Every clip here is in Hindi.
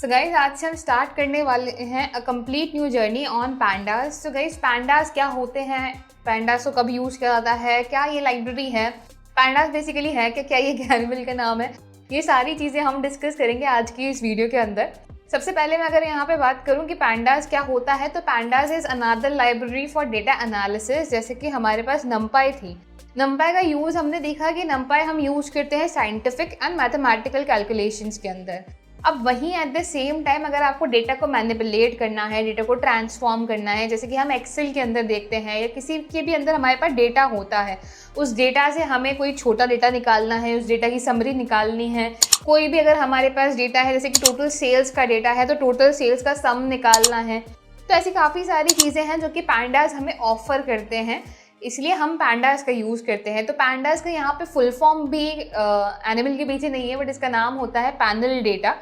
सो गाइज आज से हम स्टार्ट करने वाले हैं a complete new journey on pandas. So guys pandas क्या होते हैं, पैंडास को कब यूज़ किया जाता है, क्या ये लाइब्रेरी है, पैंडास बेसिकली है कि क्या ये एक एनिमल का नाम है, ये सारी चीज़ें हम डिस्कस करेंगे आज की इस वीडियो के अंदर। सबसे पहले मैं अगर यहाँ पे बात करूँ कि पैंडास क्या होता है, तो pandas is another library for data analysis. जैसे कि हमारे पास नमपाई थी, नमपाई का यूज़ हमने देखा कि नमपाई हम यूज़ करते हैं साइंटिफिक एंड मैथमेटिकल कैलकुलेशंस के अंदर। अब वहीं एट द सेम टाइम अगर आपको डेटा को मैनिपुलेट करना है, डेटा को ट्रांसफॉर्म करना है, जैसे कि हम एक्सेल के अंदर देखते हैं या किसी के भी अंदर हमारे पास डेटा होता है, उस डेटा से हमें कोई छोटा डेटा निकालना है, उस डेटा की समरी निकालनी है। कोई भी अगर हमारे पास डेटा है, जैसे कि टोटल सेल्स का डेटा है, तो टोटल सेल्स का सम निकालना है। तो ऐसी काफ़ी सारी चीज़ें हैं जो कि पैंडास हमें ऑफर करते हैं, इसलिए हम पैंडास का यूज़ करते हैं। तो पैंडास का यहाँ पे फुल फॉर्म भी एनिमल के पीछे नहीं है, बट इसका नाम होता है पैनल डेटा।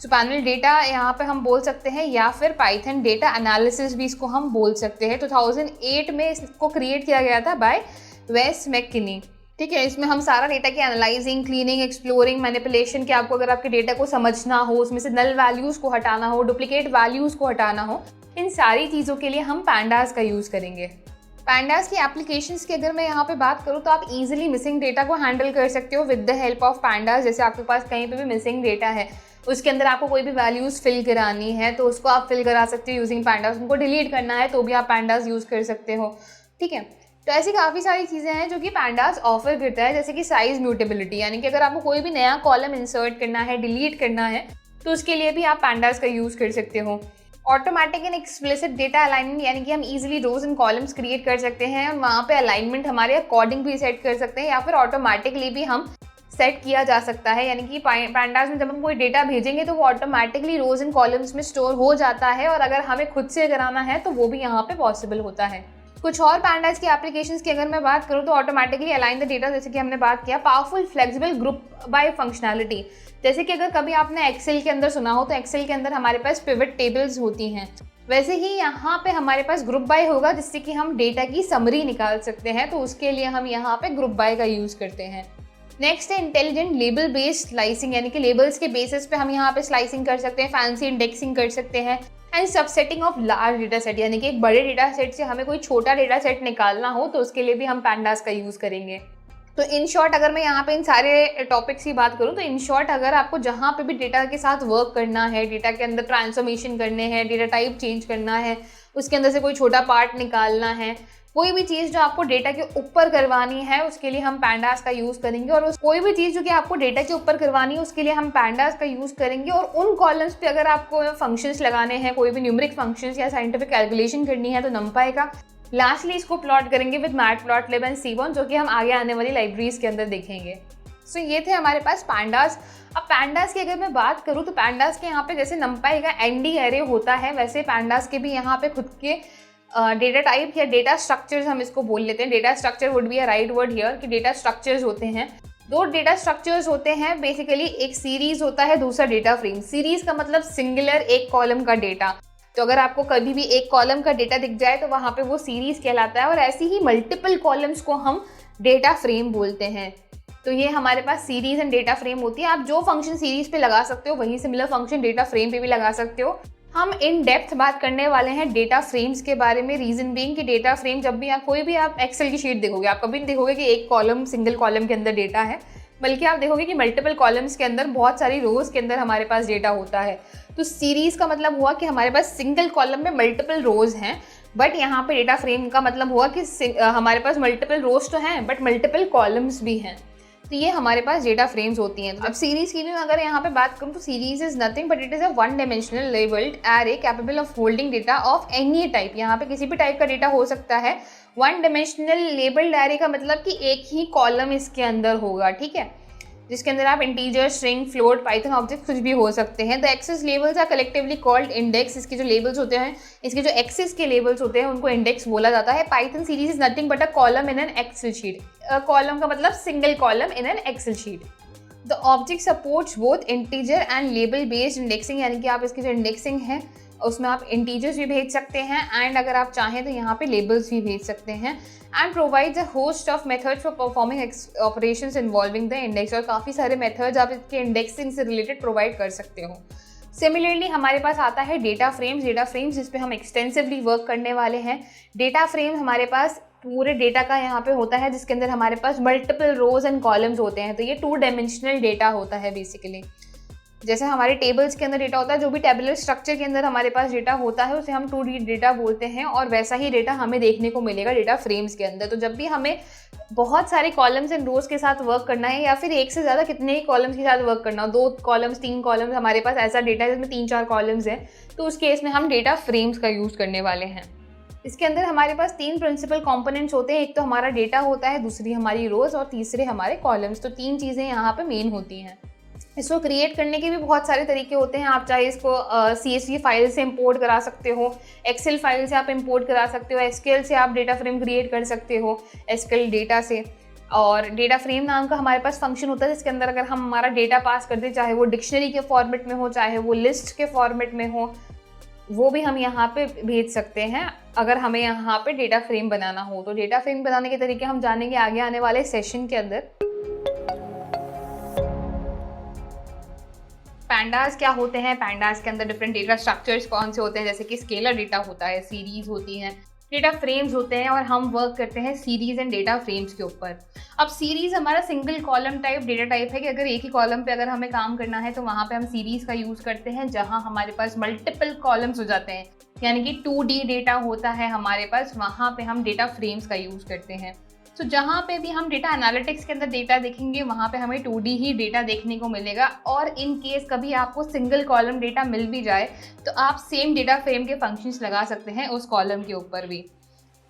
सो पैनल डेटा यहाँ पे हम बोल सकते हैं, या फिर पाइथन डेटा एनालिसिस भी इसको हम बोल सकते हैं। 2008 में इसको क्रिएट किया गया था बाय वेस मैककिनी। ठीक है, इसमें हम सारा डेटा की एनालाइजिंग, क्लीनिंग, एक्सप्लोरिंग, मैनिपुलेशन, कि आपको अगर आपके डेटा को समझना हो, उसमें से नल वैल्यूज़ को हटाना हो, डुप्लीकेट वैल्यूज़ को हटाना हो, इन सारी चीज़ों के लिए हम पैंडास का यूज़ करेंगे। पैंडास की एप्लीकेशंस की अगर मैं यहाँ पे बात करूँ तो आप इजीली मिसिंग डेटा को हैंडल कर सकते हो with the help of pandas. जैसे आपके पास कहीं पे भी मिसिंग डेटा है, उसके अंदर आपको कोई भी वैल्यूज़ फिल करानी है, तो उसको आप फिल करा सकते हो यूजिंग पैंडास। उनको डिलीट करना है तो भी आप पैंडास यूज़ कर सकते हो। ठीक है, तो ऐसी काफ़ी सारी चीज़ें हैं जो कि पैंडास ऑफर करता है, जैसे कि साइज म्यूटेबिलिटी, यानी कि अगर आपको कोई भी नया कॉलम इंसर्ट करना है, डिलीट करना है, तो उसके लिए भी आप पैंडास का यूज़ कर सकते हो। Automatic and explicit data alignment, यानी कि हम easily rows and columns create कर सकते हैं और वहाँ पे अलाइनमेंट हमारे अकॉर्डिंग भी सेट कर सकते हैं, या फिर ऑटोमेटिकली भी हम सेट किया जा सकता है। यानी कि पैंडास में जब हम कोई डेटा भेजेंगे तो वो ऑटोमेटिकली रोज एंड कॉलम्स में स्टोर हो जाता है, और अगर हमें खुद से कराना है तो वो भी यहाँ पे पॉसिबल होता है। कुछ और पैंडास की एप्लीकेशंस की अगर मैं बात करूँ तो ऑटोमेटिकली अलाइन द डेटा, जैसे कि हमने बात किया। Powerful flexible group by functionality, जैसे कि अगर कभी आपने एक्सेल के अंदर सुना हो तो एक्सेल के अंदर हमारे पास पिवट टेबल्स होती हैं, वैसे ही यहाँ पे हमारे पास ग्रुप बाय होगा, जिससे कि हम डेटा की समरी निकाल सकते हैं। तो उसके लिए हम यहाँ पे ग्रुप बाय का यूज़ करते हैं। नेक्स्ट है इंटेलिजेंट लेबल बेस्ड स्लाइसिंग, यानी कि लेबल्स के बेसिस पे हम यहाँ पे स्लाइसिंग कर सकते हैं, फैंसी इंडेक्सिंग कर सकते हैं। And subsetting of large data set, यानी कि एक बड़े डेटा सेट से हमें कोई छोटा डेटा सेट निकालना हो तो उसके लिए भी हम पैंडास का यूज़ करेंगे। तो इन शॉर्ट अगर मैं यहाँ पे इन सारे टॉपिक्स की बात करूँ तो इन शॉर्ट अगर आपको जहाँ पे भी डेटा के साथ वर्क करना है, डेटा के अंदर ट्रांसफॉर्मेशन करने हैं, डेटा टाइप चेंज करना है, उसके अंदर से कोई छोटा पार्ट निकालना है, कोई भी चीज़ जो आपको डेटा के ऊपर करवानी है, उसके लिए हम पैंडास का यूज़ करेंगे। और कोई भी चीज़ जो कि आपको डेटा के ऊपर करवानी है उसके लिए हम पैंडास का यूज़ करेंगे। और उन कॉलम्स पे अगर आपको फंक्शंस लगाने हैं, कोई भी न्यूमेरिक फंक्शंस या साइंटिफिक कैलकुलेशन करनी है, तो नमपाई का। लास्टली इसको प्लॉट करेंगे विद मैटप्लॉटलिब एंड सीबॉर्न, जो कि हम आगे आने वाली लाइब्रेरीज के अंदर देखेंगे। सो ये थे हमारे पास पैंडास। अब पैंडास की अगर मैं बात करूँ तो पैंडास के यहाँ पे जैसे नमपाई का एनडी एरे होता है, वैसे पैंडास के भी यहाँ पे खुद के डेटा टाइप या डेटा स्ट्रक्चर्स हम इसको बोल लेते हैं। Data structure would be a right word here, कि डेटा स्ट्रक्चर्स होते हैं। दो डेटा स्ट्रक्चर्स होते हैं बेसिकली, एक सीरीज होता है, दूसरा डेटा फ्रेम। सीरीज का मतलब सिंगुलर एक कॉलम का डेटा, तो अगर आपको कभी भी एक कॉलम का डेटा दिख जाए तो वहाँ पे वो सीरीज कहलाता है। और ऐसी ही मल्टीपल कॉलम्स को हम डेटा फ्रेम बोलते हैं। तो ये हमारे पास सीरीज एंड डेटा फ्रेम होती है। आप जो फंक्शन सीरीज पे लगा सकते हो वही सिमिलर फंक्शन डेटा फ्रेम पे भी लगा सकते हो। हम इन डेप्थ बात करने वाले हैं डेटा फ्रेम्स के बारे में। रीजन बीइंग कि डेटा फ्रेम जब भी आप कोई भी आप एक्सेल की शीट देखोगे, आप कभी नहीं देखोगे कि एक कॉलम सिंगल कॉलम के अंदर डेटा है, बल्कि आप देखोगे कि मल्टीपल कॉलम्स के अंदर बहुत सारी रोज के अंदर हमारे पास डेटा होता है। तो सीरीज का मतलब हुआ कि हमारे पास सिंगल कॉलम में मल्टीपल रोज हैं, बट यहाँ पे डेटा फ्रेम का मतलब हुआ कि हमारे पास मल्टीपल रोज तो हैं बट मल्टीपल कॉलम्स भी हैं। तो ये हमारे पास डेटा फ्रेम्स होती हैं। अब सीरीज की भी मैं अगर यहाँ पे बात करूँ तो series is nothing but it is a one dimensional labelled array capable of holding data of any type. यहाँ पे किसी भी टाइप का डेटा हो सकता है। वन डायमेंशनल लेबल्ड एरे का मतलब कि एक ही कॉलम इसके अंदर होगा, ठीक है, जिसके अंदर आप integer, string, float, Python object कुछ भी हो सकते हैं। The axis labels are collectively called index. इसके जो लेबल्स होते हैं, इसके जो एक्सेस के लेबल्स होते हैं उनको इंडेक्स बोला जाता है। Python series is nothing but a column in an Excel sheet. Column का मतलब single column in an Excel sheet. The object supports both integer and label based indexing, यानी कि आप इसकी जो इंडेक्सिंग है उसमें आप इंटीजर्स भी भेज सकते हैं एंड अगर आप चाहें तो यहाँ पे लेबल्स भी भेज सकते हैं। And provides a host of methods for performing operations involving the index. और काफ़ी सारे मेथड्स आप इसके इंडेक्सिंग से रिलेटेड प्रोवाइड कर सकते हो। सिमिलरली हमारे पास आता है डेटा फ्रेम्स जिस पे हम एक्सटेंसिवली वर्क करने वाले हैं। डेटा फ्रेम हमारे पास पूरे डेटा का यहाँ पे होता है, जिसके अंदर हमारे पास मल्टीपल रोज एंड कॉलम्स होते हैं। तो ये 2 डायमेंशनल डेटा होता है बेसिकली। जैसे हमारे टेबल्स के अंदर डेटा होता है, जो भी टेबुलर स्ट्रक्चर के अंदर हमारे पास डेटा होता है उसे हम 2D डेटा बोलते हैं, और वैसा ही डेटा हमें देखने को मिलेगा डेटा फ्रेम्स के अंदर। तो जब भी हमें बहुत सारे कॉलम्स एंड रोज के साथ वर्क करना है, या फिर एक से ज़्यादा कितने ही कॉलम्स के साथ वर्क करना हो, 2 कॉलम्स 3 कॉलम्स, हमारे पास ऐसा डेटा है जिसमें 3-4 कॉलम्स हैं, तो उस केस में हम डेटा फ्रेम्स का यूज़ करने वाले हैं। इसके अंदर हमारे पास 3 प्रिंसिपल कंपोनेंट्स होते हैं। एक तो हमारा डेटा होता है, दूसरी हमारी रोज, और तीसरे हमारे कॉलम्स। तो 3 चीज़ें यहाँ पे मेन होती हैं। इसको क्रिएट करने के भी बहुत सारे तरीके होते हैं। आप चाहे इसको CSV फाइल से इंपोर्ट करा सकते हो, एक्सेल फाइल से आप इंपोर्ट करा सकते हो, SQL से आप डेटा फ्रेम क्रिएट कर सकते हो, SQL डेटा से। और डेटा फ्रेम नाम का हमारे पास फंक्शन होता है, जिसके अंदर अगर हम हमारा डेटा पास कर दें, चाहे वो डिक्शनरी के फॉर्मेट में हो, चाहे वो लिस्ट के फॉर्मेट में हो, वो भी हम यहाँ पे भेज सकते हैं अगर हमें यहाँ पे डेटा फ्रेम बनाना हो। तो डेटा फ्रेम बनाने के तरीके हम जानेंगे आगे आने वाले सेशन के अंदर। पैंडास क्या होते हैं, पैंडास के अंदर डिफरेंट डेटा स्ट्रक्चर्स कौन से होते हैं, जैसे कि स्केलर डेटा होता है, सीरीज होती हैं, डेटा फ्रेम्स होते हैं, और हम वर्क करते हैं सीरीज एंड डेटा फ्रेम्स के ऊपर। अब सीरीज हमारा single column type data type है कि अगर एक ही कॉलम पे अगर हमें काम करना है तो वहाँ पे हम सीरीज का यूज़ करते हैं, जहाँ हमारे पास मल्टीपल कॉलम्स हो जाते हैं, यानी कि 2D डेटा होता है हमारे पास, वहाँ पे हम डेटा फ्रेम्स का यूज़ करते हैं। तो जहाँ पे भी हम डेटा एनालिटिक्स के अंदर डेटा देखेंगे, वहाँ पे हमें 2D ही डेटा देखने को मिलेगा। और इन केस कभी आपको सिंगल कॉलम डेटा मिल भी जाए तो आप सेम डेटा फ्रेम के फंक्शंस लगा सकते हैं उस कॉलम के ऊपर भी।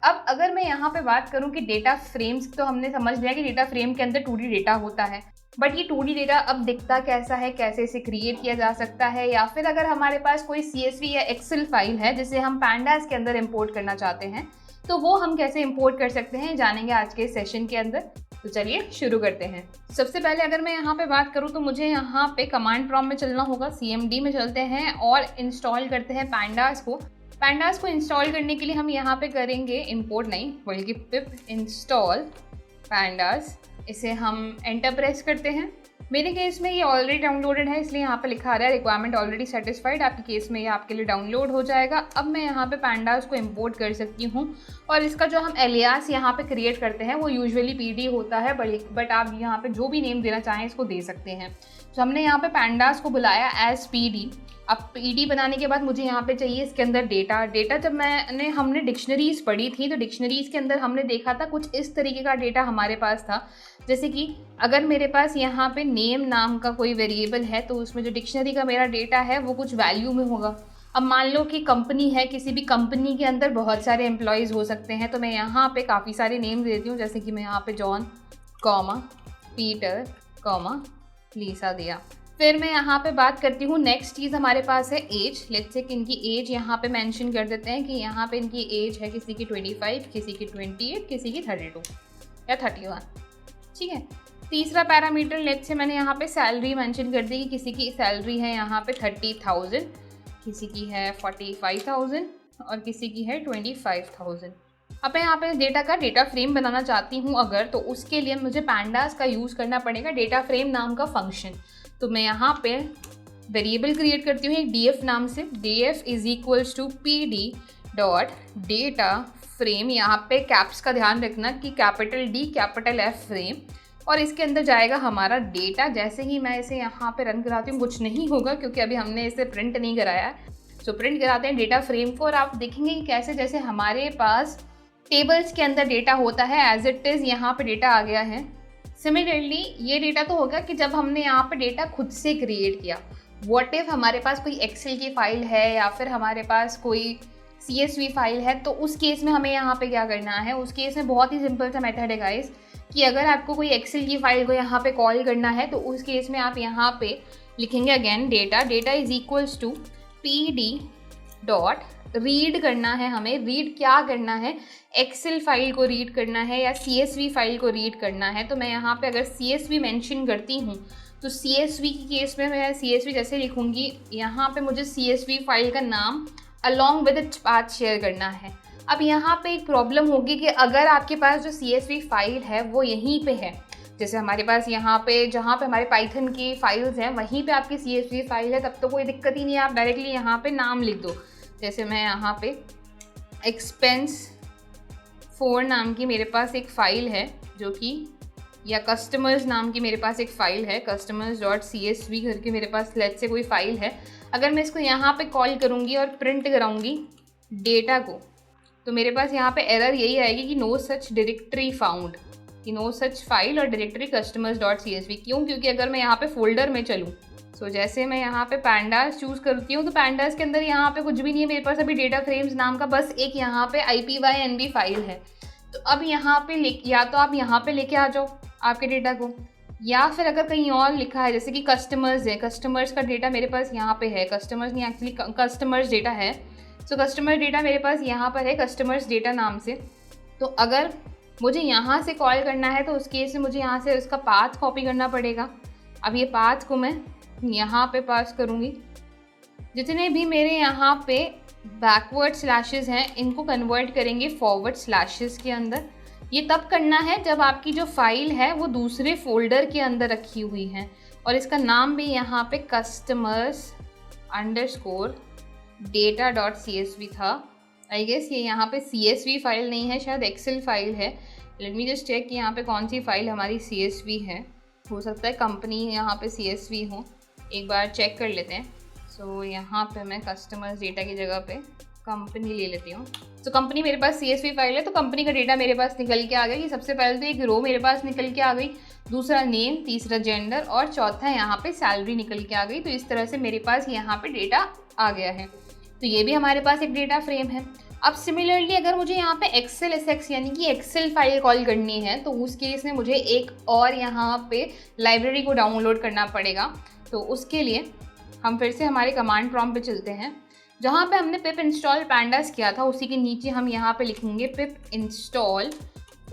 अब अगर मैं यहाँ पे बात करूँ कि डेटा फ्रेम्स, तो हमने समझ लिया कि डेटा फ्रेम के अंदर 2D डेटा होता है, बट ये 2D डेटा अब दिखता कैसा है, कैसे इसे क्रिएट किया जा सकता है, या फिर अगर हमारे पास कोई CSV या एक्सेल फाइल है जिसे हम पैंडास के अंदर इंपोर्ट करना चाहते हैं, तो वो हम कैसे इंपोर्ट कर सकते हैं, जानेंगे आज के सेशन के अंदर। तो चलिए शुरू करते हैं। सबसे पहले अगर मैं यहाँ पे बात करूँ तो मुझे यहाँ पे कमांड प्रॉम्प्ट में चलना होगा, CMD में चलते हैं और इंस्टॉल करते हैं पैंडास को। पैंडास को इंस्टॉल करने के लिए हम यहाँ पे करेंगे इंपोर्ट नहीं बल्कि पिप इंस्टॉल पैंडास। इसे हम एंटर प्रेस करते हैं। मेरे केस में ये ऑलरेडी डाउनलोडेड है, इसलिए यहाँ पे लिखा आ रहा है रिक्वायरमेंट ऑलरेडी सेटिस्फाइड। आपके केस में ये आपके लिए डाउनलोड हो जाएगा। अब मैं यहाँ पे पैंडास को इंपोर्ट कर सकती हूँ, और इसका जो हम एलियास यहाँ पे क्रिएट करते हैं वो यूजुअली PD होता है, बट आप यहाँ पे जो भी नेम देना चाहें इसको दे सकते हैं। तो हमने यहाँ पे पैंडास को बुलाया एज PD। अब PD बनाने के बाद मुझे यहाँ पे चाहिए इसके अंदर डेटा। जब हमने डिक्शनरीज पढ़ी थी तो डिक्शनरीज के अंदर हमने देखा था कुछ इस तरीके का डेटा हमारे पास था, जैसे कि अगर मेरे पास यहाँ पे नेम नाम का कोई वेरिएबल है तो उसमें जो डिक्शनरी का मेरा डेटा है वो कुछ वैल्यू में होगा। अब मान लो कि कंपनी है, किसी भी कंपनी के अंदर बहुत सारे एम्प्लॉयज़ हो सकते हैं, तो मैं यहाँ पे काफ़ी सारे नेम देती हूँ, जैसे कि मैं यहाँ पे जॉन कॉमा पीटर कॉमा लीसा दिया। फिर मैं यहाँ पे बात करती हूँ, नेक्स्ट चीज़ हमारे पास है एज। लेट्स से कि इनकी एज यहाँ पे मेंशन कर देते हैं कि यहाँ पे इनकी एज है किसी की 25, किसी की 28, किसी की 32 या 31, ठीक है। तीसरा पैरामीटर लेट्स से मैंने यहाँ पे सैलरी मेंशन कर दी कि किसी की सैलरी है यहाँ पे 30,000, किसी की है 45,000 और किसी की है 25,000। अब मैं यहाँ पे डेटा का डेटा फ्रेम बनाना चाहती हूँ अगर, तो उसके लिए मुझे पैंडास का यूज़ करना पड़ेगा डेटा फ्रेम नाम का फंक्शन। तो मैं यहाँ पे वेरिएबल क्रिएट करती हूँ एक df नाम से। df is equals to PD dot data frame. यहाँ पे कैप्स का ध्यान रखना कि capital D capital F frame, और इसके अंदर जाएगा हमारा डेटा। जैसे ही मैं इसे यहाँ पे रन कराती हूँ कुछ नहीं होगा क्योंकि अभी हमने इसे प्रिंट नहीं कराया है। तो प्रिंट कराते हैं डेटा फ्रेम को, और आप देखेंगे कि कैसे जैसे हमारे पास टेबल्स के अंदर डेटा होता है एज इट इज़ यहाँ पे डेटा आ गया है। सिमिलरली ये डेटा तो होगा कि जब हमने यहाँ पे डेटा खुद से क्रिएट किया। व्हाट इफ हमारे पास कोई एक्सेल की फाइल है या फिर हमारे पास कोई CSV फाइल है, तो उस केस में हमें यहाँ पे क्या करना है। उस केस में बहुत ही सिंपल सा मेथड है गाइस, कि अगर आपको कोई एक्सेल की फाइल को यहाँ पे कॉल करना है तो उस केस में आप यहाँ पे लिखेंगे again data is equals to PD dot read करना है। हमें रीड क्या करना है, एक्सेल फाइल को रीड करना है या CSV फाइल को रीड करना है। तो मैं यहाँ पे अगर CSV मेंशन करती हूँ तो CSV की केस में मैं CSV जैसे लिखूँगी, यहाँ पे मुझे CSV फाइल का नाम along with its path share करना है। अब यहाँ पे एक प्रॉब्लम होगी कि अगर आपके पास जो CSV फाइल है वो यहीं पे है, जैसे हमारे पास यहाँ पे जहाँ पे हमारे पाइथन की फाइल्स हैं वहीं पे आपकी CSV फाइल है, तब तो कोई दिक्कत ही नहीं है, आप डायरेक्टली यहाँ पे नाम लिख दो। जैसे मैं यहाँ पे एक्सपेंस 4 नाम की मेरे पास एक फ़ाइल है जो कि, या कस्टमर्स नाम की मेरे पास एक फ़ाइल है, customers.csv करके मेरे पास लेट से कोई फ़ाइल है। अगर मैं इसको यहाँ पे कॉल करूँगी और प्रिंट कराऊँगी डेटा को, तो मेरे पास यहाँ पे एरर यही आएगी कि नो सच डायरेक्टरी फाउंड, कि नो सच फाइल और डायरेक्टरी customers.csv। क्यों? क्योंकि अगर मैं यहाँ पे फोल्डर में चलूँ, सो जैसे मैं यहाँ पे पैंडास चूज़ करती हूँ तो पैंडास के अंदर यहाँ पे कुछ भी नहीं है मेरे पास अभी डेटा फ्रेम्स नाम का, बस एक यहाँ पे IPYNB फाइल है। तो अब यहाँ पे या तो आप यहाँ पे लेके आ जाओ आपके डेटा को, या फिर अगर कहीं और लिखा है जैसे कि कस्टमर्स है, कस्टमर्स का डेटा मेरे पास यहाँ पे है, कस्टमर्स नहीं एक्चुअली कस्टमर्स डेटा है, सो कस्टमर डेटा मेरे पास यहाँ पर है कस्टमर्स डेटा नाम से। तो अगर मुझे यहाँ से कॉल करना है तो उस केस में मुझे यहाँ से उसका पाथ कॉपी करना पड़ेगा। अब ये पाथ को मैं यहाँ पे पास करूँगी, जितने भी मेरे यहाँ पे बैकवर्ड स्लैशेस हैं इनको कन्वर्ट करेंगे फॉरवर्ड स्लैशेस के अंदर। ये तब करना है जब आपकी जो फाइल है वो दूसरे फोल्डर के अंदर रखी हुई है, और इसका नाम भी यहाँ पे customers_data.csv था। आई गेस ये यहाँ पे CSV फाइल नहीं है, शायद एक्सेल फाइल है। लेट मी जस्ट चेक कि यहाँ पे कौन सी फाइल हमारी CSV है। हो सकता है कंपनी यहाँ पे CSV हो, एक बार चेक कर लेते हैं। सो यहाँ पे मैं कस्टमर्स डेटा की जगह पे कंपनी ले लेती हूँ। तो कंपनी मेरे पास CSV फाइल है, तो कंपनी का डेटा मेरे पास निकल के आ गया। कि सबसे पहले तो एक रो मेरे पास निकल के आ गई, दूसरा नेम, तीसरा जेंडर और चौथा यहाँ पे सैलरी निकल के आ गई। तो इस तरह से मेरे पास यहाँ पे डेटा आ गया है। तो ये भी हमारे पास एक डेटा फ्रेम है। अब सिमिलरली अगर मुझे यहाँ पे एक्सेल SX यानी कि एक्सेल फाइल कॉल करनी है तो उस केस में मुझे एक और यहाँ पे लाइब्रेरी को डाउनलोड करना पड़ेगा। तो उसके लिए हम फिर से हमारे कमांड प्रॉम्प्ट पे चलते हैं, जहाँ पे हमने पिप इंस्टॉल पैंडास किया था उसी के नीचे हम यहाँ पे लिखेंगे पिप इंस्टॉल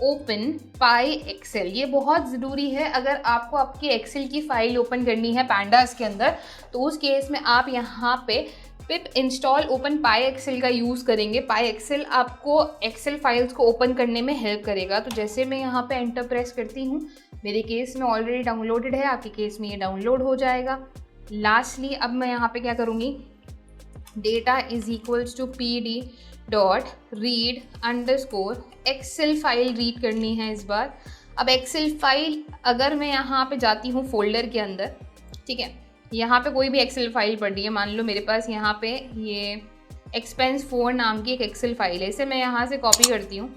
ओपन पाई एक्सेल। ये बहुत ज़रूरी है, अगर आपको आपकी एक्सेल की फ़ाइल ओपन करनी है पैंडास के अंदर तो उस केस में आप यहाँ पे पिप इंस्टॉल ओपन पाई एक्सेल का यूज़ करेंगे। पाई एक्सेल आपको एक्सेल फाइल्स को ओपन करने में हेल्प करेगा। तो जैसे मैं यहाँ पे एंटर प्रेस करती हूँ, मेरे केस में ऑलरेडी डाउनलोडेड है, आपके केस में ये डाउनलोड हो जाएगा। लास्टली अब मैं यहाँ पे क्या करूँगी, data is equals to pd.read_ Excel file read करनी है इस बार। अब एक्सेल फाइल अगर मैं यहाँ पे जाती हूँ फोल्डर के अंदर, ठीक है, यहाँ पे कोई भी एक्सेल फाइल पड़ रही है, मान लो मेरे पास यहाँ पे ये एक्सपेंस 4 नाम की एक एक्सेल फाइल है, इसे मैं यहाँ से कॉपी करती हूँ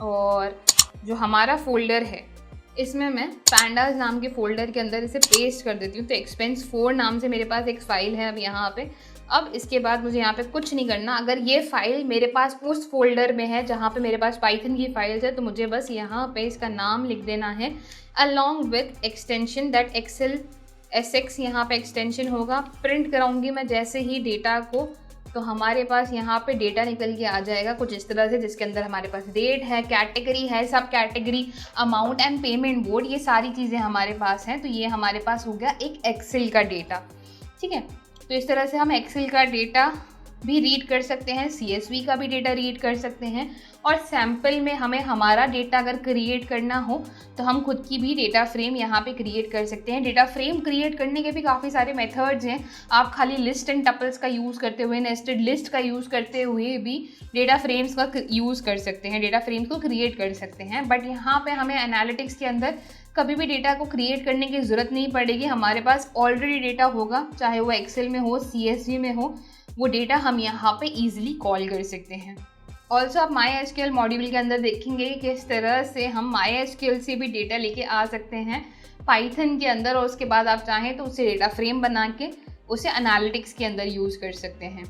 और जो हमारा फोल्डर है इसमें मैं पैंडास नाम के फोल्डर के अंदर इसे पेस्ट कर देती हूँ। तो एक्सपेंस 4 नाम से मेरे पास एक फ़ाइल है अब यहाँ पे। अब इसके बाद मुझे यहाँ पे कुछ नहीं करना। अगर ये फाइल मेरे पास उस फोल्डर में है जहाँ पे मेरे पास पाइथन की फाइल्स है तो मुझे बस यहाँ पे इसका नाम लिख देना है along with extension that Excel SX यहाँ पे एक्सटेंशन होगा। प्रिंट कराऊंगी मैं जैसे ही डेटा को, तो हमारे पास यहाँ पे डेटा निकल के आ जाएगा कुछ इस तरह से, जिसके अंदर हमारे पास डेट है, कैटेगरी है, सब category, amount and payment board, ये सारी चीज़ें हमारे पास हैं। तो ये हमारे पास हो गया एक एक्सेल का डेटा, ठीक है। तो इस तरह से हम एक्सेल का डेटा भी रीड कर सकते हैं, CSV का भी डेटा रीड कर सकते हैं, और सैम्पल में हमें हमारा डेटा अगर क्रिएट करना हो तो हम खुद की भी डेटा फ्रेम यहाँ पे क्रिएट कर सकते हैं। डेटा फ्रेम क्रिएट करने के भी काफ़ी सारे मेथड्स हैं। आप खाली लिस्ट एंड टपल्स का यूज़ करते हुए, नेस्टेड लिस्ट का यूज़ करते हुए भी डेटा फ्रेम्स का यूज़ कर सकते हैं, डेटा फ्रेम्स को क्रिएट कर सकते हैं। बट यहाँ पर हमें एनालिटिक्स के अंदर कभी भी डेटा को क्रिएट करने की ज़रूरत नहीं पड़ेगी। हमारे पास ऑलरेडी डेटा होगा, चाहे वो एक्सेल में हो, CSV में हो, वो डेटा हम यहाँ पे इजीली कॉल कर सकते हैं। ऑल्सो आप MySQL मॉड्यूल के अंदर देखेंगे कि किस तरह से हम MySQL से भी डेटा लेके आ सकते हैं पाइथन के अंदर, और उसके बाद आप चाहें तो उसे डेटा फ्रेम बना के उसे एनालिटिक्स के अंदर यूज़ कर सकते हैं।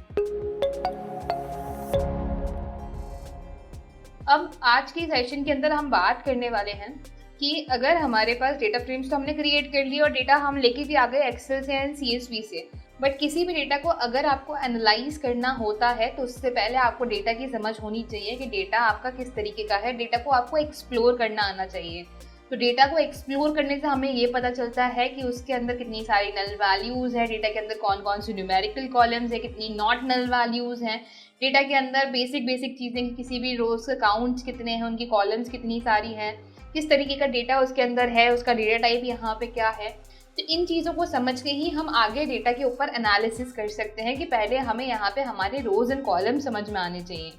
अब आज की सेशन के अंदर हम बात करने वाले हैं कि अगर हमारे पास डेटा फ्रेम्स तो हमने क्रिएट कर ली और डेटा हम लेके भी आ गए एक्सेल से एंड CSV से, बट किसी भी डेटा को अगर आपको एनालाइज करना होता है तो उससे पहले आपको डेटा की समझ होनी चाहिए कि डेटा आपका किस तरीके का है। डेटा को आपको एक्सप्लोर करना आना चाहिए। तो डेटा को एक्सप्लोर करने से हमें ये पता चलता है कि उसके अंदर कितनी सारी नल वैल्यूज़ है, डेटा के अंदर कौन कौन सी न्यूमेरिकल कॉलम्स है, कितनी नॉट नल वैल्यूज़ हैं, डेटा के अंदर बेसिक चीज़ें, किसी भी रोज के काउंट्स कितने हैं, उनकी कॉलम्स कितनी सारी हैं, किस तरीके का डेटा उसके अंदर है, उसका डेटा टाइप यहाँ पे क्या है। तो इन चीज़ों को समझ के ही हम आगे डेटा के ऊपर एनालिसिस कर सकते हैं कि पहले हमें यहाँ पे हमारे रोज एंड कॉलम समझ में आने चाहिए।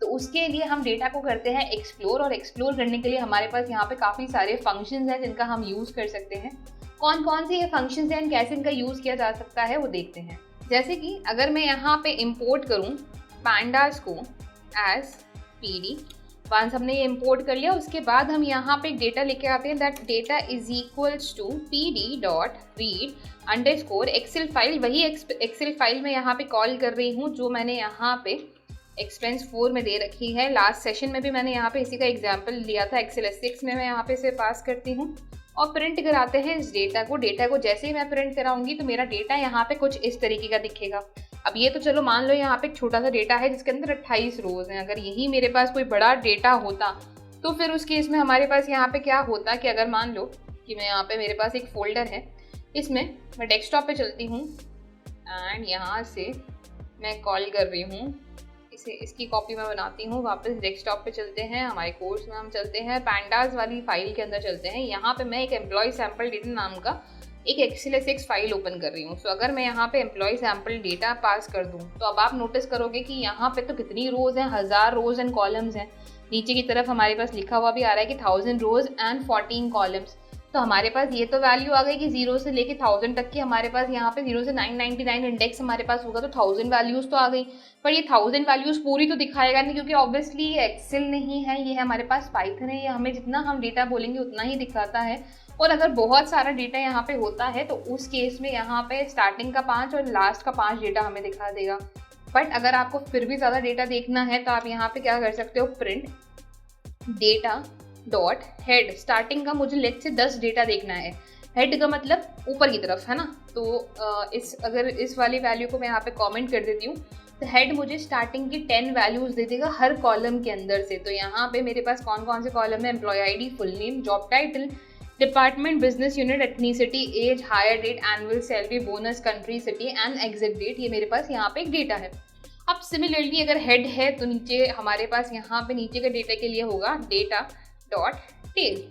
तो उसके लिए हम डेटा को करते हैं एक्सप्लोर, और एक्सप्लोर करने के लिए हमारे पास यहाँ पे काफ़ी सारे फंक्शंस हैं जिनका हम यूज़ कर सकते हैं। कौन कौन से ये फंक्शंस हैं, कैसे इनका यूज़ किया जा सकता है वो देखते हैं। जैसे कि अगर मैं यहाँ पे इंपोर्ट करूँ पैंडास को एज PD, वंस हमने ये इंपोर्ट कर लिया, उसके बाद हम यहाँ पे डेटा लेके आते हैं। That data is equals to PD.read_ Excel file. वही एक्सेल फाइल मैं यहाँ पे कॉल कर रही हूँ जो मैंने यहाँ पे एक्सपेंस 4 में दे रखी है। लास्ट सेशन में भी मैंने यहाँ पे इसी का एग्जाम्पल लिया था। एक्सेल S6 में मैं यहाँ पे इसे पास करती हूँ और प्रिंट कराते हैं इस डेटा को। डेटा को जैसे ही मैं प्रिंट कराऊंगी तो मेरा डेटा यहाँ पे कुछ इस तरीके का दिखेगा। अब ये तो चलो मान लो यहाँ पे एक छोटा सा डेटा है जिसके अंदर 28 रोज हैं। अगर यही मेरे पास कोई बड़ा डेटा होता तो फिर उस केस में हमारे पास यहाँ पे क्या होता कि अगर मान लो कि मैं यहाँ पे मेरे पास एक फोल्डर है, इसमें मैं डेस्कटॉप पे चलती हूँ एंड यहाँ से मैं कॉल कर रही हूँ इसे, इसकी कॉपी मैं बनाती हूँ। वापस डेस्कटॉप पे चलते हैं, हमारे कोर्स में हम चलते हैं, पैंडास वाली फाइल के अंदर चलते हैं। यहाँ पे मैं एक एम्प्लॉय सैम्पल डेटा नाम का एक एक्सेल S6 फाइल ओपन कर रही हूँ। सो अगर मैं यहाँ पे एम्प्लॉय सैम्पल डेटा पास कर दूँ तो अब आप नोटिस करोगे कि यहाँ पे तो कितनी रोज हैं, 1000 रोज एंड कॉलम्स हैं। नीचे की तरफ हमारे पास लिखा हुआ भी आ रहा है कि 1000 रोज एंड 14 कॉलम्स। तो हमारे पास ये तो वैल्यू आ गई कि 0 से लेके 1000 तक की हमारे पास यहाँ पे 0 से 999 इंडेक्स हमारे पास होगा, तो 1000 वैल्यूज़ तो आ गई। पर ये 1000 वैल्यूज़ पूरी तो दिखाएगा नहीं, क्योंकि ऑब्वियसली ये एक्सेल नहीं है, ये है हमारे पास पाइथन है। ये हमें जितना हम डेटा बोलेंगे उतना ही दिखाता है। और अगर बहुत सारा डेटा यहाँ पे होता है तो उस केस में यहाँ पे स्टार्टिंग का 5 और लास्ट का 5 डेटा हमें दिखा देगा। बट अगर आपको फिर भी ज़्यादा डेटा देखना है तो आप यहाँ पे क्या कर सकते हो, print data dot head. Starting का मुझे लेट से 10 डेटा देखना है, हेड का मतलब ऊपर की तरफ है ना। तो अगर इस वाली वैल्यू को मैं यहाँ पे कमेंट कर देती हूँ तो हेड मुझे स्टार्टिंग की 10 वैल्यूज़ दे देगा हर कॉलम के अंदर से। तो यहाँ पे मेरे पास कौन कौन से कॉलम है, employee ID, full name, job title, department, business unit, ethnicity, age, hire date, annual salary, bonus, country, city and exit date. ये मेरे पास यहाँ पे एक डेटा है। अब सिमिलरली अगर हेड है तो नीचे हमारे पास यहाँ पे नीचे के डेटा के लिए होगा डेटा डॉट टेल।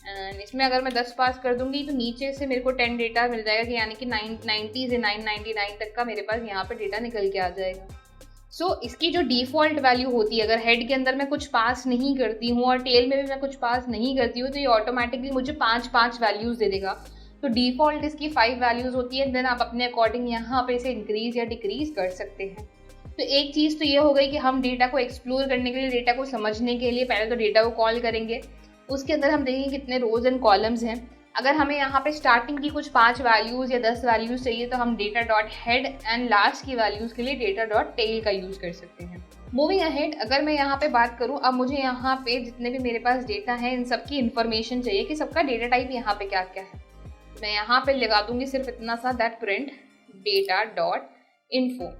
एंड इसमें अगर मैं 10 पास कर दूंगी तो नीचे से मेरे को 10 डेटा मिल जाएगा, कि यानी कि 990 से 999 तक का मेरे पास यहाँ पे डेटा निकल के आ जाएगा। सो इसकी जो डिफ़ॉल्ट वैल्यू होती है, अगर हेड के अंदर मैं कुछ पास नहीं करती हूँ और टेल में भी मैं कुछ पास नहीं करती हूँ तो ये ऑटोमेटिकली मुझे 5 वैल्यूज़ दे देगा। तो डिफ़ॉल्ट इसकी 5 वैल्यूज़ होती है। देन आप अपने अकॉर्डिंग यहाँ पे इसे इंक्रीज़ या डिक्रीज़ कर सकते हैं। तो एक चीज़ तो ये हो गई कि हम डेटा को एक्सप्लोर करने के लिए, डेटा को समझने के लिए पहले तो डेटा को कॉल करेंगे, उसके अंदर हम देखेंगे कितने रोज एंड कॉलम्स हैं। अगर हमें यहाँ पे स्टार्टिंग की कुछ 5 वैल्यूज़ या 10 वैल्यूज़ चाहिए तो हम data dot head and last की वैल्यूज़ के लिए डेटा डॉट टेल का यूज़ कर सकते हैं। मूविंग अहेड, अगर मैं यहाँ पे बात करूँ, अब मुझे यहाँ पे जितने भी मेरे पास डेटा है इन सब की इन्फॉर्मेशन चाहिए कि सबका डेटा टाइप यहाँ पे क्या क्या है। मैं यहाँ पे लगा दूंगी सिर्फ इतना सा, that print data dot info.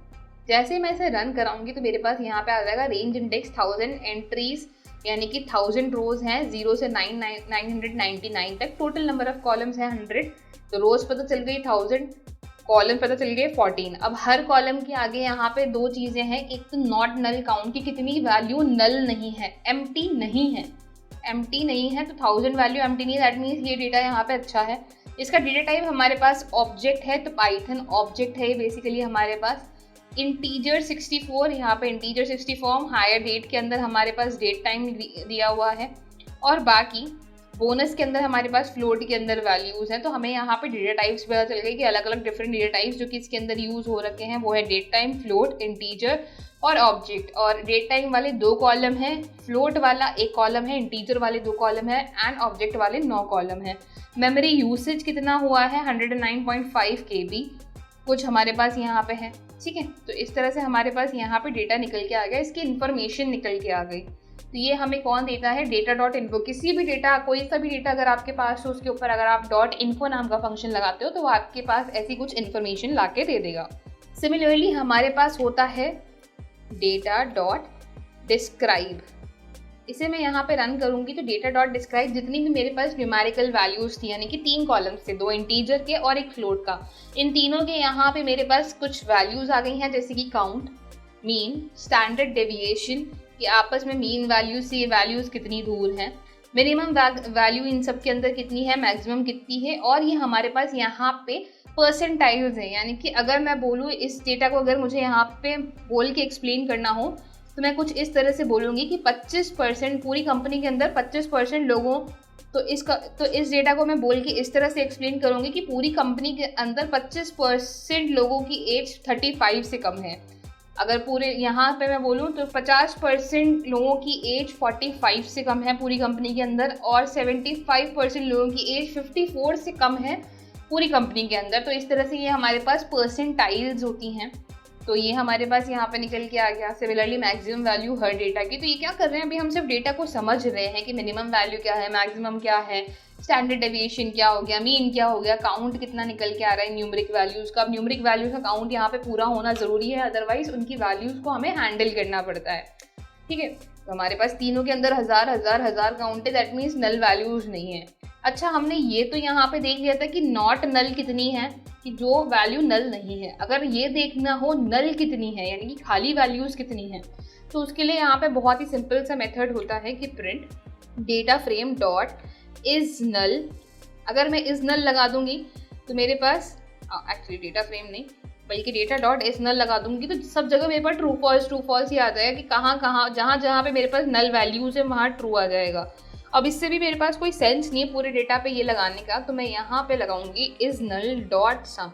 जैसे ही मैं इसे रन कराऊंगी तो मेरे पास यहाँ पे आ जाएगा रेंज इंडेक्स 1000 एंट्रीज, यानी कि 1000 रोज हैं 0 से 999 तक। टोटल नंबर ऑफ कॉलम्स है 100। तो रोज पता चल गई 1000, कॉलम पता चल गए 14। अब हर कॉलम के आगे यहाँ पे 2 चीज़ें हैं। एक तो नॉट नल काउंट की कितनी वैल्यू नल नहीं है, एम्प्टी नहीं है। एम्प्टी नहीं है तो 1000 वैल्यू एम्प्टी नहीं है, दैट मीन्स ये डेटा यहाँ पे अच्छा है। इसका डेटा टाइप हमारे पास ऑब्जेक्ट है, तो पाइथन ऑब्जेक्ट है बेसिकली हमारे पास। इंटीजर 64, यहाँ पे इंटीजर 60 फॉर्म, हायर डेट के अंदर हमारे पास डेट टाइम दिया हुआ है, और बाकी बोनस के अंदर हमारे पास फ्लोट के अंदर वैल्यूज़ हैं। तो हमें यहाँ पे डेटा टाइप्स पता चल गए कि अलग अलग डिफरेंट डेटा टाइप्स जो कि इसके अंदर यूज़ हो रखे हैं वो है डेट टाइम, फ्लोट, इंटीजर और ऑब्जेक्ट। और डेट टाइम वाले 2 कॉलम हैं, फ्लोट वाला 1 कॉलम है, इंटीजर वाले 2 कॉलम है एंड ऑब्जेक्ट वाले 9 कॉलम है। मेमोरी यूसेज कितना हुआ है 109.5 KB कुछ हमारे पास यहाँ पे है। ठीक है, तो इस तरह से हमारे पास यहाँ पे डेटा निकल के आ गया, इसकी इन्फॉर्मेशन निकल के आ गई। तो ये हमें कौन देता है, डेटा डॉट इन्फो। किसी भी डेटा, कोई सा भी डेटा अगर आपके पास हो उसके ऊपर अगर आप डॉट इन्फो नाम का फंक्शन लगाते हो तो वो आपके पास ऐसी कुछ इन्फॉर्मेशन ला के दे देगा। सिमिलरली हमारे पास होता है डेटा डॉट डिस्क्राइब। इसे मैं यहाँ पे रन करूँगी तो डेटा डॉट डिस्क्राइब जितनी भी मेरे पास न्यूमेरिकल वैल्यूज़ थी, यानी कि 3 कॉलम्स थे, 2 इंटीजर के और 1 फ्लोट का, इन तीनों के यहाँ पे मेरे पास कुछ वैल्यूज़ आ गई हैं, जैसे कि काउंट, मीन, स्टैंडर्ड डेविएशन, कि आपस में मीन वैल्यूज से ये वैल्यूज़ कितनी दूर हैं, मिनिमम वैल्यू इन सब के अंदर कितनी है, मैक्सिमम कितनी है, और ये हमारे पास यहाँ पे परसेंटाइल्स है। यानी कि अगर मैं बोलूँ इस डेटा को, अगर मुझे यहाँ पे बोल के एक्सप्लेन करना हो तो मैं कुछ इस तरह से बोलूँगी कि 25% पूरी कंपनी के अंदर 25% लोगों, तो इस डेटा को मैं बोल के इस तरह से एक्सप्लेन करूँगी कि पूरी कंपनी के अंदर 25% लोगों की एज 35 से कम है। अगर पूरे यहाँ पे मैं बोलूँ तो 50% लोगों की एज 45 से कम है पूरी कंपनी के अंदर, और 75% लोगों की एज 54 से कम है पूरी कंपनी के अंदर। तो इस तरह से ये हमारे पास परसेंटाइल्स होती हैं। तो ये हमारे पास यहाँ पे निकल के आ गया। सिमिलरली मैक्सिमम वैल्यू हर डेटा की। तो ये क्या कर रहे हैं, अभी हम सिर्फ डेटा को समझ रहे हैं कि मिनिमम वैल्यू क्या है, मैक्सिमम क्या है, स्टैंडर्ड डेविएशन क्या हो गया, मीन क्या हो गया, काउंट कितना निकल के आ रहा है न्यूमरिक वैल्यूज़ का। अब न्यूमरिक वैल्यूज़ का काउंट यहाँ पे पूरा होना ज़रूरी है, अदरवाइज उनकी वैल्यूज़ को हमें हैंडल करना पड़ता है। ठीक है, तो हमारे पास तीनों के अंदर हजार काउंट है, दैट मीन्स नल वैल्यूज़ नहीं है। अच्छा, हमने ये तो यहाँ पे देख लिया था कि नॉट नल कितनी है, कि जो वैल्यू नल नहीं है। अगर ये देखना हो नल कितनी है, यानी कि खाली वैल्यूज़ कितनी है, तो उसके लिए यहाँ पे बहुत ही सिंपल सा मेथड होता है कि print data frame dot is null. अगर मैं इज नल लगा दूंगी तो मेरे पास एक्चुअली डेटा फ्रेम नहीं बल्कि डेटा डॉट इज नल लगा दूंगी तो सब जगह मेरे पास ट्रू फॉल्स ही आ जाएगा, कि कहाँ जहाँ पे मेरे पास नल वैल्यूज़ है वहाँ ट्रू आ जाएगा। अब इससे भी मेरे पास कोई सेंस नहीं है पूरे डेटा पे ये लगाने का, तो मैं यहाँ पे लगाऊंगी is null dot sum.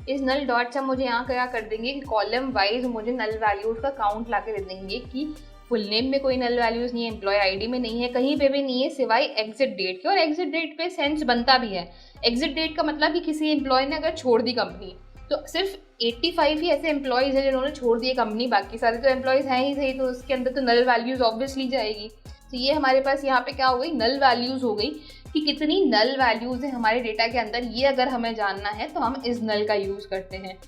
Is null dot sum मुझे यहाँ क्या कर देंगे कि कॉलम वाइज मुझे नल वैल्यूज़ का काउंट ला के दे देंगे कि फुल नेम में कोई नल वैल्यूज़ नहीं है, एम्प्लॉय आईडी में नहीं है, कहीं पे भी नहीं है सिवाय एग्जिट डेट के। और एग्जिट डेट पे सेंस बनता भी है। एग्जिट डेट का मतलब कि किसी एम्प्लॉय ने अगर छोड़ दी कंपनी, तो सिर्फ 85 ही ऐसे एम्प्लॉयज़ हैं जिन्होंने छोड़ दिए कंपनी, बाकी सारे तो एम्प्लॉयज़ हैं ही सही, तो उसके अंदर तो नल वैल्यूज़ ऑब्वियसली जाएगी। तो ये हमारे पास यहाँ पे क्या हो गई, नल वैल्यूज़ हो गई, कि कितनी नल वैल्यूज़ है हमारे डेटा के अंदर। ये अगर हमें जानना है तो हम इस नल का यूज़ करते हैं।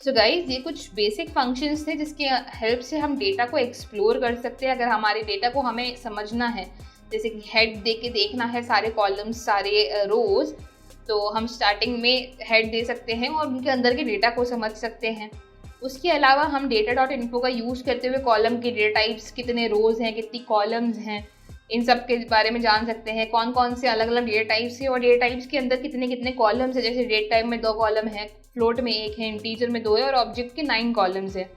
सो गाइज, ये कुछ बेसिक फंक्शंस थे जिसके हेल्प से हम डेटा को एक्सप्लोर कर सकते हैं। अगर हमारे डेटा को हमें समझना है, जैसे कि हेड दे के देखना है सारे कॉलम्स सारे रोज़, तो हम स्टार्टिंग में हेड दे सकते हैं और उनके अंदर के डेटा को समझ सकते हैं। उसके अलावा हम डेटा डॉट इन्फो का यूज़ करते हुए कॉलम के डेटा टाइप्स, कितने रोज़ हैं, कितनी कॉलम्स हैं, इन सब के बारे में जान सकते हैं। कौन कौन से अलग अलग डेटा टाइप्स हैं और डेटा टाइप्स के अंदर कितने कितने कॉलम्स हैं। जैसे डेट टाइप में 2 कॉलम है, फ्लोट में 1 है, इंटीजर में 2 है और ऑब्जेक्ट के 9 कॉलम्स है।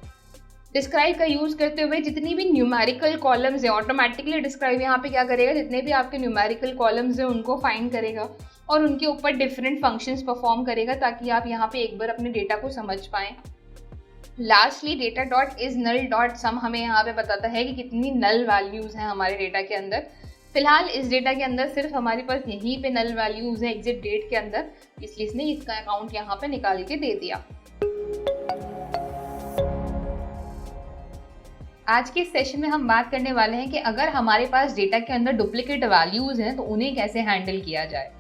डिस्क्राइब का यूज़ करते हुए जितनी भी न्यूमेरिकल कॉलम्स हैं, ऑटोमेटिकली डिस्क्राइब यहाँ पे क्या करेगा, जितने भी आपके न्यूमेरिकल कॉलम्स हैं उनको फाइंड करेगा और उनके ऊपर डिफरेंट फंक्शंस परफॉर्म करेगा, ताकि आप यहाँ पे एक बार अपने डेटा को समझ पाएँ। Lastly data dot is null dot sum हमें यहाँ पे बताता है कि कितनी नल वैल्यूज़ हैं हमारे डेटा के अंदर। फिलहाल इस डेटा के अंदर सिर्फ हमारे पास यहीं पे नल वैल्यूज़ है एग्जिट डेट के अंदर, इसलिए इसने इसका अकाउंट यहाँ पे निकाल के दे दिया। आज के इस सेशन में हम बात करने वाले हैं कि अगर हमारे पास डेटा के अंदर डुप्लीकेट वैल्यूज़ हैं तो उन्हें कैसे हैंडल किया जाए।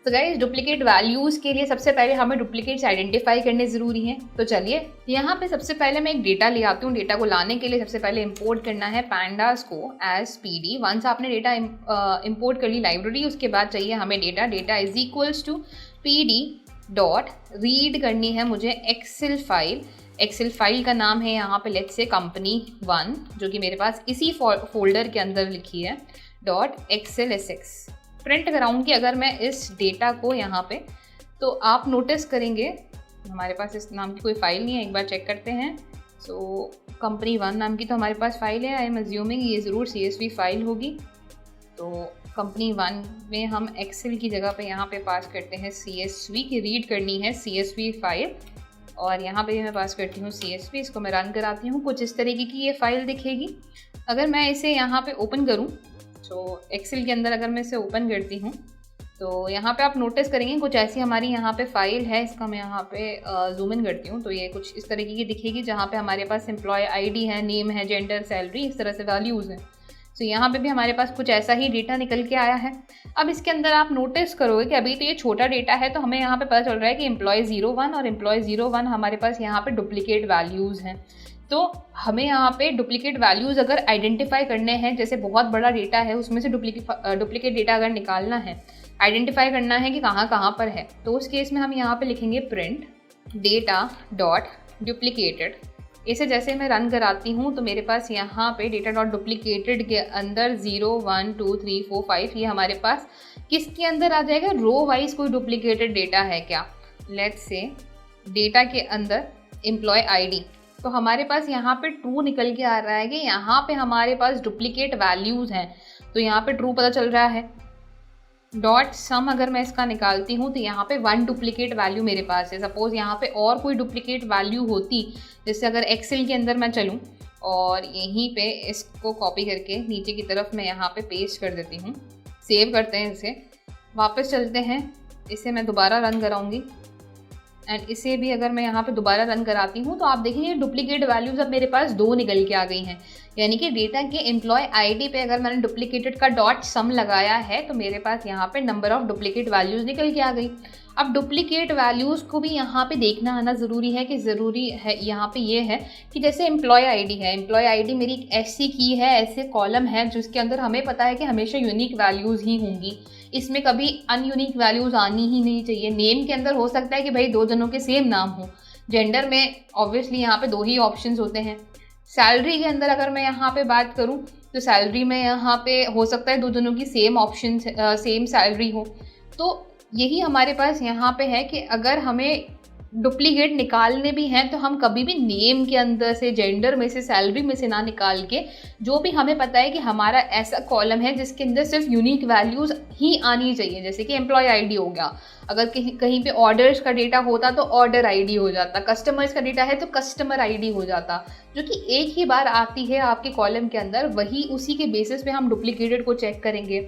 तो गाइस, डुप्लीकेट वैल्यूज़ के लिए सबसे पहले हमें डुप्लीकेट्स आइडेंटिफाई करने ज़रूरी हैं। तो चलिए यहाँ पे सबसे पहले मैं एक डेटा ले आती हूँ। डेटा को लाने के लिए सबसे पहले इंपोर्ट करना है pandas को एज pd। वंस आपने डेटा इंपोर्ट कर ली लाइब्रेरी, उसके बाद चाहिए हमें data is equals to pd dot read करनी है मुझे एक्सेल फाइल का नाम है यहाँ पे लेट्स से company1, जो कि मेरे पास इसी फोल्डर के अंदर लिखी है, .xlsx। प्रिंट कराऊंगी अगर मैं इस डेटा को यहाँ पे, तो आप नोटिस करेंगे हमारे पास इस नाम की कोई फाइल नहीं है। एक बार चेक करते हैं। सो company1 नाम की तो हमारे पास फाइल है। आई एम अज्यूमिंग ये ज़रूर CSV फाइल होगी। तो company1 में हम एक्सेल की जगह पे यहाँ पे पास करते हैं CSV की, रीड करनी है CSV फाइल, और यहाँ पे मैं पास करती हूँ CSV। इसको मैं रन कराती हूँ। कुछ इस तरीके की ये फाइल दिखेगी। अगर मैं इसे यहाँ पे ओपन करूँ, तो एक्सेल के अंदर अगर मैं इसे ओपन करती हूँ तो यहाँ पे आप नोटिस करेंगे कुछ ऐसी हमारी यहाँ पे फाइल है। इसका मैं यहाँ पे जूम इन करती हूँ तो ये कुछ इस तरीके की दिखेगी, जहाँ पे हमारे पास एम्प्लॉय आईडी है, नेम है, जेंडर, सैलरी, इस तरह से वैल्यूज़ हैं। तो यहाँ पे भी हमारे पास कुछ ऐसा ही डेटा निकल के आया है। अब इसके अंदर आप नोटिस करोगे कि अभी तो ये छोटा डेटा है, तो हमें यहाँ पे पता चल रहा है कि एम्प्लॉय 01 और एम्प्लॉय 01 हमारे पास यहाँ पे डुप्लीकेट वैल्यूज़ हैं। तो हमें यहाँ पे डुप्लीकेट वैल्यूज़ अगर आइडेंटिफाई करने हैं, जैसे बहुत बड़ा डेटा है उसमें से डुप्लीकेट डेटा अगर निकालना है, आइडेंटिफाई करना है कि कहाँ पर है, तो उस केस में हम यहाँ पे लिखेंगे प्रिंट डेटा डॉट डुप्लीकेटेड इसे जैसे मैं रन कराती हूँ तो मेरे पास यहाँ पे डेटा डॉट डुप्लीकेटेड के अंदर 0 1 2 3 4 5 ये हमारे पास किसके अंदर आ जाएगा, रो वाइज कोई डुप्लीकेटेड डेटा है क्या। लेट्स से डेटा के अंदर एम्प्लॉय आईडी, तो हमारे पास यहाँ पे ट्रू निकल के आ रहा है कि यहाँ पे हमारे पास डुप्लीकेट वैल्यूज़ हैं, तो यहाँ पे ट्रू पता चल रहा है। डॉट सम अगर मैं इसका निकालती हूँ तो यहाँ पे 1 डुप्लीकेट वैल्यू मेरे पास है। सपोज़ यहाँ पे और कोई डुप्लीकेट वैल्यू होती, जैसे अगर एक्सेल के अंदर मैं चलूँ और यहीं पे इसको कॉपी करके नीचे की तरफ मैं यहाँ पे पेस्ट कर देती हूँ, सेव करते हैं इसे, वापस चलते हैं, इसे मैं दोबारा रन कराऊँगी एंड इसे भी अगर मैं यहाँ पे दोबारा रन कराती हूँ तो आप देखिए डुप्लीकेट वैल्यूज अब मेरे पास 2 निकल के आ गई हैं। यानी कि डेटा के एम्प्लॉय आईडी पे अगर मैंने डुप्लीकेटेड का डॉट सम लगाया है तो मेरे पास यहाँ पे नंबर ऑफ डुप्लीकेट वैल्यूज निकल के आ गई। अब डुप्लीकेट वैल्यूज़ को भी यहाँ पे देखना आना ज़रूरी है कि ज़रूरी है यहाँ पे ये है कि जैसे एम्प्लॉय आईडी है, एम्प्लॉय आईडी मेरी एक ऐसी की है, ऐसे कॉलम है जिसके अंदर हमें पता है कि हमेशा यूनिक वैल्यूज़ ही होंगी, इसमें कभी अनयूनिक वैल्यूज़ आनी ही नहीं चाहिए। नेम के अंदर हो सकता है कि भाई 2 जनों के सेम नाम हो, जेंडर में ऑब्वियसली यहाँ पे 2 ही ऑप्शंस होते हैं। सैलरी के अंदर अगर मैं यहाँ पे बात करूँ तो सैलरी में यहाँ पे हो सकता है 2 जनों की सेम ऑप्शन सेम सैलरी हो। तो यही हमारे पास यहाँ पे है कि अगर हमें डुप्लीकेट निकालने भी हैं तो हम कभी भी नेम के अंदर से, जेंडर में से, सैलरी में से ना निकाल के, जो भी हमें पता है कि हमारा ऐसा कॉलम है जिसके अंदर सिर्फ यूनिक वैल्यूज़ ही आनी चाहिए, जैसे कि एम्प्लॉय आईडी हो गया, अगर कहीं पे ऑर्डर्स का डेटा होता तो ऑर्डर आईडी हो जाता, कस्टमर्स का डेटा है तो कस्टमर आईडी हो जाता, जो कि एक ही बार आती है आपके कॉलम के अंदर, वही उसी के बेसिस पे हम डुप्लीकेटेड को चेक करेंगे।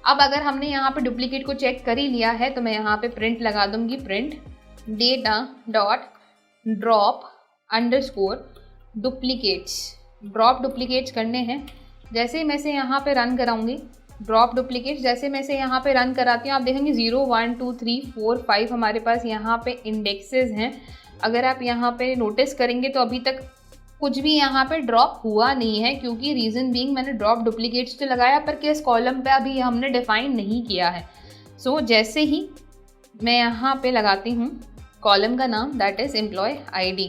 अब अगर हमने यहाँ पे डुप्लीकेट को चेक कर ही लिया है तो मैं यहाँ पे प्रिंट लगा दूंगी, print data dot drop underscore duplicates, drop duplicates करने हैं। जैसे ही मैं से यहाँ पे रन कराऊंगी ड्रॉप डुप्लीकेट्स, जैसे मैं से यहाँ पे रन कराती हूँ आप देखेंगे 0 1 2 3 4 5 हमारे पास यहाँ पे इंडेक्सेस हैं। अगर आप यहाँ पे नोटिस करेंगे तो अभी तक कुछ भी यहाँ पे ड्रॉप हुआ नहीं है, क्योंकि रीज़न बीइंग मैंने ड्रॉप डुप्लीकेट्स तो लगाया पर किस कॉलम पे अभी हमने डिफाइन नहीं किया है। सो जैसे ही मैं यहाँ पे लगाती हूँ कॉलम का नाम दैट इज़ एम्प्लॉय आईडी,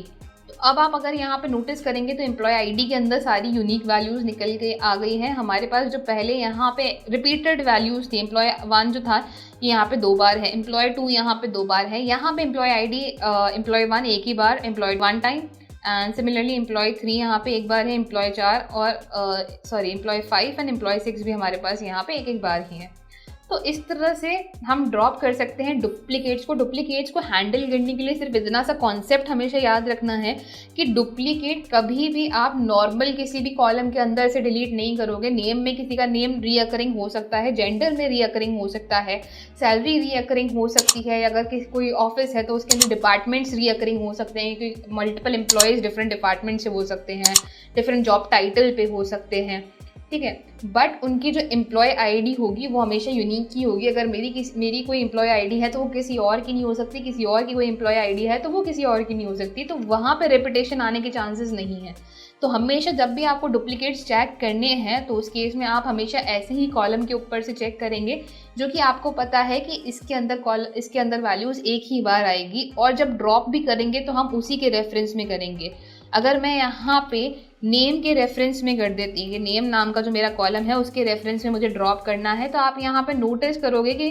तो अब आप अगर यहाँ पे नोटिस करेंगे तो एम्प्लॉय आईडी के अंदर सारी यूनिक वैल्यूज़ निकल के आ गई हैं हमारे पास। जो पहले यहाँ पे रिपीटेड वैल्यूज़ थी, एम्प्लॉय 1 जो था ये यहाँ पे 2 बार है, एम्प्लॉय 2 यहाँ पे 2 बार है, यहाँ पे एम्प्लॉय आईडी एम्प्लॉय 1 एक ही बार, employee 1 time, and similarly employee 3 यहाँ पे एक बार है, एम्प्लॉय 4 और एम्प्लॉय 5 एंड एम्प्लॉय 6 भी हमारे पास यहाँ पे एक बार ही है। तो इस तरह से हम ड्रॉप कर सकते हैं डुप्लीकेट्स को। डुप्लीकेट्स को हैंडल करने के लिए सिर्फ इतना सा कॉन्सेप्ट हमेशा याद रखना है कि डुप्लीकेट कभी भी आप नॉर्मल किसी भी कॉलम के अंदर से डिलीट नहीं करोगे। नेम में किसी का नेम रीअकरिंग हो सकता है, जेंडर में रीअकरिंग हो सकता है, सैलरी रीअकरिंग हो सकती है, अगर कोई ऑफिस है तो उसके अंदर डिपार्टमेंट्स रीअकरिंग हो सकते हैं, क्योंकि मल्टीपल एम्प्लॉयज़ डिफरेंट डिपार्टमेंट से हो सकते हैं, डिफरेंट जॉब टाइटल पे हो सकते हैं, ठीक है। बट उनकी जो एम्प्लॉय आईडी होगी वो हमेशा यूनिक ही होगी। अगर मेरी कोई एम्प्लॉय आईडी है तो वो किसी और की नहीं हो सकती, किसी और की कोई एम्प्लॉय आईडी है तो वो किसी और की नहीं हो सकती, तो वहाँ पे रेपिटेशन आने के चांसेस नहीं है। तो हमेशा जब भी आपको डुप्लीकेट्स चेक करने हैं तो उस केस में आप हमेशा ऐसे ही कॉलम के ऊपर से चेक करेंगे जो कि आपको पता है कि इसके अंदर वैल्यूज़ एक ही बार आएगी, और जब ड्रॉप भी करेंगे तो हम उसी के रेफरेंस में करेंगे। अगर मैं यहाँ पे नेम के रेफरेंस में कर देती कि नेम नाम का जो मेरा कॉलम है उसके रेफरेंस में मुझे ड्रॉप करना है, तो आप यहाँ पे नोटिस करोगे कि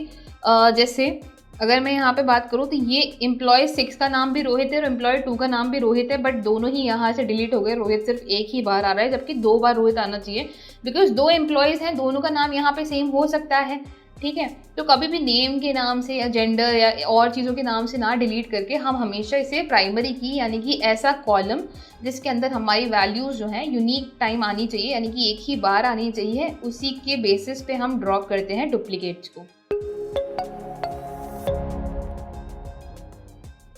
जैसे अगर मैं यहाँ पे बात करूँ तो ये एम्प्लॉय 6 का नाम भी रोहित है और एम्प्लॉय 2 का नाम भी रोहित है, बट दोनों ही यहाँ से डिलीट हो गए। रोहित सिर्फ एक ही बार आ रहा है जबकि 2 बार रोहित आना चाहिए, बिकॉज 2 एम्प्लॉयज़ हैं, दोनों का नाम यहाँ पे सेम हो सकता है, ठीक है। तो कभी भी नेम के नाम से या जेंडर या और चीज़ों के नाम से ना डिलीट करके हम हमेशा इसे प्राइमरी की यानी कि ऐसा कॉलम जिसके अंदर हमारी वैल्यूज़ जो हैं यूनिक टाइम आनी चाहिए, यानी कि एक ही बार आनी चाहिए, उसी के बेसिस पे हम ड्रॉप करते हैं डुप्लीकेट्स को।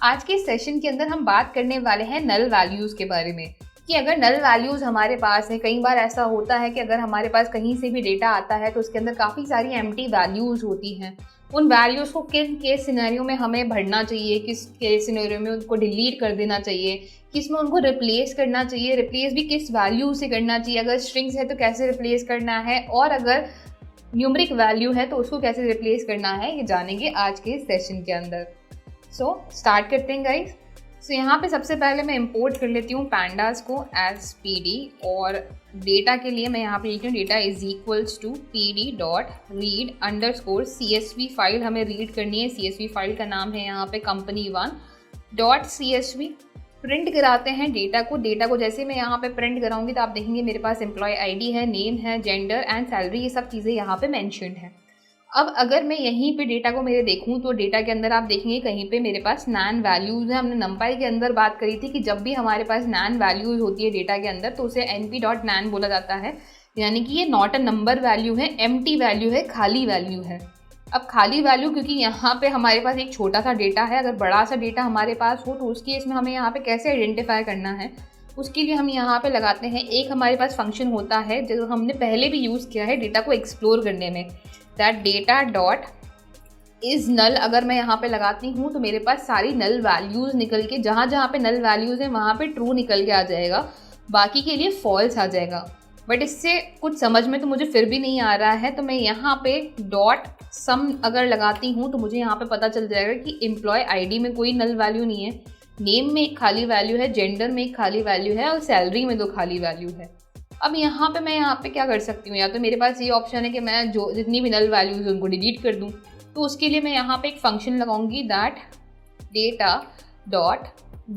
आज के सेशन के अंदर हम बात करने वाले हैं नल वैल्यूज़ के बारे में, कि अगर नल वैल्यूज़ हमारे पास है, कई बार ऐसा होता है कि अगर हमारे पास कहीं से भी डेटा आता है तो उसके अंदर काफ़ी सारी एम्प्टी वैल्यूज़ होती हैं। उन वैल्यूज़ को किन केस सिनेरियो में हमें भरना चाहिए, किस केस सिनेरियो में उनको डिलीट कर देना चाहिए, किस में उनको रिप्लेस करना चाहिए, रिप्लेस भी किस वैल्यू से करना चाहिए, अगर स्ट्रिंग्स है तो कैसे रिप्लेस करना है, और अगर न्यूमरिक वैल्यू है तो उसको कैसे रिप्लेस करना है, ये जानेंगे आज के सेशन के अंदर। सो स्टार्ट करते हैं गाइस। सो यहाँ पे सबसे पहले मैं इंपोर्ट कर लेती हूँ पैंडास को एज पी और डेटा के लिए मैं यहाँ पे लिखती हूँ data is equals to pd.read_csv file हमें रीड करनी है। csv फाइल का नाम है यहाँ पे company1.csv। प्रिंट कराते हैं डेटा को जैसे मैं यहाँ पे प्रिंट कराऊंगी तो आप देखेंगे मेरे पास एम्प्लॉय आईडी है, नेम है, जेंडर एंड सैलरी, ये सब चीज़ें यहाँ पे मेंशन्ड है। अब अगर मैं यहीं पे डेटा को मेरे देखूं तो डेटा के अंदर आप देखेंगे कहीं पे मेरे पास नैन वैल्यूज़ है। हमने नंपाई के अंदर बात करी थी कि जब भी हमारे पास नैन वैल्यूज़ होती है डेटा के अंदर तो उसे np.nan बोला जाता है, यानी कि ये नॉट अ नंबर वैल्यू है, एम्प्टी वैल्यू है, खाली वैल्यू है। अब खाली वैल्यू क्योंकि यहाँ पे हमारे पास एक छोटा सा डेटा है, अगर बड़ा सा डेटा हमारे पास हो तो उस केस में हमें यहाँ पे कैसे आइडेंटिफाई करना है, उसके लिए हम यहाँ पे लगाते हैं एक हमारे पास फंक्शन होता है जो हमने पहले भी यूज़ किया है डेटा को एक्सप्लोर करने में, दैट डेटा डॉट इज़ नल। अगर मैं यहाँ पे लगाती हूँ तो मेरे पास सारी नल वैल्यूज़ निकल के जहाँ जहाँ पे नल वैल्यूज़ हैं वहाँ पे ट्रू निकल के आ जाएगा, बाकी के लिए फॉल्स आ जाएगा। बट इससे कुछ समझ में तो मुझे फिर भी नहीं आ रहा है, तो मैं यहाँ पे डॉट सम अगर लगाती हूँ तो मुझे यहाँ पे पता चल जाएगा कि एम्प्लॉय आईडी में कोई नल वैल्यू नहीं है, नेम में एक खाली वैल्यू है, जेंडर में एक खाली वैल्यू है और सैलरी में 2 खाली वैल्यू है। अब यहाँ पे मैं यहाँ पे क्या कर सकती हूँ, या तो मेरे पास ये ऑप्शन है कि मैं जो जितनी भी नल वैल्यूज उनको डिलीट कर दूँ, तो उसके लिए मैं यहाँ पे एक फंक्शन लगाऊंगी that data dot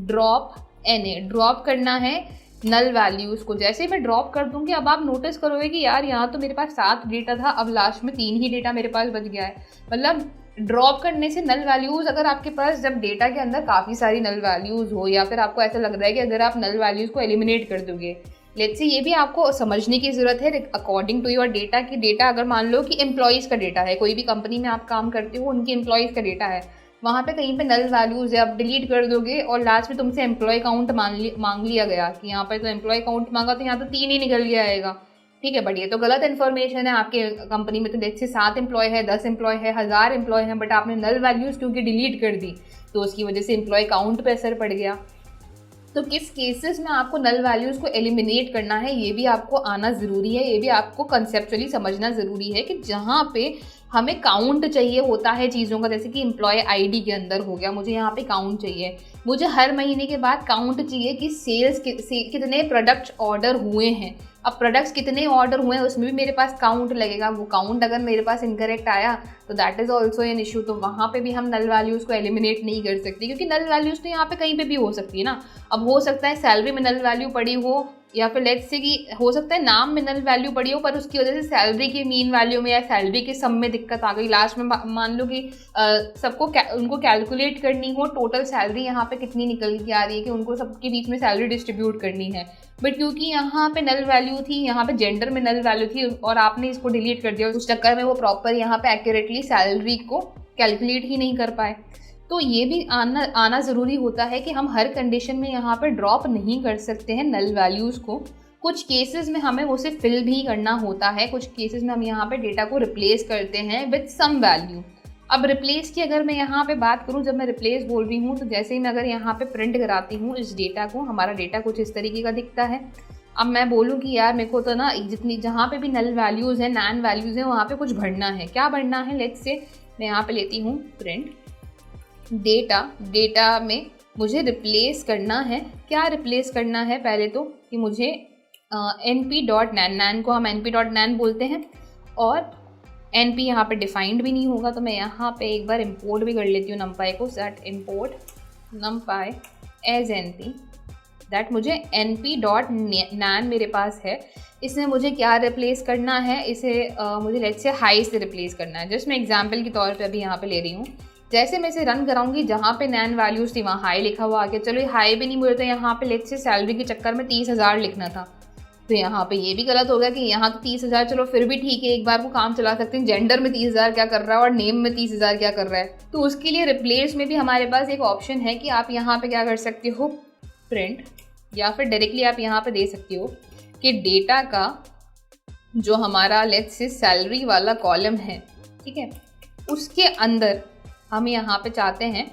drop an drop करना है नल वैल्यूज़ को। जैसे मैं ड्रॉप कर दूँगी अब आप नोटिस करोगे कि यार यहाँ तो मेरे पास 7 डेटा था, अब लास्ट में 3 ही डेटा मेरे पास बच गया है। मतलब ड्रॉप करने से नल वैल्यूज़, अगर आपके पास जब डेटा के अंदर काफ़ी सारी नल वैल्यूज़ हो या फिर आपको ऐसा लग रहा है कि अगर आप नल वैल्यूज़ को एलिमिनेट कर दोगे, लेट्स से ये भी आपको समझने की ज़रूरत है अकॉर्डिंग टू योर डेटा कि डेटा अगर मान लो कि एम्प्लॉयज़ का डेटा है, कोई भी कंपनी में आप काम करते हो उनके एम्प्लॉयज़ का डेटा है, वहाँ पे कहीं पे नल वैल्यूज़ है, आप डिलीट कर दोगे और लास्ट में तुमसे एम्प्लॉय काउंट मांग लिया गया कि यहाँ पे तो एम्प्लॉय काउंट मांगा तो यहाँ तो 3 ही निकल गया आएगा, ठीक है। बट ये तो गलत इन्फॉर्मेशन है। आपके कंपनी में तो देखिए 7 एम्प्लॉय है, 10 एम्प्लॉय है, 1000 एम्प्लॉय है, बट आपने नल वैल्यूज़ क्योंकि डिलीट कर दी तो उसकी वजह से एम्प्लॉय काउंट पे असर पड़ गया। तो किस केसेस में आपको नल वैल्यूज़ को एलिमिनेट करना है ये भी आपको आना ज़रूरी है, ये भी आपको कंसेप्चुअली समझना ज़रूरी है कि जहाँ पे हमें काउंट चाहिए होता है चीज़ों का, जैसे कि एम्प्लॉय आईडी के अंदर हो गया, मुझे यहाँ पे काउंट चाहिए, मुझे हर महीने के बाद काउंट चाहिए कि सेल्स कितने प्रोडक्ट ऑर्डर हुए हैं। अब प्रोडक्ट्स कितने ऑर्डर हुए हैं उसमें भी मेरे पास काउंट लगेगा, वो काउंट अगर मेरे पास इनकरेक्ट आया तो that is also an issue. तो वहाँ पे भी हम नल वैल्यूज़ को एलिमिनेट नहीं कर सकते क्योंकि नल वैल्यूज़ तो यहाँ पे कहीं पे भी हो सकती है ना। अब हो सकता है सैलरी में नल वैल्यू पड़ी हो या फिर लेट्स से कि हो सकता है नाम में नल वैल्यू पड़ी हो पर उसकी वजह से सैलरी की मीन वैल्यू में या सैलरी के सम में दिक्कत आ गई, लास्ट में मान लो कि सबको उनको कैलकुलेट करनी हो टोटल सैलरी यहाँ पे कितनी निकल के आ रही है कि उनको सबके बीच में सैलरी डिस्ट्रीब्यूट करनी है, बट क्योंकि यहाँ पे नल वैल्यू थी, यहाँ पे जेंडर में नल वैल्यू थी और आपने इसको डिलीट कर दिया, उस चक्कर में वो प्रॉपर यहाँ पे एक्यूरेटली सैलरी को कैलकुलेट ही नहीं कर पाए। तो ये भी आना ज़रूरी होता है कि हम हर कंडीशन में यहाँ पे ड्रॉप नहीं कर सकते हैं नल वैल्यूज़ को। कुछ केसेस में हमें उसे फिल भी करना होता है, कुछ केसेस में हम यहाँ पे डेटा को रिप्लेस करते हैं विद सम वैल्यू। अब रिप्लेस की अगर मैं यहाँ पे बात करूँ, जब मैं रिप्लेस बोल रही हूँ तो जैसे ही मैं अगर यहाँ पे प्रिंट कराती हूँ इस डेटा को, हमारा डेटा कुछ इस तरीके का दिखता है। अब मैं बोलूँ कि यार मेरे को तो ना जितनी जहाँ पे भी नल वैल्यूज़ हैं, नैन वैल्यूज़ हैं, वहाँ पे कुछ भरना है। क्या भरना है, लेट्स से मैं यहाँ पे लेती हूँ प्रिंट डेटा में मुझे रिप्लेस करना है। क्या रिप्लेस करना है, पहले तो कि मुझे np.nan, नैन को हम np.nan बोलते हैं और np यहाँ पे डिफाइंड भी नहीं होगा, तो मैं यहाँ पे एक बार इंपोर्ट भी कर लेती हूँ numpy को, set import numpy as np, that मुझे np.nan मेरे पास है। इसमें मुझे क्या रिप्लेस करना है, इसे मुझे लेट्स से हाई से रिप्लेस करना है। जस्ट मैं एग्जांपल के तौर पे अभी यहाँ पे ले रही हूँ। जैसे मैं इसे रन कराऊंगी, जहाँ पे नैन वैल्यूज़ थी वहाँ हाई लिखा हुआ आ गया। चलो हाई भी नहीं बोले तो यहाँ पे लेट्स से सैलरी के चक्कर में 30,000 लिखना था, तो यहाँ पे ये भी गलत हो गया कि यहाँ तो 30,000, चलो फिर भी ठीक है, एक बार को काम चला सकते हैं। जेंडर में 30,000 क्या कर रहा है और नेम में 30,000 क्या कर रहा है, तो उसके लिए रिप्लेस में भी हमारे पास एक ऑप्शन है कि आप यहाँ पे क्या कर सकते हो, प्रिंट, या फिर डायरेक्टली आप यहाँ पे दे सकते हो कि डेटा का जो हमारा लेट्स से सैलरी वाला कॉलम है, ठीक है, उसके अंदर हम यहाँ पे चाहते हैं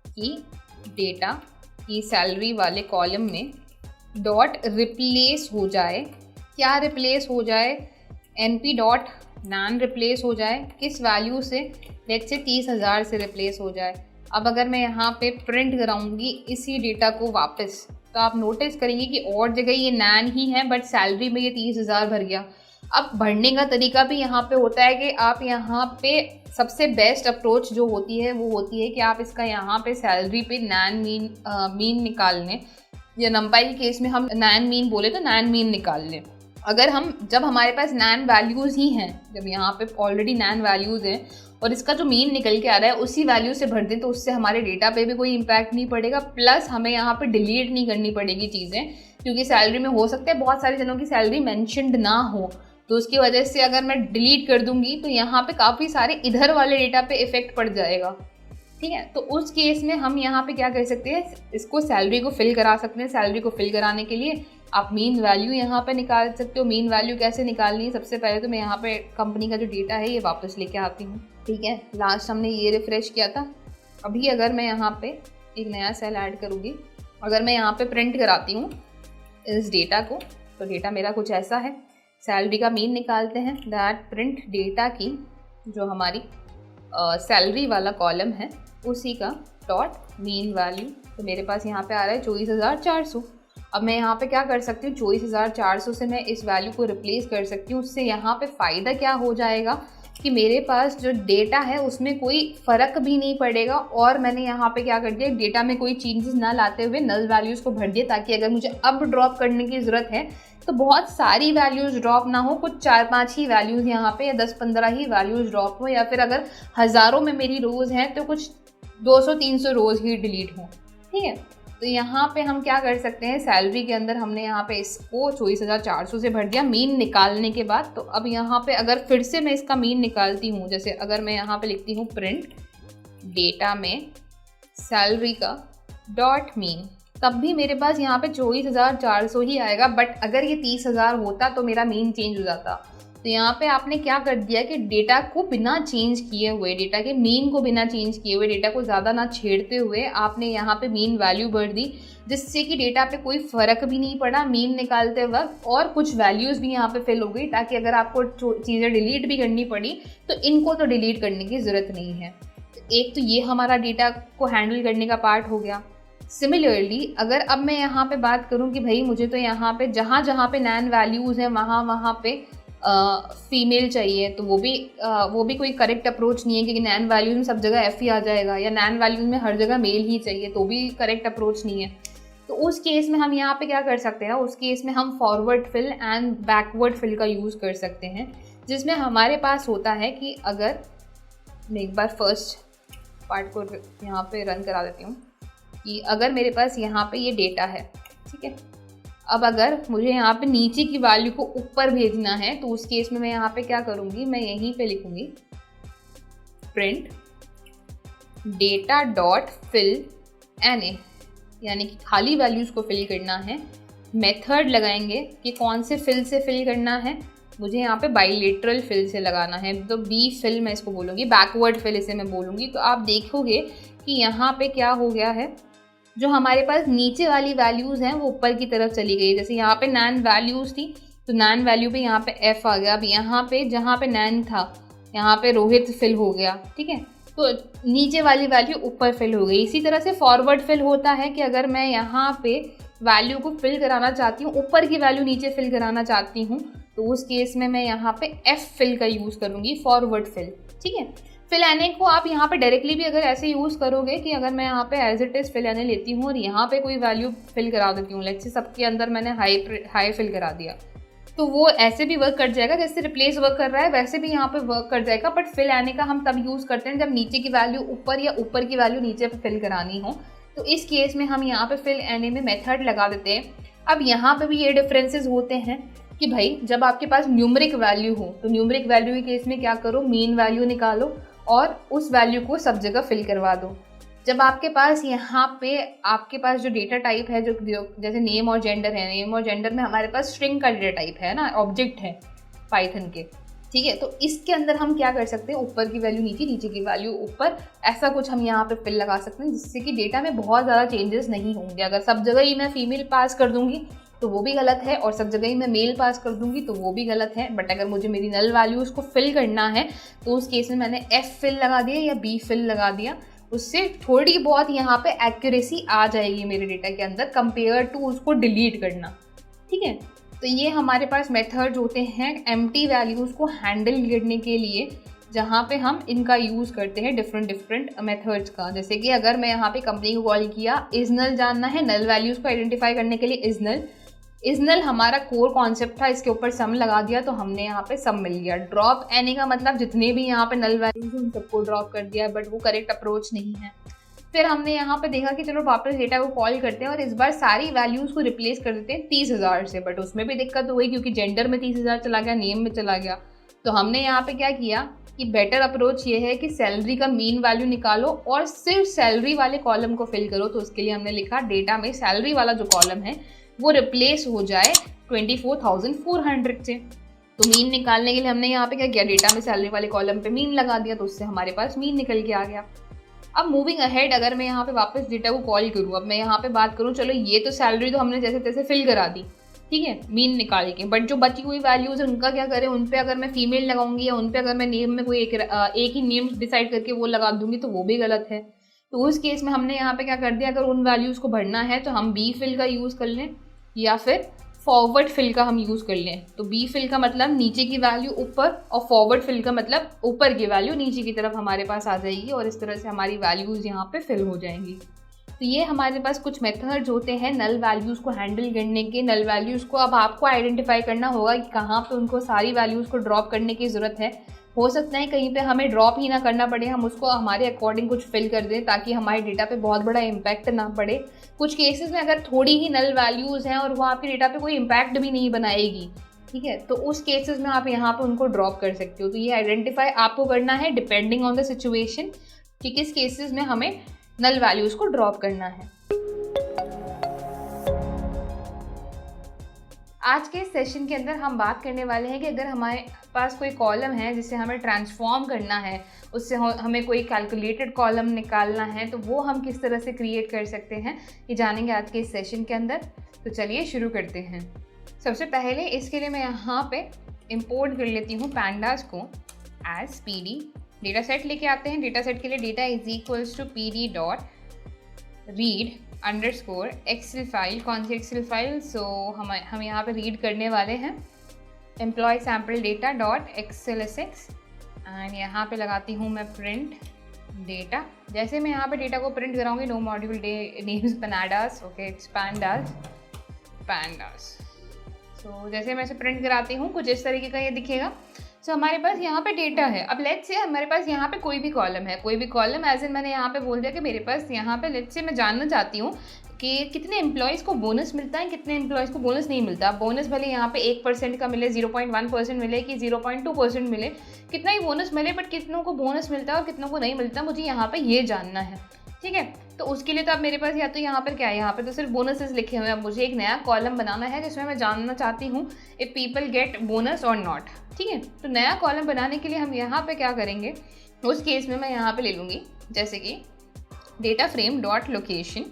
कि डेटा की सैलरी वाले कॉलम में डॉट रिप्लेस हो जाए। क्या रिप्लेस हो जाए, np.nan रिप्लेस हो जाए, किस वैल्यू से, लेट्स से 30,000 से रिप्लेस हो जाए। अब अगर मैं यहाँ पे प्रिंट कराऊंगी इसी डेटा को वापस, तो आप नोटिस करेंगे कि और जगह ये नैन ही है बट सैलरी में ये 30,000 भर गया। अब भरने का तरीका भी यहाँ पे होता है कि आप यहाँ पे सबसे बेस्ट अप्रोच जो होती है वो होती है कि आप इसका यहाँ पे सैलरी पे नैन मीन निकाल लें, या नंपाई के केस में हम नैन मीन बोले तो नैन मीन निकाल लें। अगर जब हमारे पास नैन वैल्यूज़ ही हैं, जब यहाँ पे ऑलरेडी नैन वैल्यूज़ हैं और इसका जो मीन निकल के आ रहा है उसी वैल्यू से भर दें, तो उससे हमारे डेटा पे भी कोई इम्पैक्ट नहीं पड़ेगा, प्लस हमें यहाँ पे डिलीट नहीं करनी पड़ेगी चीज़ें, क्योंकि सैलरी में हो सकता है बहुत सारे जनों की सैलरी मेंशन्ड ना हो, तो उसकी वजह से अगर मैं डिलीट कर दूंगी तो यहाँ पे काफ़ी सारे इधर वाले डेटा पे इफेक्ट पड़ जाएगा। ठीक है, तो उस केस में हम यहाँ पे क्या कर सकते हैं, इसको सैलरी को फिल करा सकते हैं। सैलरी को फिल कराने के लिए आप मीन वैल्यू यहाँ पे निकाल सकते हो। मीन वैल्यू कैसे निकालनी है, सबसे पहले तो मैं यहाँ पे कंपनी का जो डेटा है ये वापस लेके आती हूँ। ठीक है, लास्ट हमने ये रिफ्रेश किया था। अभी अगर मैं यहाँ पे एक नया सेल ऐड करूँगी, अगर मैं यहाँ पे प्रिंट कराती हूँ इस डेटा को, तो डेटा मेरा कुछ ऐसा है। सैलरी का मीन निकालते हैं, दैट प्रिंट डेटा की जो हमारी सैलरी वाला कॉलम है उसी का डॉट मीन वैल्यू, तो मेरे पास यहाँ पे आ रहा है 24,400। अब मैं यहाँ पे क्या कर सकती हूँ, 24,400 से मैं इस वैल्यू को रिप्लेस कर सकती हूँ। उससे यहाँ पे फ़ायदा क्या हो जाएगा कि मेरे पास जो डेटा है उसमें कोई फ़र्क भी नहीं पड़ेगा, और मैंने यहाँ पे क्या कर दिया, डेटा में कोई चेंजेस ना लाते हुए नल वैल्यूज़ को भर दिया, ताकि अगर मुझे अब ड्रॉप करने की ज़रूरत है तो बहुत सारी वैल्यूज़ ड्रॉप ना हो, कुछ 4-5 ही वैल्यूज़ यहाँ पे या 10-15 ही वैल्यूज़ ड्रॉप हो, या फिर अगर हज़ारों में मेरी रोज़ हैं तो कुछ 200-300 रोज़ ही डिलीट हों। ठीक है, तो यहाँ पे हम क्या कर सकते हैं, सैलरी के अंदर हमने यहाँ पे इसको 24,400 से भर दिया मीन निकालने के बाद। तो अब यहाँ पे अगर फिर से मैं इसका मीन निकालती हूँ, जैसे अगर मैं यहाँ पे लिखती हूँ प्रिंट डेटा में सैलरी का डॉट मीन, तब भी मेरे पास यहाँ पे 24,400 ही आएगा। बट अगर ये 30,000 होता तो मेरा मीन चेंज हो जाता। तो यहाँ पे आपने क्या कर दिया कि डेटा को बिना चेंज किए हुए, डेटा के मीन को बिना चेंज किए हुए, डेटा को ज़्यादा ना छेड़ते हुए आपने यहाँ पे मीन वैल्यू भर दी, जिससे कि डेटा पे कोई फ़र्क भी नहीं पड़ा मीन निकालते वक्त, और कुछ वैल्यूज़ भी यहाँ पे फिल हो गई, ताकि अगर आपको चीज़ें डिलीट भी करनी पड़ी तो इनको तो डिलीट करने की ज़रूरत नहीं है। एक तो ये हमारा डेटा को हैंडल करने का पार्ट हो गया। सिमिलरली अगर अब मैं यहाँ पे बात करूँ कि भाई मुझे तो यहाँ पे जहाँ जहाँ पे नैन वैल्यूज़ हैं वहाँ पे फीमेल चाहिए, तो वो भी कोई करेक्ट अप्रोच नहीं है, क्योंकि नैन वैल्यूज में सब जगह एफ ही आ जाएगा, या नैन वैल्यूज में हर जगह मेल ही चाहिए, तो भी करेक्ट अप्रोच नहीं है। तो उस केस में हम यहाँ पे क्या कर सकते हैं, उस केस में हम forward fill and backward fill का यूज़ कर सकते हैं, जिसमें हमारे पास होता है कि अगर मैं एक बार फर्स्ट पार्ट को यहाँ पे रन करा देती हूँ, कि अगर मेरे पास यहाँ पे ये डेटा है, ठीक है, अब अगर मुझे यहाँ पे नीचे की वैल्यू को ऊपर भेजना है, तो उस केस में मैं यहाँ पे क्या करूँगी, मैं यहीं पे लिखूँगी print data dot fill N, यानी कि खाली वैल्यूज़ को फिल करना है। मेथड लगाएंगे कि कौन से फिल से फिल करना है, मुझे यहाँ पे बाइलेटरल फिल से लगाना है, तो बी फिल मैं इसको बोलूँगी, बैकवर्ड फिल इसे मैं बोलूँगी। तो आप देखोगे कि यहाँ पे क्या हो गया है, जो हमारे पास नीचे वाली वैल्यूज़ हैं वो ऊपर की तरफ चली गई। जैसे यहाँ पे नैन वैल्यूज़ थी तो नैन वैल्यू पे यहाँ पे एफ आ गया। अब यहाँ पे जहाँ पे नैन था यहाँ पे रोहित फिल हो गया, ठीक है, तो नीचे वाली वैल्यू ऊपर फिल हो गई। इसी तरह से फॉरवर्ड फिल होता है कि अगर मैं यहाँ पे वैल्यू को फिल कराना चाहती हूँ, ऊपर की वैल्यू नीचे फिल कराना चाहती हूँ, तो उस केस में मैं यहाँ पे एफ फिल का यूज़ करूँगी, फॉरवर्ड फिल। ठीक है, फिल एन को आप यहाँ पे डायरेक्टली भी अगर ऐसे यूज़ करोगे कि अगर मैं यहाँ पे as it is fill N लेती हूँ और यहाँ पे कोई वैल्यू फिल करा देती हूँ, लेट्स से सबके अंदर मैंने हाई फिल करा दिया, तो वो ऐसे भी वर्क कर जाएगा, जैसे रिप्लेस वर्क कर रहा है वैसे भी यहाँ पे वर्क कर जाएगा। बट फिल एन का हम तब यूज़ करते हैं जब नीचे की वैल्यू ऊपर या ऊपर की वैल्यू नीचे पे फिल करानी हो, तो इस केस में हम यहाँ पे फिल एन में मेथड लगा देते हैं। अब यहाँ पे भी ये डिफरेंसेस होते हैं कि भाई जब आपके पास न्यूमरिक वैल्यू हो, तो न्यूमरिक वैल्यू के केस में क्या करो, मीन वैल्यू निकालो और उस वैल्यू को सब जगह फिल करवा दो। जब आपके पास यहाँ पे आपके पास जो डेटा टाइप है, जो जैसे नेम और जेंडर है, नेम और जेंडर में हमारे पास स्ट्रिंग का डेटा टाइप है ना, ऑब्जेक्ट है पाइथन के, ठीक है, तो इसके अंदर हम क्या कर सकते हैं, ऊपर की वैल्यू नीचे, नीचे की वैल्यू ऊपर, ऐसा कुछ हम यहाँ पे फिल लगा सकते हैं, जिससे कि डेटा में बहुत ज़्यादा चेंजेस नहीं होंगे। अगर सब जगह ही मैं फीमेल पास कर दूंगी तो वो भी गलत है, और सब जगह ही मैं मेल पास कर दूंगी तो वो भी गलत है। बट अगर मुझे मेरी नल वैल्यूज़ को फिल करना है तो उस केस में मैंने एफ फिल लगा दिया या बी फिल लगा दिया, उससे थोड़ी बहुत यहाँ पे एक्यूरेसी आ जाएगी मेरे डेटा के अंदर कंपेयर टू उसको डिलीट करना। ठीक है, तो ये हमारे पास मेथड्स होते हैं एम्प्टी वैल्यूज़ को हैंडल करने के लिए, जहाँ पे हम इनका यूज़ करते हैं डिफरेंट मेथड्स का। जैसे कि अगर मैं यहाँ पे कंपनी को कॉल किया, इज़नल जानना है, नल वैल्यूज़ को आइडेंटिफाई करने के लिए इज़नल हमारा कोर कॉन्सेप्ट था, इसके ऊपर सम लगा दिया तो हमने यहाँ पे सम मिल गया। ड्रॉप एनी का मतलब जितने भी यहाँ पे नल वैल्यूज उन सबको ड्रॉप कर दिया, बट वो करेक्ट अप्रोच नहीं है। फिर हमने यहाँ पे देखा कि चलो वापस डेटा को कॉल करते हैं और इस बार सारी वैल्यूज को रिप्लेस कर देते हैं 30,000 से, बट उसमें भी दिक्कत हो गई क्योंकि जेंडर में 30,000 चला गया, नेम में चला गया। तो हमने यहाँ पे क्या किया कि बेटर अप्रोच ये है कि सैलरी का मीन वैल्यू निकालो और सिर्फ सैलरी वाले कॉलम को फिल करो। तो उसके लिए हमने लिखा डेटा में सैलरी वाला जो कॉलम है वो रिप्लेस हो जाए 24,400 से। तो मीन निकालने के लिए हमने यहाँ पे क्या किया, डेटा में सैलरी वाले कॉलम पे मीन लगा दिया, तो उससे हमारे पास मीन निकल के आ गया। अब मूविंग अहेड, अगर मैं यहाँ पे वापस डेटा को कॉल करूँ, अब मैं यहाँ पे बात करूँ, चलो ये तो सैलरी तो हमने जैसे तैसे फिल करा दी, ठीक है, मीन निकाल के, बट जो बची हुई वैल्यूज है उनका क्या करें, उन पे अगर मैं फीमेल लगाऊंगी या उन पे अगर मैं नेम में कोई एक ही नेम डिसाइड करके वो लगा दूंगी तो वो भी गलत है। तो उस केस में हमने यहाँ पे क्या कर दिया, अगर उन वैल्यूज को भरना है तो हम बी फिल का यूज़ कर लें या फिर फॉरवर्ड फिल का हम यूज़ कर लें। तो बी फिल का मतलब नीचे की वैल्यू ऊपर और फॉरवर्ड फिल का मतलब ऊपर की वैल्यू नीचे की तरफ हमारे पास आ जाएगी और इस तरह से हमारी वैल्यूज़ यहाँ पे फिल हो जाएंगी। तो ये हमारे पास कुछ मेथड्स होते हैं नल वैल्यूज़ को हैंडल करने के। नल वैल्यूज़ को अब आपको आइडेंटिफाई करना होगा कि कहाँ पे उनको सारी वैल्यूज़ को ड्रॉप करने की ज़रूरत है। हो सकता है कहीं पे हमें ड्रॉप ही ना करना पड़े, हम उसको हमारे अकॉर्डिंग कुछ फिल कर दें ताकि हमारे डेटा पे बहुत बड़ा इम्पैक्ट ना पड़े। कुछ केसेस में अगर थोड़ी ही नल वैल्यूज़ हैं और वो आपके डेटा पे कोई इम्पैक्ट भी नहीं बनाएगी, ठीक है, तो उस केसेस में आप यहाँ पे उनको ड्रॉप कर सकते हो। तो ये आइडेंटिफाई आपको करना है डिपेंडिंग ऑन द सिचुएशन कि किस केसेस में हमें नल वैल्यूज़ को ड्रॉप करना है। आज के सेशन के अंदर हम बात करने वाले हैं कि अगर हमारे पास कोई कॉलम है जिसे हमें ट्रांसफॉर्म करना है, उससे हमें कोई कैलकुलेटेड कॉलम निकालना है, तो वो हम किस तरह से क्रिएट कर सकते हैं, ये जानेंगे आज के इस सेशन के अंदर। तो चलिए शुरू करते हैं। सबसे पहले इसके लिए मैं यहाँ पे इंपोर्ट कर लेती हूँ पैंडास को एज पी डेटा सेट लेके आते हैं। डेटा सेट के लिए data is equals to pd dot read underscore excel file. कौन सी एक्सेल फाइल? सो हम यहाँ पे रीड करने वाले हैं employee sample data dot XLSX and यहाँ पे लगाती हूँ मैं प्रिंट डेटा। जैसे मैं यहाँ पे डेटा को प्रिंट कराऊंगी, no module names pandas, okay it's pandas. So जैसे मैं इसे प्रिंट कराती हूँ कुछ इस तरीके का ये दिखेगा। सो हमारे पास यहाँ पे डेटा है। अब लेट्स से हमारे पास यहाँ पे कोई भी कॉलम है, कोई भी कॉलम एज इन मैंने यहाँ पे बोल दिया कि मेरे पास यहाँ पे लेट्स से मैं जानना चाहती हूँ कि कितने एम्प्लॉयज़ को बोनस मिलता है, कितने एम्प्लॉयज़ को बोनस नहीं मिलता। बोनस भले यहाँ पे 1% का मिले, 0.1% मिले कि 0.2% मिले, कितना ही बोनस मिले, बट कितनों को बोनस मिलता है और कितनों को नहीं मिलता, मुझे यहाँ पे ये जानना है। ठीक है, तो उसके लिए तो अब मेरे पास या तो यहाँ पर क्या है, यहाँ पे तो सिर्फ बोनसेस लिखे हुए हैं। अब मुझे एक नया कॉलम बनाना है जिसमें मैं जानना चाहती हूँ इफ पीपल गेट बोनस और नॉट। ठीक है, तो नया कॉलम बनाने के लिए हम यहाँ पे क्या करेंगे, उस केस में मैं यहाँ पे ले लूँगी जैसे कि data frame dot location.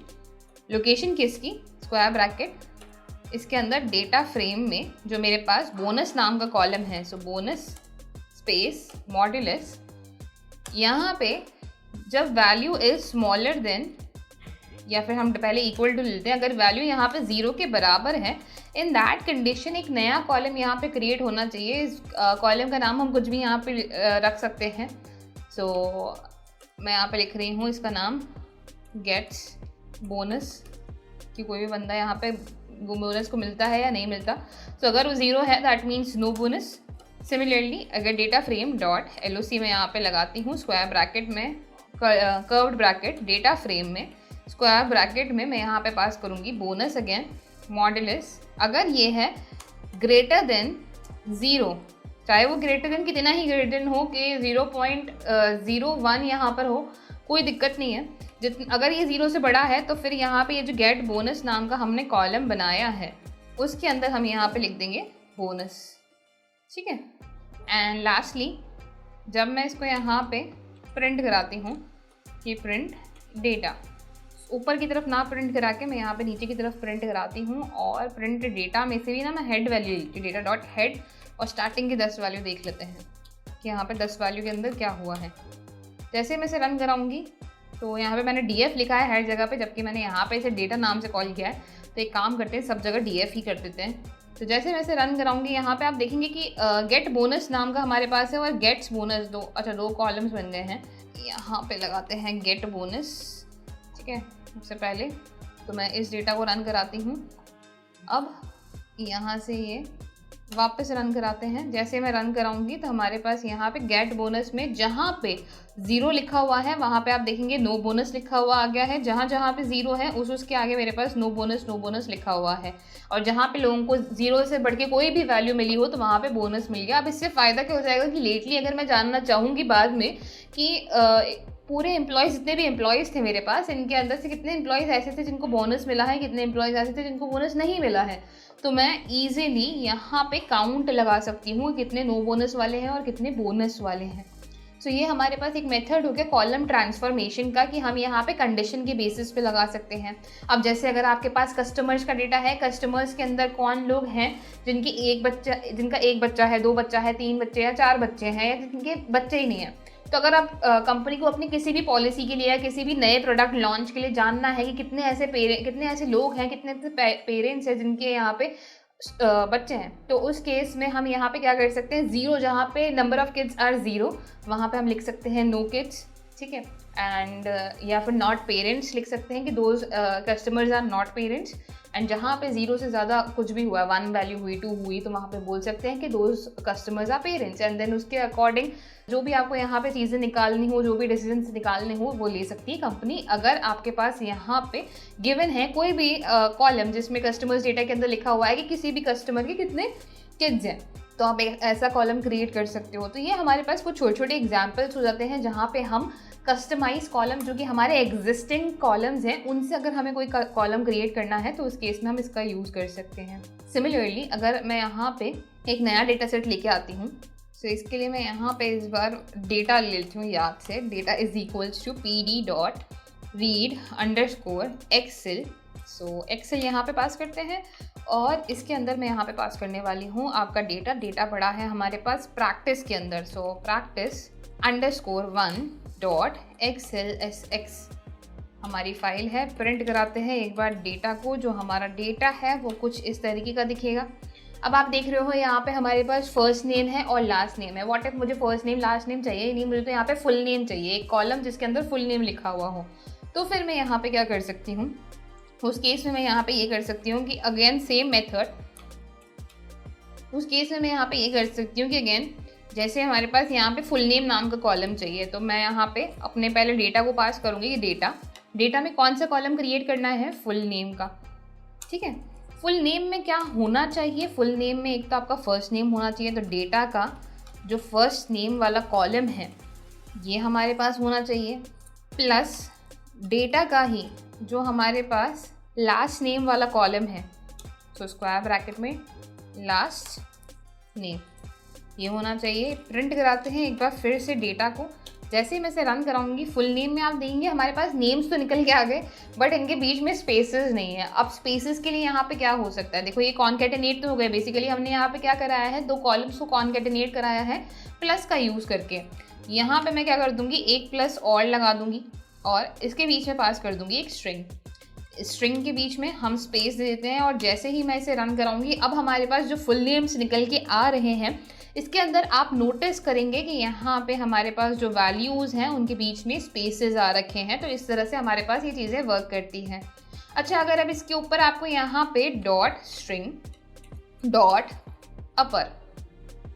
Location किसकी? स्क्वायर ब्रैकेट, इसके अंदर डेटा फ्रेम में जो मेरे पास बोनस नाम का कॉलम है, सो बोनस स्पेस मॉड्यूलस। यहाँ पे जब वैल्यू इज स्मॉलर देन, या फिर हम पहले इक्वल टू लेते हैं, अगर वैल्यू यहाँ पे 0 के बराबर है, इन दैट कंडीशन एक नया कॉलम यहाँ पे क्रिएट होना चाहिए। इस कॉलम का नाम हम कुछ भी यहाँ पे रख सकते हैं। सो मैं यहाँ पे लिख रही हूँ इसका नाम गेट्स बोनस, कि कोई भी बंदा यहाँ पे बोनस को मिलता है या नहीं मिलता। सो अगर वो 0 है that means no bonus. Similarly अगर डेटा फ्रेम डॉट LOC में यहाँ पे लगाती हूँ स्क्वायर ब्रैकेट में, कर्व्ड ब्रैकेट, डेटा फ्रेम में स्क्वायर ब्रैकेट में मैं यहाँ पे पास करूँगी बोनस अगेन मॉड्यूलस। अगर ये है ग्रेटर देन 0, चाहे वो ग्रेटर देन कितना ही ग्रेटर देन हो कि 0.01 यहाँ पर हो, कोई दिक्कत नहीं है। अगर ये 0 से बड़ा है तो फिर यहाँ पे ये जो गेट बोनस नाम का हमने कॉलम बनाया है उसके अंदर हम यहाँ पे लिख देंगे बोनस। ठीक है, एंड लास्टली जब मैं इसको यहाँ पे प्रिंट कराती हूँ, ये प्रिंट डेटा, ऊपर की तरफ ना प्रिंट करा के मैं यहाँ पे नीचे की तरफ प्रिंट कराती हूँ। और प्रिंट डेटा में से भी ना मैं हेड वैल्यू लेती हूँ, डेटा डॉट हेड, और स्टार्टिंग की 10 वैल्यू देख लेते हैं कि यहाँ पे 10 वैल्यू के अंदर क्या हुआ है। जैसे मैं इसे रन कराऊंगी तो यहाँ पे मैंने df लिखा है हर जगह पे, जबकि मैंने यहाँ पे इसे डेटा नाम से कॉल किया है। तो एक काम करते हैं, सब जगह df ही कर देते हैं। तो जैसे मैं इसे रन कराऊंगी, यहाँ पे आप देखेंगे कि गेट बोनस नाम का हमारे पास है और गेट्स बोनस दो कॉलम्स बन गए हैं। यहाँ पे लगाते हैं गेट बोनस, ठीक है। सबसे पहले तो मैं इस डेटा को रन कराती हूँ। अब यहाँ से ये वापस रन कराते हैं। जैसे मैं रन कराऊंगी तो हमारे पास यहाँ पे गेट बोनस में जहाँ पे 0 लिखा हुआ है वहाँ पे आप देखेंगे नो बोनस लिखा हुआ आ गया है। जहाँ जहाँ पे 0 है उसके आगे मेरे पास नो बोनस लिखा हुआ है। और जहाँ पे लोगों को 0 से बढ़ के कोई भी वैल्यू मिली हो तो वहाँ पे बोनस मिल गया। अब इससे फ़ायदा क्या हो जाएगा कि लेटली अगर मैं जानना चाहूँगी बाद में कि पूरे एम्प्लॉयज़, जितने भी एम्प्लॉयज़ थे मेरे पास, इनके अंदर से कितने एम्प्लॉयज़ ऐसे थे जिनको बोनस मिला है, कितने एम्प्लॉयज़ ऐसे थे जिनको बोनस नहीं मिला है, तो मैं ईजिली यहाँ पे काउंट लगा सकती हूँ कितने नो बोनस वाले हैं और कितने बोनस वाले हैं। तो ये हमारे पास एक मेथड हो गया कॉलम ट्रांसफॉर्मेशन का, कि हम यहाँ पे कंडीशन के बेसिस पे लगा सकते हैं। अब जैसे अगर आपके पास कस्टमर्स का डेटा है, कस्टमर्स के अंदर कौन लोग हैं जिनका एक बच्चा है, 2 बच्चा है, 3 बच्चे या 4 बच्चे हैं, या जिनके बच्चे ही नहीं हैं। तो अगर आप कंपनी को अपनी किसी भी पॉलिसी के लिए या किसी भी नए प्रोडक्ट लॉन्च के लिए जानना है कि कितने ऐसे लोग हैं, कितने ऐसे पेरेंट्स हैं जिनके यहाँ पे बच्चे हैं, तो उस केस में हम यहाँ पे क्या कर सकते हैं, 0 जहाँ पे नंबर ऑफ किड्स आर 0 वहाँ पे हम लिख सकते हैं नो किड्स, ठीक है। एंड या फिर नॉट पेरेंट्स लिख सकते हैं कि those customers are not parents. And जहाँ पे 0 से ज़्यादा कुछ भी हुआ, 1 वैल्यू हुई, 2 हुई, तो वहाँ पे बोल सकते हैं कि those customers are parents. And then उसके अकॉर्डिंग जो भी आपको यहाँ पे चीज़ें निकालनी हो, जो भी डिसीजंस निकालने हो, वो ले सकती है कंपनी। अगर आपके पास यहाँ पे गिवन है कोई भी कॉलम जिसमें कस्टमर्स डेटा के अंदर लिखा हुआ है कि किसी भी कस्टमर के कितने किड्स हैं, तो आप एक ऐसा कॉलम क्रिएट कर सकते हो। तो ये हमारे पास कुछ छोटे छोटे एग्जाम्पल्स हो जाते हैं जहाँ पे हम कस्टमाइज कॉलम, जो कि हमारे एग्जिस्टिंग कॉलम्स हैं, उनसे अगर हमें कोई कॉलम क्रिएट करना है तो उस केस में हम इसका यूज़ कर सकते हैं। सिमिलरली अगर मैं यहाँ पे एक नया डेटा सेट लेके आती हूँ, तो इसके लिए मैं यहाँ पे इस बार डेटा ले लेती हूँ याद से। Data is equals to pd.read_excel। So excel यहाँ पे पास करते हैं और इसके अंदर मैं यहाँ पे पास करने वाली हूँ आपका डेटा पड़ा है हमारे पास प्रैक्टिस के अंदर। सो practice_1.xlsx हमारी फाइल है। प्रिंट कराते हैं एक बार डेटा को। जो हमारा डेटा है वो कुछ इस तरीके का दिखेगा। अब आप देख रहे हो यहाँ पे हमारे पास फर्स्ट नेम है और लास्ट नेम है। व्हाट इफ मुझे फर्स्ट नेम लास्ट नेम चाहिए ही नहीं, मुझे तो यहाँ पे फुल नेम चाहिए, एक कॉलम जिसके अंदर फुल नेम लिखा हुआ हो। तो फिर मैं यहाँ पे क्या कर सकती हूँ, उस केस में मैं यहाँ पे ये कर सकती हूँ कि अगेन सेम मेथड, उस केस में मैं यहाँ पे ये कर सकती हूँ कि अगेन जैसे हमारे पास यहाँ पे फुल नेम नाम का कॉलम चाहिए, तो मैं यहाँ पे अपने पहले डेटा को पास करूँगी कि डेटा में कौन सा कॉलम क्रिएट करना है, फुल नेम का, ठीक है। फुल नेम में क्या होना चाहिए, फुल नेम में एक तो आपका फर्स्ट नेम होना चाहिए, तो डेटा का जो फर्स्ट नेम वाला कॉलम है ये हमारे पास होना चाहिए, प्लस डेटा का ही जो हमारे पास लास्ट नेम वाला कॉलम है, तो स्क्वायर ब्रैकेट में लास्ट नेम ये होना चाहिए। प्रिंट कराते हैं एक बार फिर से डेटा को। जैसे ही मैं इसे रन कराऊंगी, फुल नेम में आप देंगे हमारे पास नेम्स तो निकल के आ गए, बट इनके बीच में स्पेसेस नहीं है। अब स्पेसेस के लिए यहाँ पे क्या हो सकता है, देखो ये कॉन्केटिनेट तो हो गए। बेसिकली हमने यहाँ पे क्या कराया है, 2 कॉलम्स को कॉन्केटिनेट कराया है प्लस का यूज़ करके। यहाँ पे मैं क्या कर दूँगी, एक प्लस और लगा दूँगी और इसके बीच में पास कर दूँगी एक स्ट्रिंग के बीच में हम स्पेस दे देते हैं। और जैसे ही मैं इसे रन कराऊंगी, अब हमारे पास जो फुल नेम्स निकल के आ रहे हैं, इसके अंदर आप नोटिस करेंगे कि यहाँ पे हमारे पास जो वैल्यूज़ हैं उनके बीच में स्पेसेस आ रखे हैं। तो इस तरह से हमारे पास ये चीज़ें वर्क करती हैं। अच्छा, अगर अब इसके ऊपर आपको यहाँ पे .string.upper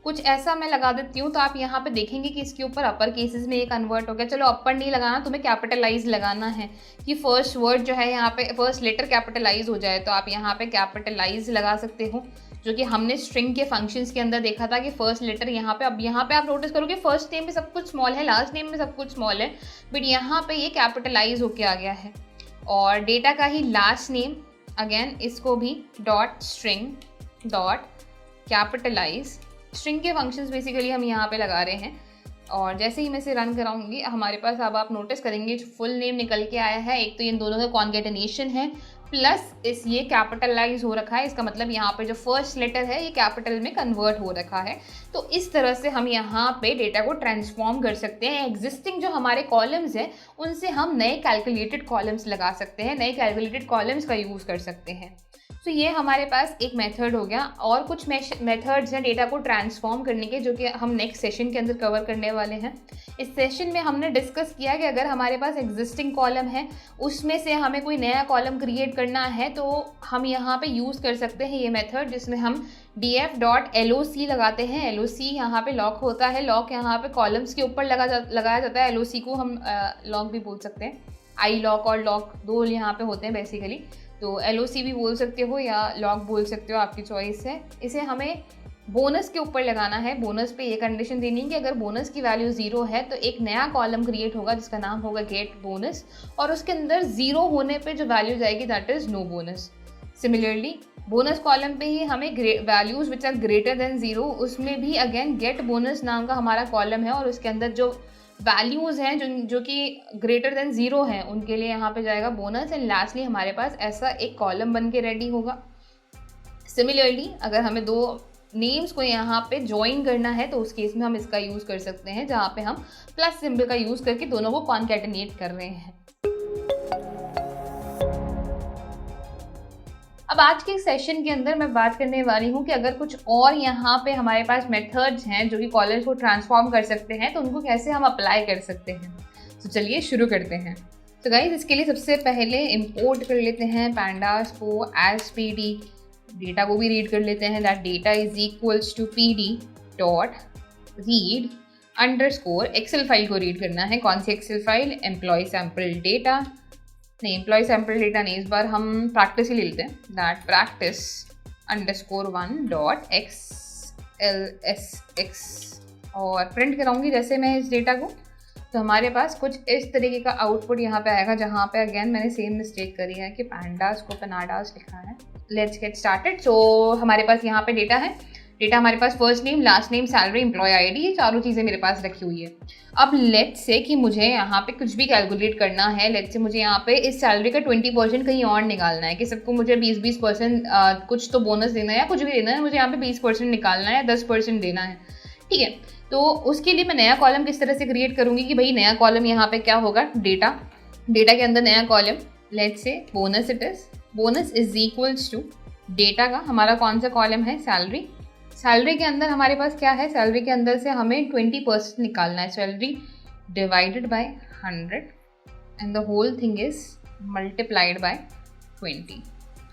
कुछ ऐसा मैं लगा देती हूँ, तो आप यहाँ पे देखेंगे कि इसके ऊपर अपर केसेस में ये कन्वर्ट हो गया। चलो अपर नहीं लगाना, तुम्हें कैपिटलाइज लगाना है कि फर्स्ट वर्ड जो है यहाँ पे फर्स्ट लेटर कैपिटलाइज हो जाए, तो आप यहाँ पे कैपिटलाइज लगा सकते हो, जो कि हमने स्ट्रिंग के फंक्शंस के अंदर देखा था कि फर्स्ट लेटर यहाँ पे। अब यहाँ पे आप नोटिस करोगे फर्स्ट नेम में सब कुछ स्मॉल है, लास्ट नेम में सब कुछ स्मॉल है, बट यहाँ पे ये कैपिटलाइज होके आ गया है। और डेटा का ही लास्ट नेम, अगेन इसको भी .string.capitalize, स्ट्रिंग के फंक्शंस बेसिकली हम यहाँ पे लगा रहे हैं। और जैसे ही मैं इसे रन कराऊंगी, हमारे पास अब आप नोटिस करेंगे जो फुल नेम निकल के आया है, एक तो इन दोनों का कॉन्केटिनेशन है प्लस इस ये कैपिटलाइज हो रखा है, इसका मतलब यहाँ पे जो फर्स्ट लेटर है ये कैपिटल में कन्वर्ट हो रखा है। तो इस तरह से हम यहाँ पे डेटा को ट्रांसफॉर्म कर सकते हैं। एग्जिस्टिंग जो हमारे कॉलम्स हैं उनसे हम नए कैलकुलेटेड कॉलम्स लगा सकते हैं, नए कैलकुलेटेड कॉलम्स का यूज़ कर सकते हैं। तो ये हमारे पास एक मेथड हो गया। और कुछ मेथड्स हैं डेटा को ट्रांसफॉर्म करने के, जो कि हम नेक्स्ट सेशन के अंदर कवर करने वाले हैं। इस सेशन में हमने डिस्कस किया कि अगर हमारे पास एग्जिस्टिंग कॉलम है उसमें से हमें कोई नया कॉलम क्रिएट करना है तो हम यहाँ पे यूज़ कर सकते हैं ये मेथड, जिसमें हम df.loc लगाते हैं। loc यहाँ पे लॉक होता है, लॉक यहाँ पे कॉलम्स के ऊपर लगाया जाता है। loc को हम लॉक भी बोल सकते हैं, आई लॉक और लॉक दो यहाँ पे होते हैं बेसिकली। तो LOC भी बोल सकते हो या लॉक बोल सकते हो, आपकी चॉइस है। इसे हमें बोनस के ऊपर लगाना है। बोनस पे ये कंडीशन देनी है कि अगर बोनस की वैल्यू 0 है तो एक नया कॉलम क्रिएट होगा जिसका नाम होगा गेट बोनस, और उसके अंदर 0 होने पे जो वैल्यू जाएगी that is no bonus. Similarly bonus column पे ही हमें values which are greater than 0, उसमें भी अगेन गेट बोनस नाम का हमारा कॉलम है और उसके अंदर जो वैल्यूज़ हैं जो कि ग्रेटर देन 0 हैं उनके लिए यहाँ पे जाएगा बोनस। एंड लास्टली हमारे पास ऐसा एक कॉलम बन के रेडी होगा। सिमिलरली अगर हमें दो नेम्स को यहाँ पे ज्वाइन करना है तो उस केस में हम इसका यूज़ कर सकते हैं, जहाँ पे हम प्लस सिंबल का यूज़ करके दोनों को कॉन्कैटिनेट कर रहे हैं। अब आज के सेशन के अंदर मैं बात करने वाली हूँ कि अगर कुछ और यहाँ पे हमारे पास मेथड्स हैं जो कि कॉलम्स को ट्रांसफॉर्म कर सकते हैं तो उनको कैसे हम अप्लाई कर सकते हैं। तो चलिए शुरू करते हैं। तो गाइज इसके लिए सबसे पहले इंपोर्ट कर लेते हैं pandas को एज pd। डेटा को भी रीड कर लेते हैं, that data is equals to pd dot read underscore excel file को रीड करना है। कौन सी excel file? Employee sample data नहीं, एम्प्लॉय सैम्पल डेटा नहीं, इस बार हम प्रैक्टिस ही ले लेते हैं। That practice underscore 1 dot xlsx और प्रिंट कराऊंगी जैसे मैं इस डेटा को। तो हमारे पास कुछ इस तरीके का आउटपुट यहाँ पे आएगा, जहाँ पे अगेन मैंने सेम मिस्टेक करी है कि पैंडास को पनाडास लिखा है। Let's get started. सो हमारे पास यहाँ पे डेटा है। डेटा हमारे पास first name, last name, salary, employee ID, ये चारों चीज़ें मेरे पास रखी हुई है। अब लेट्स से कि मुझे यहाँ पे कुछ भी कैलकुलेट करना है। लेट्स से मुझे यहाँ पे इस सैलरी का 20% कहीं और निकालना है कि सबको मुझे 20% कुछ तो बोनस देना है या कुछ भी देना है, मुझे यहाँ पे 20% निकालना है, 10% देना है। ठीक है, तो उसके लिए मैं नया कॉलम किस तरह से क्रिएट करूँगी कि भाई नया कॉलम यहाँ पे क्या होगा, डेटा के अंदर नया column, let's say bonus it is, bonus is equals to data का हमारा कौन सा कॉलम है, सैलरी। सैलरी के अंदर हमारे पास क्या है, सैलरी के अंदर से हमें 20% निकालना है। Salary divided by 100 and the whole thing is multiplied by 20।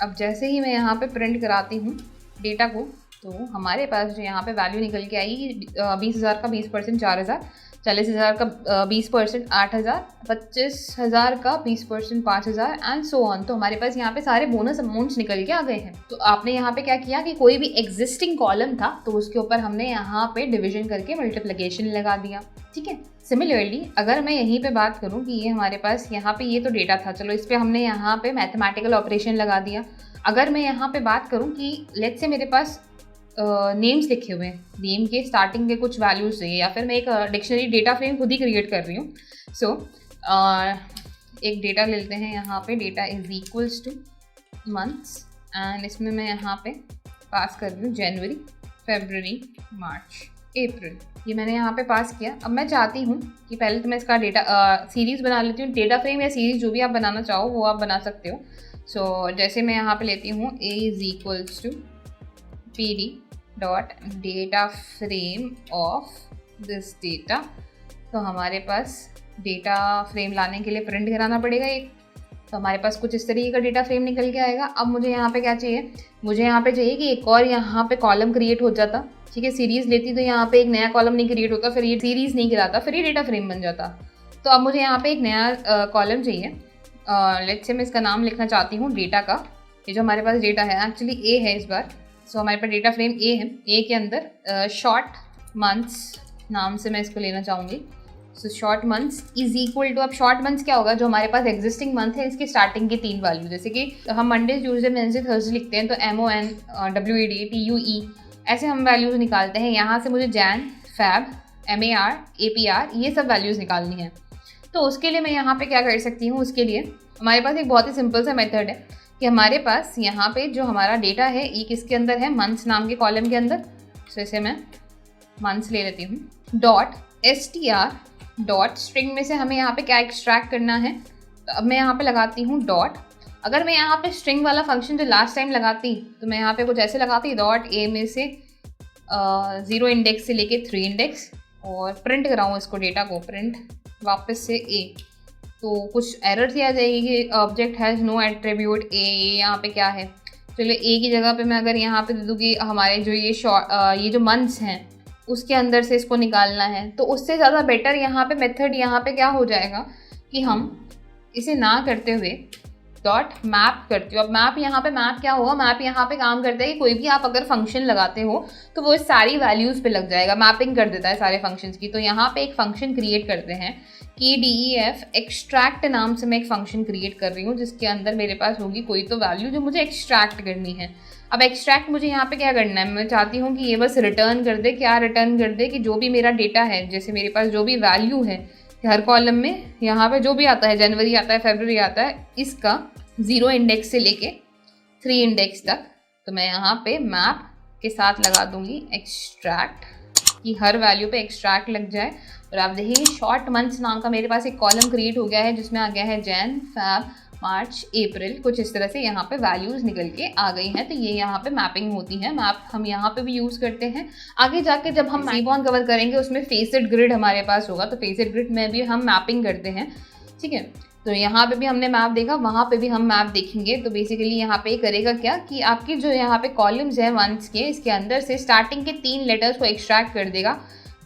अब जैसे ही मैं यहाँ पे प्रिंट कराती हूँ डेटा को तो हमारे पास जो यहाँ पे वैल्यू निकल के आएगी 20,000 का 20% 4,000, 40,000 का 20% 8,000, 25,000 का 20% 5,000 एंड सो ऑन। तो हमारे पास यहाँ पे सारे बोनस अमाउंट्स निकल के आ गए हैं। तो आपने यहाँ पे क्या किया कि कोई भी एग्जिस्टिंग कॉलम था तो उसके ऊपर हमने यहाँ पे डिवीजन करके मल्टीप्लिकेशन लगा दिया। ठीक है, सिमिलरली अगर मैं यहीं पे बात करूँ कि ये हमारे पास यहाँ पे ये तो डेटा था, चलो इस पर हमने यहाँ पे मैथमेटिकल ऑपरेशन लगा दिया। अगर मैं यहाँ पे बात करूँ कि लेट्स से मेरे पास नेम्स लिखे हुए हैं, नेम के स्टार्टिंग के कुछ वैल्यूज चाहिए, या फिर मैं एक डिक्शनरी डेटा फ्रेम खुद ही क्रिएट कर रही हूँ। सो एक डेटा ले लेते हैं, यहाँ पे data is equals two months and इसमें मैं यहाँ पे पास कर रही हूँ जनवरी, फरवरी, मार्च, अप्रैल, ये मैंने यहाँ पे पास किया। अब मैं चाहती हूँ कि पहले तो मैं इसका डेटा सीरीज़ बना लेती हूँ, डेटा फ्रेम या सीरीज़ जो भी आप बनाना चाहो वो आप बना सकते हो। सो जैसे मैं यहाँ पे लेती हूँ a is equals to pd dot data frame of this data. तो हमारे पास डेटा फ्रेम लाने के लिए प्रिंट कराना पड़ेगा एक, तो हमारे पास कुछ इस तरीके का डेटा फ्रेम निकल के आएगा। अब मुझे यहाँ पे क्या चाहिए, मुझे यहाँ पे चाहिए कि एक और यहाँ पे कॉलम क्रिएट हो जाता। ठीक है, सीरीज़ लेती तो यहाँ पे एक नया कॉलम नहीं क्रिएट होता, फिर ये सीरीज़ नहीं गिराता, फिर ये डेटा फ्रेम बन जाता। तो अब मुझे यहाँ पे एक नया कॉलम चाहिए। लेट्स से मैं इसका नाम लिखना चाहती हूँ डेटा का। ये जो हमारे पास डेटा है एक्चुअली ए है इस बार। सो हमारे पास डेटा फ्रेम ए है, ए के अंदर शॉर्ट मंथ्स नाम से मैं इसको लेना चाहूँगी। So short months is equal to, अब शॉर्ट मंथ्स क्या होगा, जो हमारे पास एग्जिस्टिंग मंथ है इसकी स्टार्टिंग की 3 वैल्यू, जैसे कि हम मंडे, ट्यूसडे, वेडनेसडे, थर्सडे लिखते हैं तो MON, WED, TUE ऐसे हम वैल्यूज़ निकालते हैं। यहाँ से मुझे जैन, फैब, MAR, APR ये सब वैल्यूज़ निकालनी है। तो उसके लिए मैं यहाँ पे क्या कर सकती हूँ, उसके लिए हमारे पास एक बहुत ही सिंपल सा मेथड है कि हमारे पास यहाँ पे जो हमारा डेटा है ये किसके अंदर है, मंथ्स नाम के कॉलम के अंदर। जैसे मैं मंथ्स ले लेती हूँ, डॉट str डॉट स्ट्रिंग में से हमें यहाँ पे क्या एक्सट्रैक्ट करना है। तो अब मैं यहाँ पे लगाती हूँ डॉट। अगर मैं यहाँ पे स्ट्रिंग वाला फंक्शन जो लास्ट टाइम लगाती तो मैं यहाँ पे कुछ ऐसे लगाती, डॉट a में से 0 इंडेक्स से लेके 3 इंडेक्स, और प्रिंट कराऊँ इसको, डेटा को प्रिंट वापस से a। तो कुछ एरर सी आ जाएगी कि object has no attribute a। यहाँ पे क्या है, चलो a की जगह पे मैं अगर यहाँ पे दे दूँ कि हमारे जो ये जो मंथ्स हैं उसके अंदर से इसको निकालना है, तो उससे ज़्यादा बेटर यहाँ पे मेथड यहाँ पे क्या हो जाएगा कि हम इसे ना करते हुए डॉट मैप करती हूँ। अब मैप यहाँ पे मैप क्या होगा, मैप यहाँ पे काम करता है कि कोई भी आप अगर फंक्शन लगाते हो तो वो सारी वैल्यूज़ पे लग जाएगा, मैपिंग कर देता है सारे फंक्शंस की। तो यहाँ पे एक फंक्शन क्रिएट करते हैं कि def एक्सट्रैक्ट नाम से मैं एक फंक्शन क्रिएट कर रही हूँ जिसके अंदर मेरे पास होगी कोई तो वैल्यू जो मुझे एक्सट्रैक्ट करनी है। अब एक्सट्रैक्ट मुझे यहाँ पे क्या करना है, मैं चाहती हूँ कि ये बस रिटर्न कर दे, क्या रिटर्न कर दे कि जो भी मेरा डेटा है, जैसे मेरे पास जो भी वैल्यू है हर कॉलम में यहाँ पे जो भी आता है, जनवरी आता है, फरवरी आता है, इसका 0 इंडेक्स से लेके 3 इंडेक्स तक, तो मैं यहाँ पे मैप के साथ लगा दूंगी एक्सट्रैक्ट, कि हर वैल्यू पे एक्सट्रैक्ट लग जाए। और आप देखिए शॉर्ट मंथ्स नाम का मेरे पास एक कॉलम क्रिएट हो गया है जिसमें आ गया है जैन, फैब, मार्च, अप्रैल, कुछ इस तरह से यहाँ पे वैल्यूज़ निकल के आ गई हैं। तो ये यहाँ पे मैपिंग होती है, मैप हम यहाँ पे भी यूज़ करते हैं। आगे जाके जब हम रिबॉन कवर करेंगे उसमें फेसेड ग्रिड हमारे पास होगा, तो फेसेड ग्रिड में भी हम मैपिंग करते हैं, ठीक है। तो यहाँ पे भी हमने मैप देखा, वहाँ पे भी हम मैप देखेंगे। तो बेसिकली यहाँ पे करेगा क्या कि आपकी जो यहाँ पे कॉलम्स है मंथ्स के, इसके अंदर से स्टार्टिंग के 3 लेटर्स को एक्सट्रैक्ट कर देगा।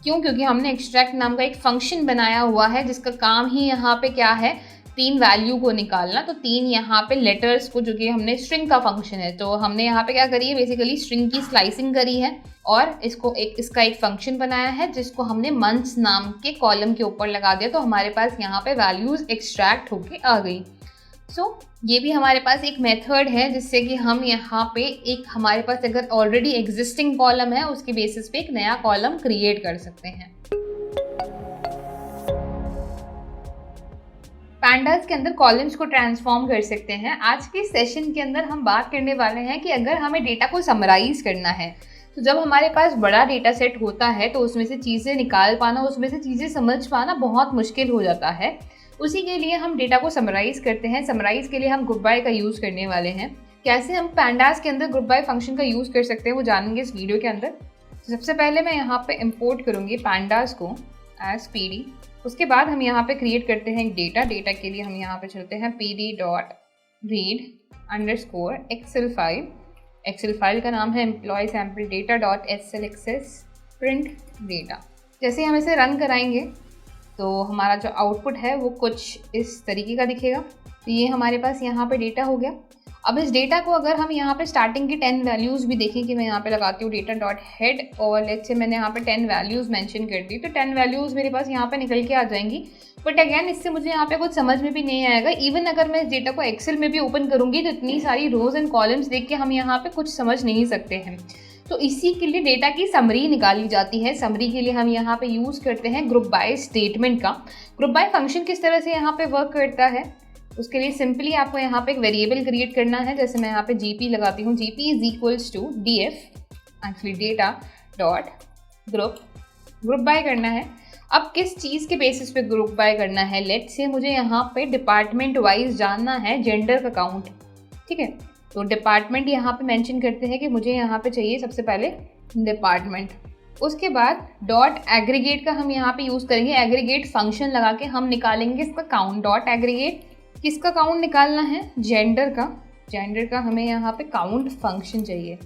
क्यों? क्योंकि हमने एक्सट्रैक्ट नाम का एक फंक्शन बनाया हुआ है जिसका काम ही यहाँ पे क्या है, 3 वैल्यू को निकालना। तो 3 यहाँ पे लेटर्स को, जो कि हमने स्ट्रिंग का फंक्शन है, तो हमने यहाँ पे क्या करी है, बेसिकली स्ट्रिंग की स्लाइसिंग करी है और इसका एक फंक्शन बनाया है जिसको हमने मंथ्स नाम के कॉलम के ऊपर लगा दिया। तो हमारे पास यहाँ पे वैल्यूज एक्सट्रैक्ट होके आ गई। ये भी हमारे पास एक मेथड है जिससे कि हम यहाँ पे एक, हमारे पास अगर ऑलरेडी एग्जिस्टिंग कॉलम है उसके बेसिस पे एक नया कॉलम क्रिएट कर सकते हैं। पैंडास के अंदर कॉलम्स को ट्रांसफॉर्म कर सकते हैं। आज के सेशन के अंदर हम बात करने वाले हैं कि अगर हमें डेटा को समराइज करना है, तो जब हमारे पास बड़ा डेटा सेट होता है तो उसमें से चीज़ें निकाल पाना, उसमें से चीज़ें समझ पाना बहुत मुश्किल हो जाता है। उसी के लिए हम डेटा को समराइज करते हैं। समराइज के लिए हम ग्रुप बाय का यूज़ करने वाले हैं। कैसे हम पैंडास के अंदर ग्रुप बाय फंक्शन का यूज़ कर सकते हैं वो जानेंगे इस वीडियो के अंदर। सबसे पहले मैं यहाँ पे इंपोर्ट करूँगी पैंडास को एज pd। उसके बाद हम यहाँ पे क्रिएट करते हैं डेटा के लिए हम यहाँ पे चलते हैं pd.read_excel फाइल। एक्सेल फाइल का नाम है employee sample data dot SL access print data. जैसे हम इसे रन कराएंगे तो हमारा जो आउटपुट है वो कुछ इस तरीके का दिखेगा। तो ये हमारे पास यहाँ पे डेटा हो गया। अब इस डेटा को अगर हम यहाँ पे स्टार्टिंग की 10 वैल्यूज़ भी देखें, कि मैं यहाँ पे लगाती हूँ डेटा डॉट हेड और लेट्स से मैंने यहाँ पे 10 वैल्यूज़ मेंशन कर दी, तो 10 वैल्यूज़ मेरे पास यहाँ पे निकल के आ जाएंगी। बट अगैन इससे मुझे यहाँ पे कुछ समझ में भी नहीं आएगा। इवन अगर मैं इस डेटा को एक्सेल में भी ओपन करूँगी तो इतनी सारी रोज एंड कॉलम्स देख के हम यहाँ पे कुछ समझ नहीं सकते हैं। तो इसी के लिए डेटा की समरी निकाली जाती है। समरी के लिए हम यहाँ पे यूज़ करते हैं ग्रुप बाय स्टेटमेंट का। ग्रुप बाय फंक्शन किस तरह से यहाँ पे वर्क करता है, उसके लिए सिंपली आपको यहाँ पे एक वेरिएबल क्रिएट करना है। जैसे मैं यहाँ पे gp लगाती हूँ, gp is equals to df actually data dot group by करना है। अब किस चीज़ के बेसिस पे ग्रुप बाय करना है, लेट्स से मुझे यहाँ पे डिपार्टमेंट वाइज जानना है जेंडर का काउंट, ठीक है। तो डिपार्टमेंट यहाँ पे मेंशन करते हैं कि मुझे यहाँ पे चाहिए सबसे पहले डिपार्टमेंट। उसके बाद डॉट एग्रीगेट का हम यहाँ पे यूज़ करेंगे। एग्रीगेट फंक्शन लगा के हम निकालेंगे इसका काउंट। डॉट एग्रीगेट किसका काउंट निकालना है, जेंडर का। जेंडर का हमें यहाँ पे काउंट फंक्शन चाहिए।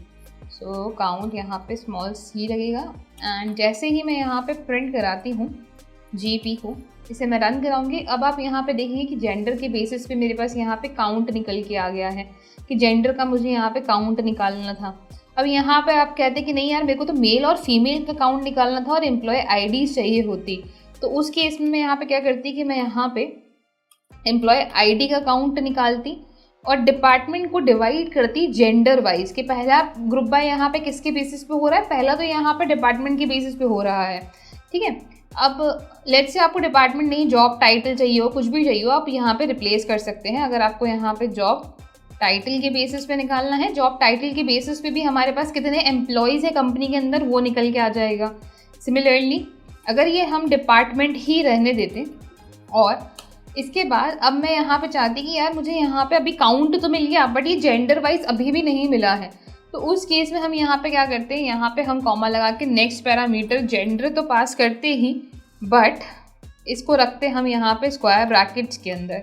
सो काउंट यहाँ पे स्मॉल c लगेगा। एंड जैसे ही मैं यहाँ पे प्रिंट कराती हूँ gp को, इसे मैं रन कराऊंगी। अब आप यहाँ पे देखेंगे कि जेंडर के बेसिस पे मेरे पास यहाँ पे काउंट निकल के आ गया है कि जेंडर का मुझे यहाँ पे काउंट निकालना था। अब यहाँ पे आप कहते हैं कि नहीं यार, मेरे को तो मेल और फीमेल का काउंट निकालना था और एम्प्लॉय आईडी चाहिए होती। तो उस केस में मैं यहाँ पे क्या करती कि मैं यहाँ पे एम्प्लॉय आईडी का काउंट निकालती और डिपार्टमेंट को डिवाइड करती जेंडर वाइज, कि पहला ग्रुप बाय यहाँ पे किसके बेसिस पे हो रहा है, पहला तो यहाँ पे डिपार्टमेंट के बेसिस पे हो रहा है, ठीक है। अब लेट्स से आपको डिपार्टमेंट नहीं, जॉब टाइटल चाहिए हो, कुछ भी चाहिए हो, आप यहाँ पे रिप्लेस कर सकते हैं। अगर आपको यहाँ पे जॉब टाइटल के बेसिस पे निकालना है। जॉब टाइटल के बेसिस पे भी हमारे पास कितने एम्प्लॉयज़ है कंपनी के अंदर वो निकल के आ जाएगा। सिमिलरली अगर ये हम डिपार्टमेंट ही रहने देते और इसके बाद अब मैं यहाँ पे चाहती कि यार मुझे यहाँ पे अभी काउंट तो मिल गया बट ये जेंडर वाइज अभी भी नहीं मिला है, तो उस केस में हम यहाँ पे क्या करते हैं, यहाँ पे हम कॉमा लगा के नेक्स्ट पैरामीटर जेंडर तो पास करते ही बट इसको रखते हम यहाँ पे स्क्वायर ब्रैकेट्स के अंदर।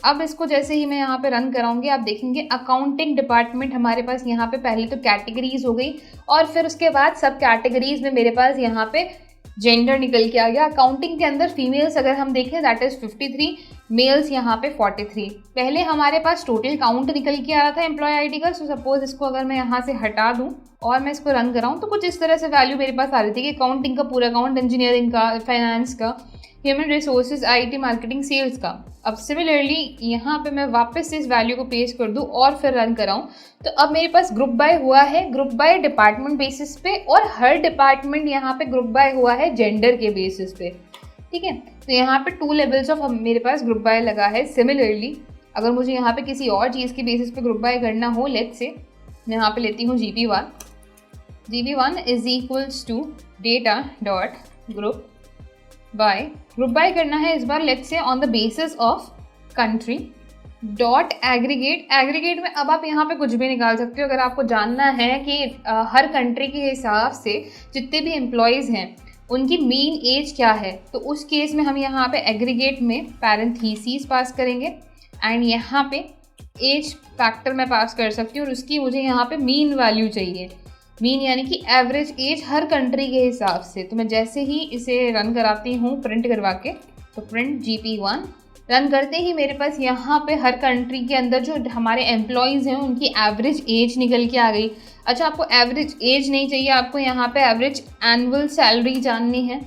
अब इसको जैसे ही मैं यहाँ पे रन कराऊंगी आप देखेंगे अकाउंटिंग डिपार्टमेंट हमारे पास यहाँ पे पहले तो कैटेगरीज हो गई और फिर उसके बाद सब कैटेगरीज में मेरे पास यहाँ पे जेंडर निकल के आ गया। अकाउंटिंग के अंदर फीमेल्स अगर हम देखें दैट इज 53, मेल्स यहाँ पे 43। पहले हमारे पास टोटल काउंट निकल के आ रहा था एम्प्लॉय आईडी का। सो सपोज इसको अगर मैं यहाँ से हटा दूँ और मैं इसको रन कराऊँ तो कुछ इस तरह से वैल्यू मेरे पास आ रही थी कि अकाउंटिंग का पूरा अकाउंट, इंजीनियरिंग का, फाइनेंस का, human resources, IT, marketing, sales का। अब सिमिलरली यहाँ पे मैं वापस से इस वैल्यू को पेस्ट कर दूँ और फिर रन कराऊँ तो अब मेरे पास ग्रुप बाय हुआ है, ग्रुप बाय डिपार्टमेंट बेसिस पे, और हर डिपार्टमेंट यहाँ पे ग्रुप बाय हुआ है जेंडर के बेसिस पे। ठीक है, तो यहाँ पे 2 लेवल्स ऑफ मेरे पास ग्रुप बाय लगा है। सिमिलरली अगर मुझे यहाँ पे किसी और चीज़ के बेसिस पे ग्रुप बाय करना हो, लेट्स से मैं यहाँ पे लेती हूँ gp1 is equals to data dot group by करना है इस बार let's say on the basis of country dot aggregate में अब आप यहाँ पे कुछ भी निकाल सकते हो। अगर आपको जानना है कि हर कंट्री के हिसाब से जितने भी एम्प्लॉयज़ हैं उनकी मीन एज क्या है, तो उस केस में हम यहाँ पे एग्रीगेट में पैरेंथीसिस पास करेंगे एंड यहाँ पे एज फैक्टर मैं पास कर सकती हूँ और उसकी मुझे यहाँ पे मीन वैल्यू चाहिए। मीन यानी कि एवरेज एज हर कंट्री के हिसाब से। तो मैं जैसे ही इसे रन कराती हूँ प्रिंट करवा के, तो प्रिंट gp1 रन करते ही मेरे पास यहाँ पे हर कंट्री के अंदर जो हमारे एम्प्लॉयज़ हैं उनकी एवरेज एज निकल के आ गई। अच्छा, आपको एवरेज एज नहीं चाहिए, आपको यहाँ पे एवरेज एनुअल सैलरी जाननी है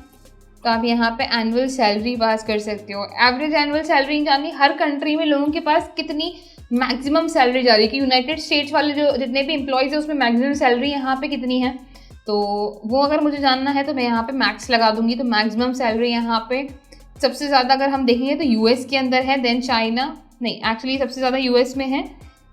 तो आप यहाँ पे एनुअल सैलरी पास कर सकते हो। एवरेज एनुअल सैलरी जाननी, हर कंट्री में लोगों के पास कितनी मैक्सिमम सैलरी जा रही है कि यूनाइटेड स्टेट्स वाले जो जितने भी एम्प्लॉयज़ हैं उसमें मैक्सिमम सैलरी यहाँ पे कितनी है, तो वो अगर मुझे जानना है तो मैं यहाँ पे मैक्स लगा दूंगी। तो मैक्सिमम सैलरी यहाँ पे सबसे ज़्यादा अगर हम देखेंगे तो यूएस के अंदर है, देन चाइना, नहीं एक्चुअली सबसे ज़्यादा यूएस में है,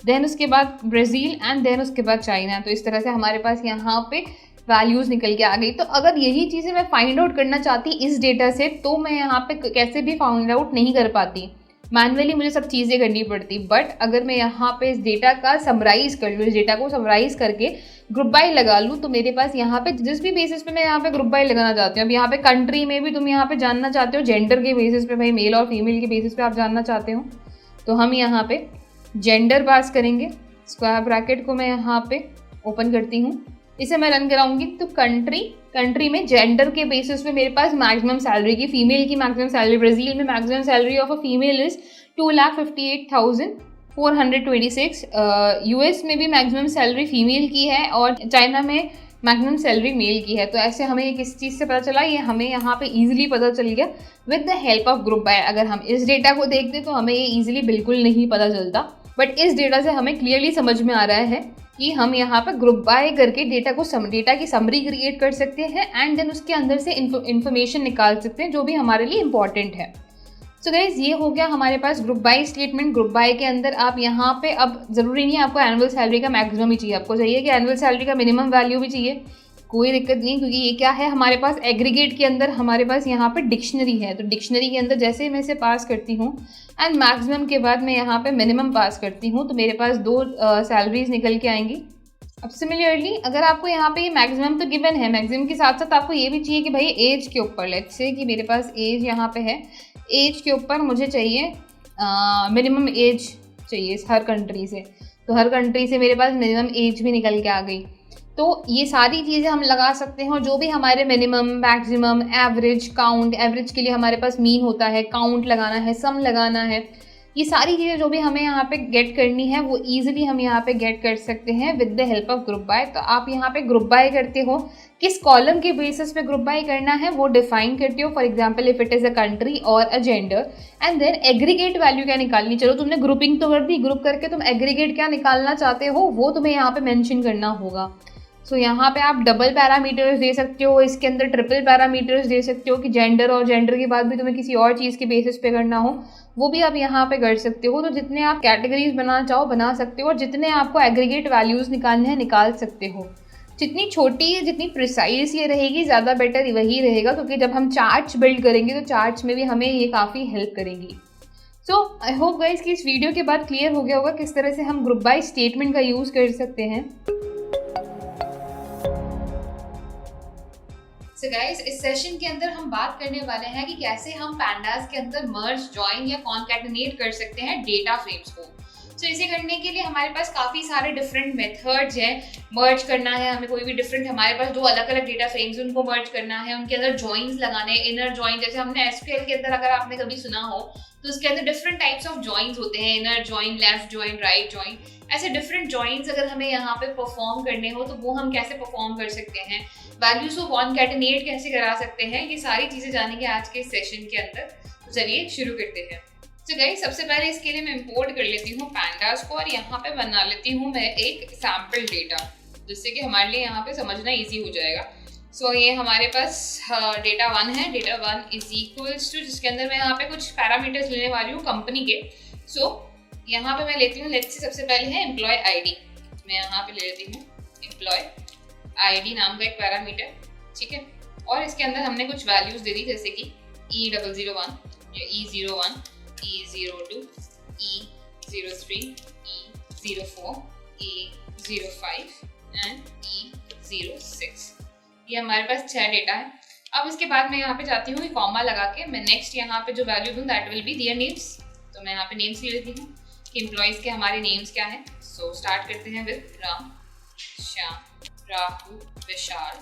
देन उसके बाद ब्राज़ील एंड देन उसके बाद चाइना। तो इस तरह से हमारे पास यहाँ पे वैल्यूज़ निकल के आ गई। तो अगर यही चीज़ें मैं फाइंड आउट करना चाहती इस डेटा से तो मैं यहाँ पे कैसे भी फाइंड आउट नहीं कर पाती, मैनुअली मुझे सब चीज़ें करनी पड़ती। बट अगर मैं यहाँ पे इस डेटा का समराइज कर लूँ, इस डेटा को समराइज करके ग्रुप बाय लगा लूँ, तो मेरे पास यहाँ पे जिस भी बेसिस पे मैं यहाँ पे ग्रुप बाय लगाना चाहती हूँ, अब यहाँ पे कंट्री में भी तुम यहाँ पे जानना चाहते हो जेंडर के बेसिस पे, भाई मेल और फीमेल के बेसिस पे आप जानना चाहते हो, तो हम यहाँ पे जेंडर पास करेंगे। स्क्वायर ब्रैकेट को मैं यहाँ पे ओपन करती हूँ, इसे मैं रन कराऊंगी तो कंट्री में जेंडर के बेसिस पे मेरे पास मैक्सिमम सैलरी की, फीमेल की मैक्सिमम सैलरी, ब्राज़ील में maximum salary of a female is 2,58,426, US में भी मैक्सिमम सैलरी फीमेल की है और चाइना में मैक्सिमम सैलरी मेल की है। तो ऐसे हमें ये किस चीज़ से पता चला, ये हमें यहाँ पे इजीली पता चल गया with the help of group by. अगर हम इस डेटा को देखते तो हमें ये इजीली बिल्कुल नहीं पता चलता, बट इस डेटा से हमें क्लियरली समझ में आ रहा है कि हम यहाँ पर ग्रुप बाय करके डेटा की समरी क्रिएट कर सकते हैं एंड देन उसके अंदर से इन्फॉर्मेशन निकाल सकते हैं जो भी हमारे लिए इंपॉर्टेंट है। सो गाइस, ये हो गया हमारे पास group by statement. Group by के अंदर आप यहाँ पे, अब ज़रूरी नहीं है आपको एनुअल सैलरी का मैक्सिमम ही चाहिए, आपको चाहिए कि एनुअल सैलरी का मिनिमम वैल्यू भी चाहिए, कोई दिक्कत नहीं, क्योंकि ये क्या है हमारे पास एग्रीगेट के अंदर हमारे पास यहाँ पे डिक्शनरी है। तो डिक्शनरी के अंदर जैसे ही मैं इसे पास करती हूँ एंड मैक्सिमम के बाद मैं यहाँ पे मिनिमम पास करती हूँ तो मेरे पास 2 सैलरीज निकल के आएंगी। अब सिमिलरली अगर आपको यहाँ पे ये मैक्सिमम तो गिवन है, मैक्सिमम के साथ साथ आपको ये भी चाहिए कि भाई एज के ऊपर, लेट्स से कि मेरे पास एज यहाँ पे है, एज के ऊपर मुझे चाहिए मिनिमम एज चाहिए हर कंट्री से, तो हर कंट्री से मेरे पास मिनिमम एज भी निकल के आ गई। तो ये सारी चीज़ें हम लगा सकते हैं और जो भी हमारे minimum, maximum, average, count, average के लिए हमारे पास मीन होता है, काउंट लगाना है, सम लगाना है, ये सारी चीज़ें जो भी हमें यहाँ पे गेट करनी है वो ईजिली हम यहाँ पे गेट कर सकते हैं with the help of group by. तो आप यहाँ पे ग्रुप बाय करते हो, किस कॉलम के बेसिस पे ग्रुप बाय करना है वो डिफाइन करते हो। For example if it is a country और a gender and then aggregate value क्या निकालनी, चलो तुमने ग्रुपिंग तो कर दी, ग्रुप करके तुम एग्रीगेट क्या निकालना चाहते हो वो तुम्हें यहाँ पे मेंशन करना होगा। सो यहाँ पे आप डबल पैरामीटर्स दे सकते हो, इसके अंदर ट्रिपल पैरामीटर्स दे सकते हो कि जेंडर और जेंडर के बाद भी तुम्हें किसी और चीज़ के बेसिस पे करना हो वो भी आप यहाँ पे कर सकते हो। तो जितने आप कैटेगरीज बनाना चाहो बना सकते हो और जितने आपको एग्रीगेट वैल्यूज़ निकालने हैं निकाल सकते हो। जितनी छोटी जितनी प्रिसाइज ये रहेगी ज़्यादा बेटर वही रहेगा, क्योंकि जब हम चार्ट्स बिल्ड करेंगे तो चार्ट्स में भी हमें ये काफ़ी हेल्प करेंगी। सो आई होप गाइस कि इस वीडियो के बाद क्लियर हो गया होगा किस तरह से हम ग्रुप बाय स्टेटमेंट का यूज़ कर सकते हैं। सो गाइस इस सेशन के अंदर हम बात करने वाले हैं कि कैसे हम पैंडास के अंदर मर्ज, जॉइन या कॉन्कैटिनेट कर सकते हैं डेटा फ्रेम्स को। सो इसे करने के लिए हमारे पास काफ़ी सारे डिफरेंट मेथड्स हैं। मर्ज करना है हमें कोई भी डिफरेंट, हमारे पास दो अलग अलग डेटा फ्रेम्स उनको मर्ज करना है, उनके अंदर जॉइंस लगाने हैं, इनर जॉइन। जैसे हमने एसक्यूएल के अंदर अगर आपने कभी सुना हो तो उसके अंदर डिफरेंट टाइप्स ऑफ जॉइंस होते हैं, inner join, left join, right join. ऐसे डिफरेंट जॉइंस अगर हमें यहाँ पे परफॉर्म करने हो तो वो हम कैसे परफॉर्म कर सकते हैं, वैल्यूज को कॉन्कैटिनेट कैसे करा सकते हैं, ये सारी चीजें जानेंगे आज के सेशन के अंदर। तो चलिए शुरू करते हैं। तो गाइस सबसे पहले इसके लिए मैं इंपोर्ट कर लेती हूँ पैंडास को और यहाँ पे बना लेती हूँ मैं एक सैम्पल डेटा, जिससे कि हमारे लिए यहाँ पे समझना ईजी हो जाएगा। सो ये हमारे पास डेटा 1 है। डेटा 1 इज इक्वल्स टू, जिसके अंदर मैं यहाँ पे कुछ पैरामीटर्स लेने वाली हूँ कंपनी के। सो यहाँ पे मैं लेती हूँ, लेट्स से सबसे पहले है एम्प्लॉय आईडी। मैं यहाँ पे ले लेती हूँ एम्प्लॉय आईडी नाम का एक पैरामीटर, ठीक है। और इसके अंदर हमने कुछ वैल्यूज दे दी, जैसे कि E001 या E01, E02, E03, E04, E05 and E06। ये हमारे पास 6 डेटा है। अब इसके बाद मैं यहाँ पे जाती हूँ कॉमा लगा के, मैं नेक्स्ट यहाँ पे जो वैल्यू दूँ that will be their names. तो मैं यहाँ पे नेम्स ले लेती हूँ कि एम्प्लॉइज के हमारे नेम्स क्या हैं। सो स्टार्ट करते हैं विद राम, श्याम, राहुल, विशाल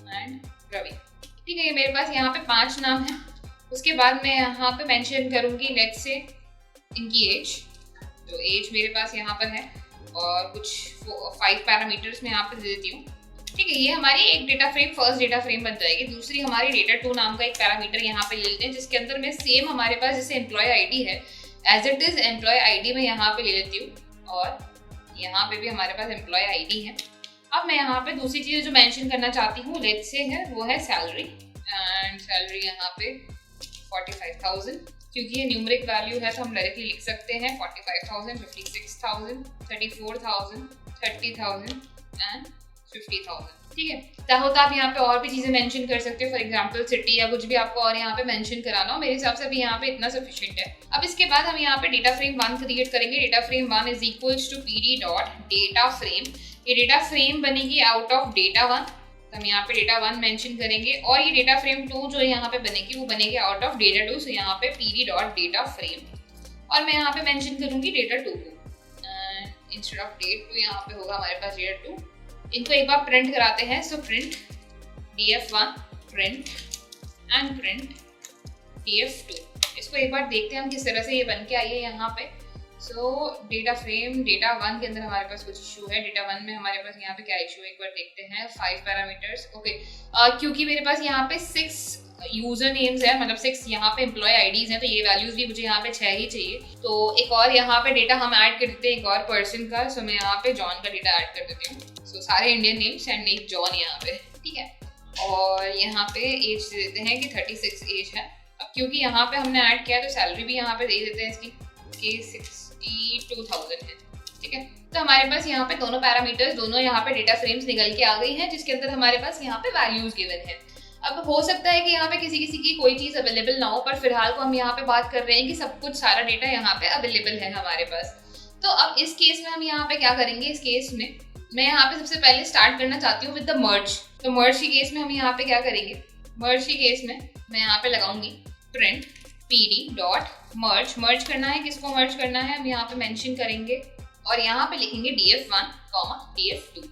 एंड रवि। ठीक है, ये मेरे पास यहाँ पे 5 नाम हैं। उसके बाद मैं यहाँ पे मेंशन करूँगी लेट्स से इनकी एज। तो एज मेरे पास यहाँ पर है और कुछ 5 पैरामीटर्स में यहाँ पे दे देती हूँ, ठीक है। ये हमारी एक data frame, first data frame बन जाएगी। दूसरी हमारी डेटा 2 नाम का एक पैरामीटर यहाँ पे ले लेते हैं, जिसके अंदर में सेम हमारे पास जैसे एम्प्लॉय आईडी है as it is employee ID में यहाँ पे ले लेती हूँ और यहाँ पे भी हमारे पास एम्प्लॉय आईडी है। अब मैं यहाँ पे दूसरी चीज़ जो मेंशन करना चाहती हूँ लेट्स से है वो है सैलरी, एंड सैलरी यहाँ पे 45,000, क्योंकि ये न्यूमरिक वैल्यू है तो हम डायरेक्टली लिख सकते हैं 45,000, 56,000, 34,000, 30,000 एंड 50,000, ठीक है। चाहो तो आप यहाँ पे और भी चीजें मेंशन कर सकते हो, फॉर एग्जांपल सिटी या कुछ भी आपको और यहाँ पे मेंशन कराना हो। मेरे हिसाब से अभी यहाँ पे इतना सफिशिएंट है। अब इसके बाद हम यहाँ पे डेटा फ्रेम 1 क्रिएट करेंगे। Data frame 1 is equals to PD dot data frame. ये डेटा फ्रेम बनेगी आउट ऑफ डेटा 1, तो हम यहाँ पे डेटा 1 मेंशन करेंगे, और ये डेटा फ्रेम 2 जो यहाँ पे बनेगी वो बनेगी आउट ऑफ डेटा 2। सो यहाँ पे पीडी डॉट डेटा फ्रेम और मैं यहाँ पे मेंशन करूंगी डेटा 2 को। इंस्टेड ऑफ डेट 2 यहाँ पे होगा हमारे पास डेटा 2। इनको एक बार प्रिंट कराते हैं। So print df1 print and print df2। इसको एक बार देखते हैं हम किस तरह से ये बन के आई है यहाँ पे। सो डेटा फ्रेम डेटा 1 के अंदर हमारे पास कुछ इशू है। डेटा 1 में हमारे पास यहाँ पे क्या इशू है एक बार देखते हैं। 5 पैरामीटर्स, ओके। क्योंकि मेरे पास यहाँ पे 6 यूजर नेम्स है, मतलब 6 यहाँ पे एम्प्लॉय आईडीज हैं, तो ये वैल्यूज भी मुझे यहाँ पे 6 ही चाहिए। तो एक और यहाँ पे डेटा हम ऐड कर देते हैं, एक और पर्सन का। सो मैं यहाँ पे जॉन का डेटा ऐड कर देती हूँ। सो सारे इंडियन नेम्स एंड एक जॉन यहाँ पे, ठीक है। और यहाँ पे एज दे देते हैं कि 36 एज है। अब क्योंकि यहाँ पे हमने ऐड किया तो सैलरी भी यहाँ पे दे देते हैं इसकी कि 62,000 है, ठीक है। तो हमारे पास यहाँ पे दोनों पैरामीटर्स, दोनों यहाँ पे डेटा फ्रेम्स निकल के आ गई हैं, जिसके अंदर हमारे पास यहाँ पे वैल्यूज गिवन है। अब हो सकता है कि यहाँ पे किसी की कोई चीज़ अवेलेबल ना हो, पर फिलहाल को हम यहाँ पे बात कर रहे हैं कि सब कुछ सारा डेटा यहाँ पे अवेलेबल है हमारे पास। तो अब इस केस में हम यहाँ पे क्या करेंगे, इस केस में मैं यहाँ पे सबसे पहले स्टार्ट करना चाहती हूँ विद द मर्ज। तो मर्ज के केस में हम यहाँ पे क्या करेंगे, मर्ज के केस में मैं यहाँ पे लगाऊंगी प्रिंट पीडी डॉट मर्ज। मर्ज करना है, किसको मर्ज करना है हम यहाँ पे मेंशन करेंगे और यहाँ पे लिखेंगे df1, df2।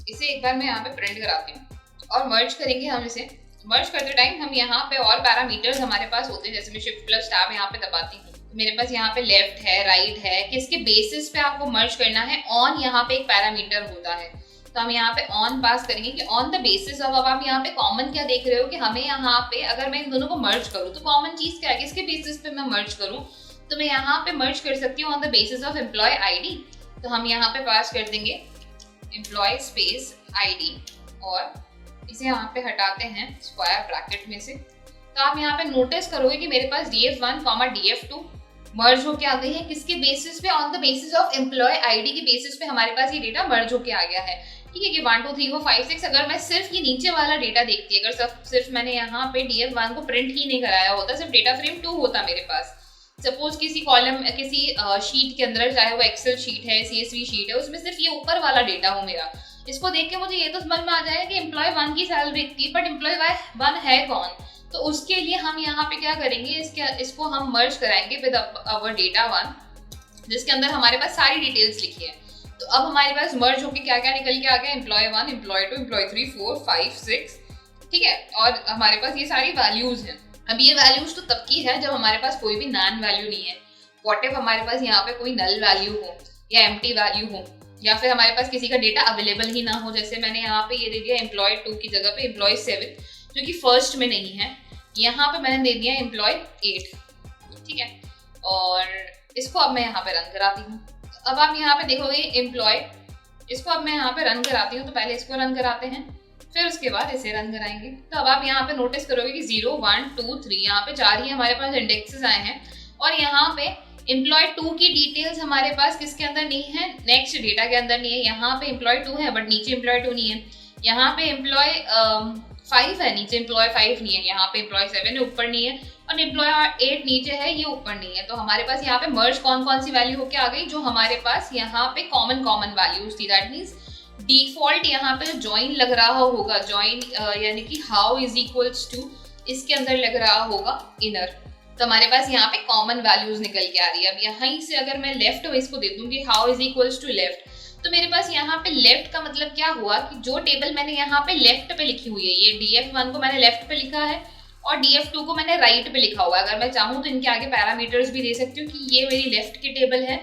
इसे एक बार मैं यहाँ पे प्रिंट कराती हूँ और मर्ज करेंगे हम इसे। मर्ज करते टाइम हम यहाँ पे और पैरामीटर्स हमारे पास होते हैं, जैसे मैं शिफ्ट प्लस टैब यहाँ पे दबाती हूँ तो मेरे पास यहाँ पे लेफ्ट है, राइट है, किसके बेसिस पे आपको मर्ज करना है। ऑन यहाँ पे एक पैरामीटर होता है, तो हम यहाँ पे ऑन पास करेंगे कि ऑन द बेसिस ऑफ। अब आप यहाँ पे कॉमन क्या देख रहे हो कि हमें यहाँ पे अगर मैं इन दोनों को मर्ज करूँ तो कॉमन चीज क्या है, किसके बेसिस पे मैं मर्ज करूँ। तो मैं यहाँ पे मर्ज कर सकती हूँ on the basis of employee ID. तो हम यहाँ पे पास कर देंगे एम्प्लॉय स्पेस आईडी और इसे यहाँ पे हटाते हैं स्क्वायर ब्रैकेट में से। तो आप यहाँ पे नोटिस करोगे कि मेरे पास df1 कॉमा df2 मर्ज होके आ गई है। किसके बेसिस पे? On the basis of employee ID के बेसिस पे हमारे पास ये डेटा मर्ज होके आ गया है। ठीक है कि 1 2 3 4 5 6 अगर मैं सिर्फ ये नीचे वाला डेटा देखती, अगर सिर्फ मैंने यहाँ पे df1 को प्रिंट ही नहीं कराया होता, सिर्फ डेटा फ्रेम 2 होता मेरे पास, सपोज किसी कॉलम किसी शीट के अंदर, चाहे वो एक्सेल शीट है, CSV शीट है, उसमें सिर्फ ये ऊपर वाला डेटा हो मेरा, इसको देख के मुझे ये तो समझ में आ जाएगा कि एम्प्लॉय 1 की सैलरी इतनी है, बट एम्प्लॉय 1 है कौन? तो उसके लिए हम यहाँ पे क्या करेंगे, इसको हम मर्ज कराएंगे विद अवर डेटा 1 जिसके अंदर हमारे पास सारी डिटेल्स लिखी है। तो अब हमारे पास मर्ज होके क्या क्या निकल के आ गया, एम्प्लॉय 1, एम्प्लॉय 2, एम्प्लॉय 3, 4, 5, 6। ठीक है, और हमारे पास ये सारी वैल्यूज हैं। अब ये वैल्यूज तो तब की है जब हमारे पास कोई भी नॉन वैल्यू नहीं है। व्हाट इफ हमारे पास यहाँ पे कोई नल वैल्यू हो या एम्प्टी वैल्यू हो, या फिर हमारे पास किसी का डेटा अवेलेबल ही ना हो, जैसे मैंने यहाँ पे ये दे दिया एम्प्लॉय 2 की जगह पे एम्प्लॉय 7 जो कि फर्स्ट में नहीं है, यहाँ पे मैंने दे दिया एम्प्लॉय 8। ठीक है, और इसको अब मैं यहाँ पे रन कराती हूँ। तो अब आप यहाँ पे देखोगे एम्प्लॉय, इसको अब मैं यहाँ पे रन कराती हूँ। तो पहले इसको रन कराते हैं, फिर उसके बाद इसे रन कराएंगे। तो अब आप यहाँ पे नोटिस करोगे कि 0 1 2 3 यहाँ पे 4 ही हमारे पास इंडेक्सेस आए हैं, और यहाँ पे एम्प्लॉय 2 की डिटेल्स हमारे पास किसके अंदर नहीं है, नेक्स्ट डेटा के अंदर नहीं है। यहाँ पे एम्प्लॉय 2 है बट नीचे एम्प्लॉय 2 नहीं है। यहाँ पे एम्प्लॉय 5 है, नीचे एम्प्लॉय 5 नहीं है। यहाँ पे एम्प्लॉय 7 है, ऊपर नहीं है, और एम्प्लॉय 8 नीचे है, ये ऊपर नहीं है। तो हमारे पास यहाँ पे मर्ज कौन कौन सी वैल्यू होके आ गई, जो हमारे पास यहाँ पे कॉमन वैल्यूज थी। दैट मीन्स डिफॉल्ट यहाँ पे ज्वाइन लग रहा होगा, ज्वाइन यानी कि हाउ इज इक्वल्स टू, इसके अंदर लग रहा होगा इनर। तो हमारे पास यहाँ पे कॉमन वैल्यूज निकल के आ रही है। अब यहाँ से अगर मैं लेफ्ट में इसको दे दूंगी how is equals to left, तो मेरे पास यहाँ पे लेफ्ट का मतलब क्या हुआ कि जो टेबल मैंने यहाँ पे लेफ्ट पे लिखी हुई है, ये df1 को मैंने लेफ्ट पे लिखा है और df2 को मैंने राइट पे लिखा हुआ है। अगर मैं चाहूँ तो इनके आगे पैरामीटर्स भी दे सकती हूँ कि ये मेरी लेफ्ट की टेबल है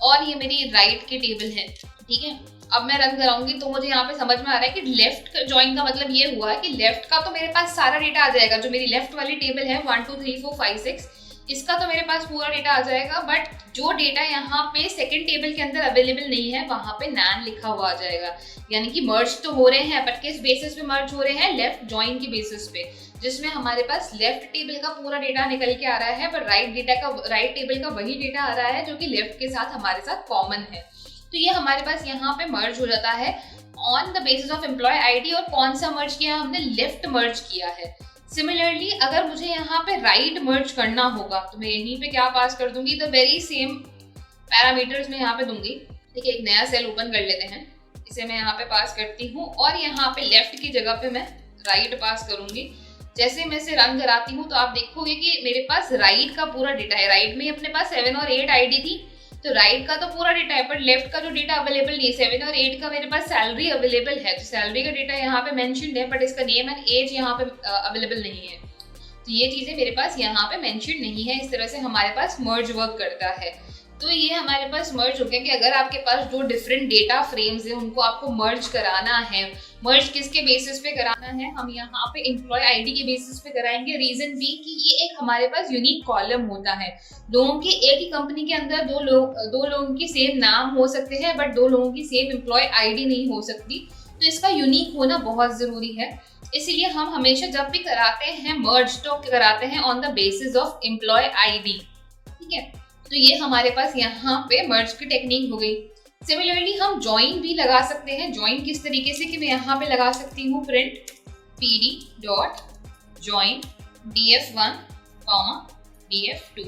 और ये मेरी राइट की टेबल है। ठीक है, अब मैं रन कराऊंगी तो मुझे यहाँ पे समझ में आ रहा है कि लेफ्ट ज्वाइन का मतलब ये हुआ है कि लेफ्ट का तो मेरे पास सारा डेटा आ जाएगा, जो मेरी लेफ्ट वाली टेबल है 1 2 3 4 5 6, इसका तो मेरे पास पूरा डेटा आ जाएगा। बट जो डेटा यहाँ पे सेकंड टेबल के अंदर अवेलेबल नहीं है, वहां पे नैन लिखा हुआ आ जाएगा। यानी कि मर्ज तो हो रहे हैं, बट किस बेसिस पे मर्ज हो रहे हैं, लेफ्ट ज्वाइन की बेसिस पे, जिसमें हमारे पास लेफ्ट टेबल का पूरा डेटा निकल के आ रहा है, पर राइट टेबल का वही डेटा आ रहा है जो कि लेफ्ट के साथ हमारे साथ कॉमन है। तो ये हमारे पास यहाँ पे मर्ज हो जाता है on the basis of employee ID. और कौन सा मर्ज किया, हमने लेफ्ट मर्ज किया है। सिमिलरली अगर मुझे यहाँ पे राइट मर्ज करना होगा तो मैं यहीं पे क्या पास कर दूंगी, द वेरी सेम पैरामीटर्स में यहाँ पे दूंगी। ठीक है, एक नया सेल ओपन कर लेते हैं, इसे मैं यहाँ पे पास करती हूँ और यहाँ पे लेफ्ट की जगह पे मैं राइट पास करूंगी। जैसे मैं इसे रन कराती हूँ तो आप देखोगे कि मेरे पास राइट का पूरा डेटा है। राइट में अपने पास 7 और 8 आईडी थी, तो राइट का तो पूरा डेटा है, पर लेफ्ट का जो डेटा अवेलेबल नहीं है, 7 और 8 का मेरे पास सैलरी अवेलेबल है। तो सैलरी का डेटा यहाँ पे मेंशन्ड है, बट इसका नेम एंड एज यहाँ पे अवेलेबल नहीं है। तो ये चीजें मेरे पास यहाँ पे मेंशन्ड नहीं है। इस तरह से हमारे पास मर्ज वर्क करता है। तो ये हमारे पास मर्ज हो गया कि अगर आपके पास जो डिफरेंट डेटा फ्रेम्स हैं उनको आपको मर्ज कराना है, मर्ज किसके बेसिस पे कराना है, हम यहाँ पे एम्प्लॉय आईडी के बेसिस पे कराएंगे। रीजन भी कि ये एक हमारे पास यूनिक कॉलम होता है। लोगों के एक ही कंपनी के अंदर दो लोगों की सेम नाम हो सकते हैं, बट दो लोगों की सेम एम्प्लॉय आईडी नहीं हो सकती। तो इसका यूनिक होना बहुत जरूरी है। इसीलिए हम हमेशा जब भी कराते हैं मर्ज तो कराते हैं on the basis of employee ID. ठीक है, तो ये हमारे पास यहाँ पे मर्ज की टेक्निक हो गई। सिमिलरली हम ज्वाइन भी लगा सकते हैं। ज्वाइन किस तरीके से कि मैं यहाँ पे लगा सकती हूँ print pd dot join df1 df2।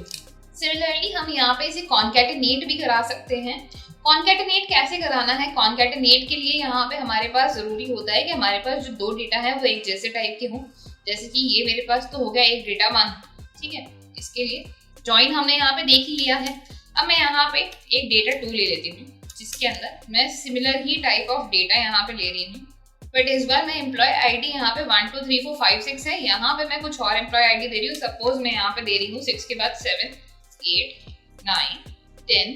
Similarly हम यहाँ पे इसे कॉन्कैटिनेट भी करा सकते हैं। कॉन्कैटिनेट कैसे कराना है, कॉन्कैटिनेट के लिए यहाँ पे हमारे पास जरूरी होता है कि हमारे पास जो दो डेटा है वो एक जैसे टाइप के हों। जैसे कि ये मेरे पास तो हो गया एक डेटा 1। ठीक है, इसके लिए ज्वाइन हमने यहाँ पे देख ही लिया है। अब मैं यहाँ पे एक डेटा 2 ले लेती हूँ, जिसके अंदर मैं similar he type of data यहाँ पे ले रही हूँ, बट इस बार मैं एम्प्लॉय आईडी यहाँ पे 1 2 3 4 5 6 है। यहाँ पे मैं कुछ और एम्प्लॉय आईडी दे रही हूँ। सपोज मैं यहाँ पे दे रही हूँ 6 के बाद 7 8 9 10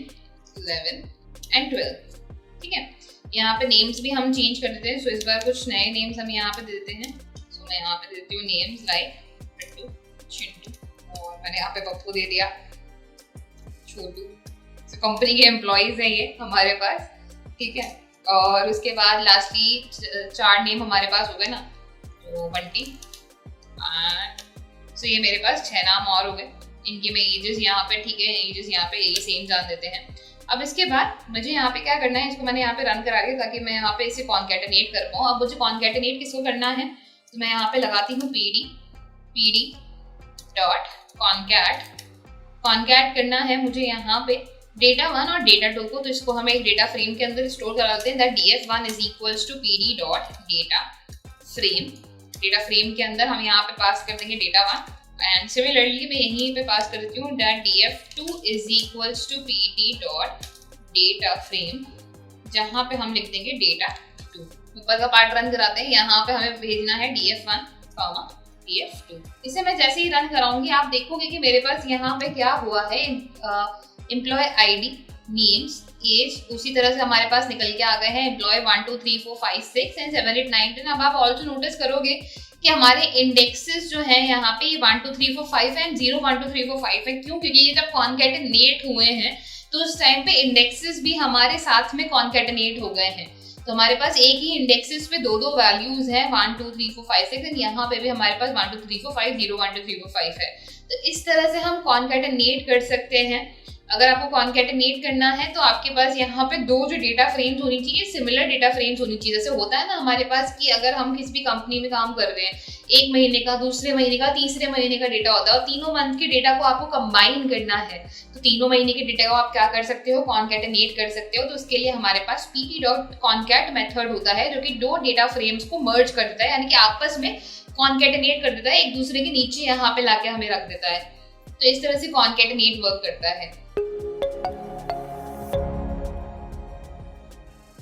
11 एंड 12। ठीक है, यहाँ पे नेम्स भी हम चेंज कर देते हैं। सो इस बार कुछ नए नेम्स हम यहाँ पे दे देते हैं। सो मैं यहाँ पे देती हूँ नेम्स लाइक पिट्टू, चिंटू, और मैंने यहाँ पे पप्पू दे दिया, छोटू। कंपनी के एम्प्लॉइज हैं ये हमारे पास। ठीक है, और उसके बाद लास्टली 4 नेम हमारे पास हो गए ना, तो बंटी। सो ये मेरे पास 6 नाम और हो गए। इनके मैं एजेस यहाँ पे, ठीक है, एजेस यहाँ पे ये सेम जान देते हैं। अब इसके बाद मुझे यहाँ पे क्या करना है, इसको मैंने यहाँ पे रन करा दिया ताकि मैं यहाँ पे इसे कॉन्कैटिनेट कर पाऊँ। अब मुझे कॉन्कैटिनेट किसको करना है, तो मैं यहाँ पे लगाती हूँ pd डॉट कॉन्कैट करना है मुझे यहाँ पे डेटा 1 और डेटा 2 को। तो इसको हम एक डेटा फ्रेम के अंदर स्टोर करा देते हैं, that df1 is equals to pd dot data frame के अंदर हम यहाँ पे पास कर देंगे डेटा 1। एंड सिमिलरली मैं यहीं पे पास कर देती हूँ that df2 is equals to pd dot data frame, जहाँ पे हम लिख देंगे डेटा 2। ऊपर का पार्ट रन कराते हैं, यहाँ पे हमें भेजना है df1 df2। इसे मैं जैसे ही रन कराऊंगी आप देखोगे कि मेरे पास यहाँ पे क्या हुआ है, एम्प्लॉय आईडी, नेम्स, एज उसी तरह से हमारे पास निकल के आ गए हैं। Employee 1 2 3 4 5 6 and 7 8 9 10। अब आप ऑल्सो नोटिस करोगे कि हमारे इंडेक्सेस जो है यहाँ पे 1 2 3 4 5 एंड 0 1 2 3 4 5 है। क्यों? क्योंकि ये जब कॉन्कैटिनेट हुए हैं तो उस टाइम पे इंडेक्सेस भी हमारे साथ में कॉन्कैटिनेट हो गए हैं। तो हमारे पास एक ही इंडेक्सेस पे दो वैल्यूज हैं 1 2 3 4 5 6 एंड यहाँ पे भी हमारे पास 1 2 3 4 5 0 1 2 3 4 5 है। तो इस तरह से हम कॉन्कैटिनेट कर सकते हैं। अगर आपको कॉन्कैटिनेट करना है तो आपके पास यहाँ पे 2 जो डेटा फ्रेम्स होनी चाहिए, सिमिलर डेटा फ्रेम्स होनी चाहिए। जैसे होता है ना हमारे पास कि अगर हम किसी भी कंपनी में काम कर रहे हैं, 1 महीने का, दूसरे महीने का, तीसरे महीने का डेटा होता है और तीनों मंथ के डेटा को आपको कंबाइन करना है। तो तीनों महीने के डेटा को आप क्या कर सकते हो, कॉन्कैटिनेट कर सकते हो। तो उसके लिए हमारे पास pt डॉट कॉन्कैट मेथड होता है जो कि 2 डेटा फ्रेम्स को मर्ज कर देता है, यानी कि आपस में कॉन्कैटिनेट कर देता है, एक दूसरे के नीचे यहाँ पे लाके हमें रख देता है। तो इस तरह से कॉन्कैटिनेट वर्क करता है।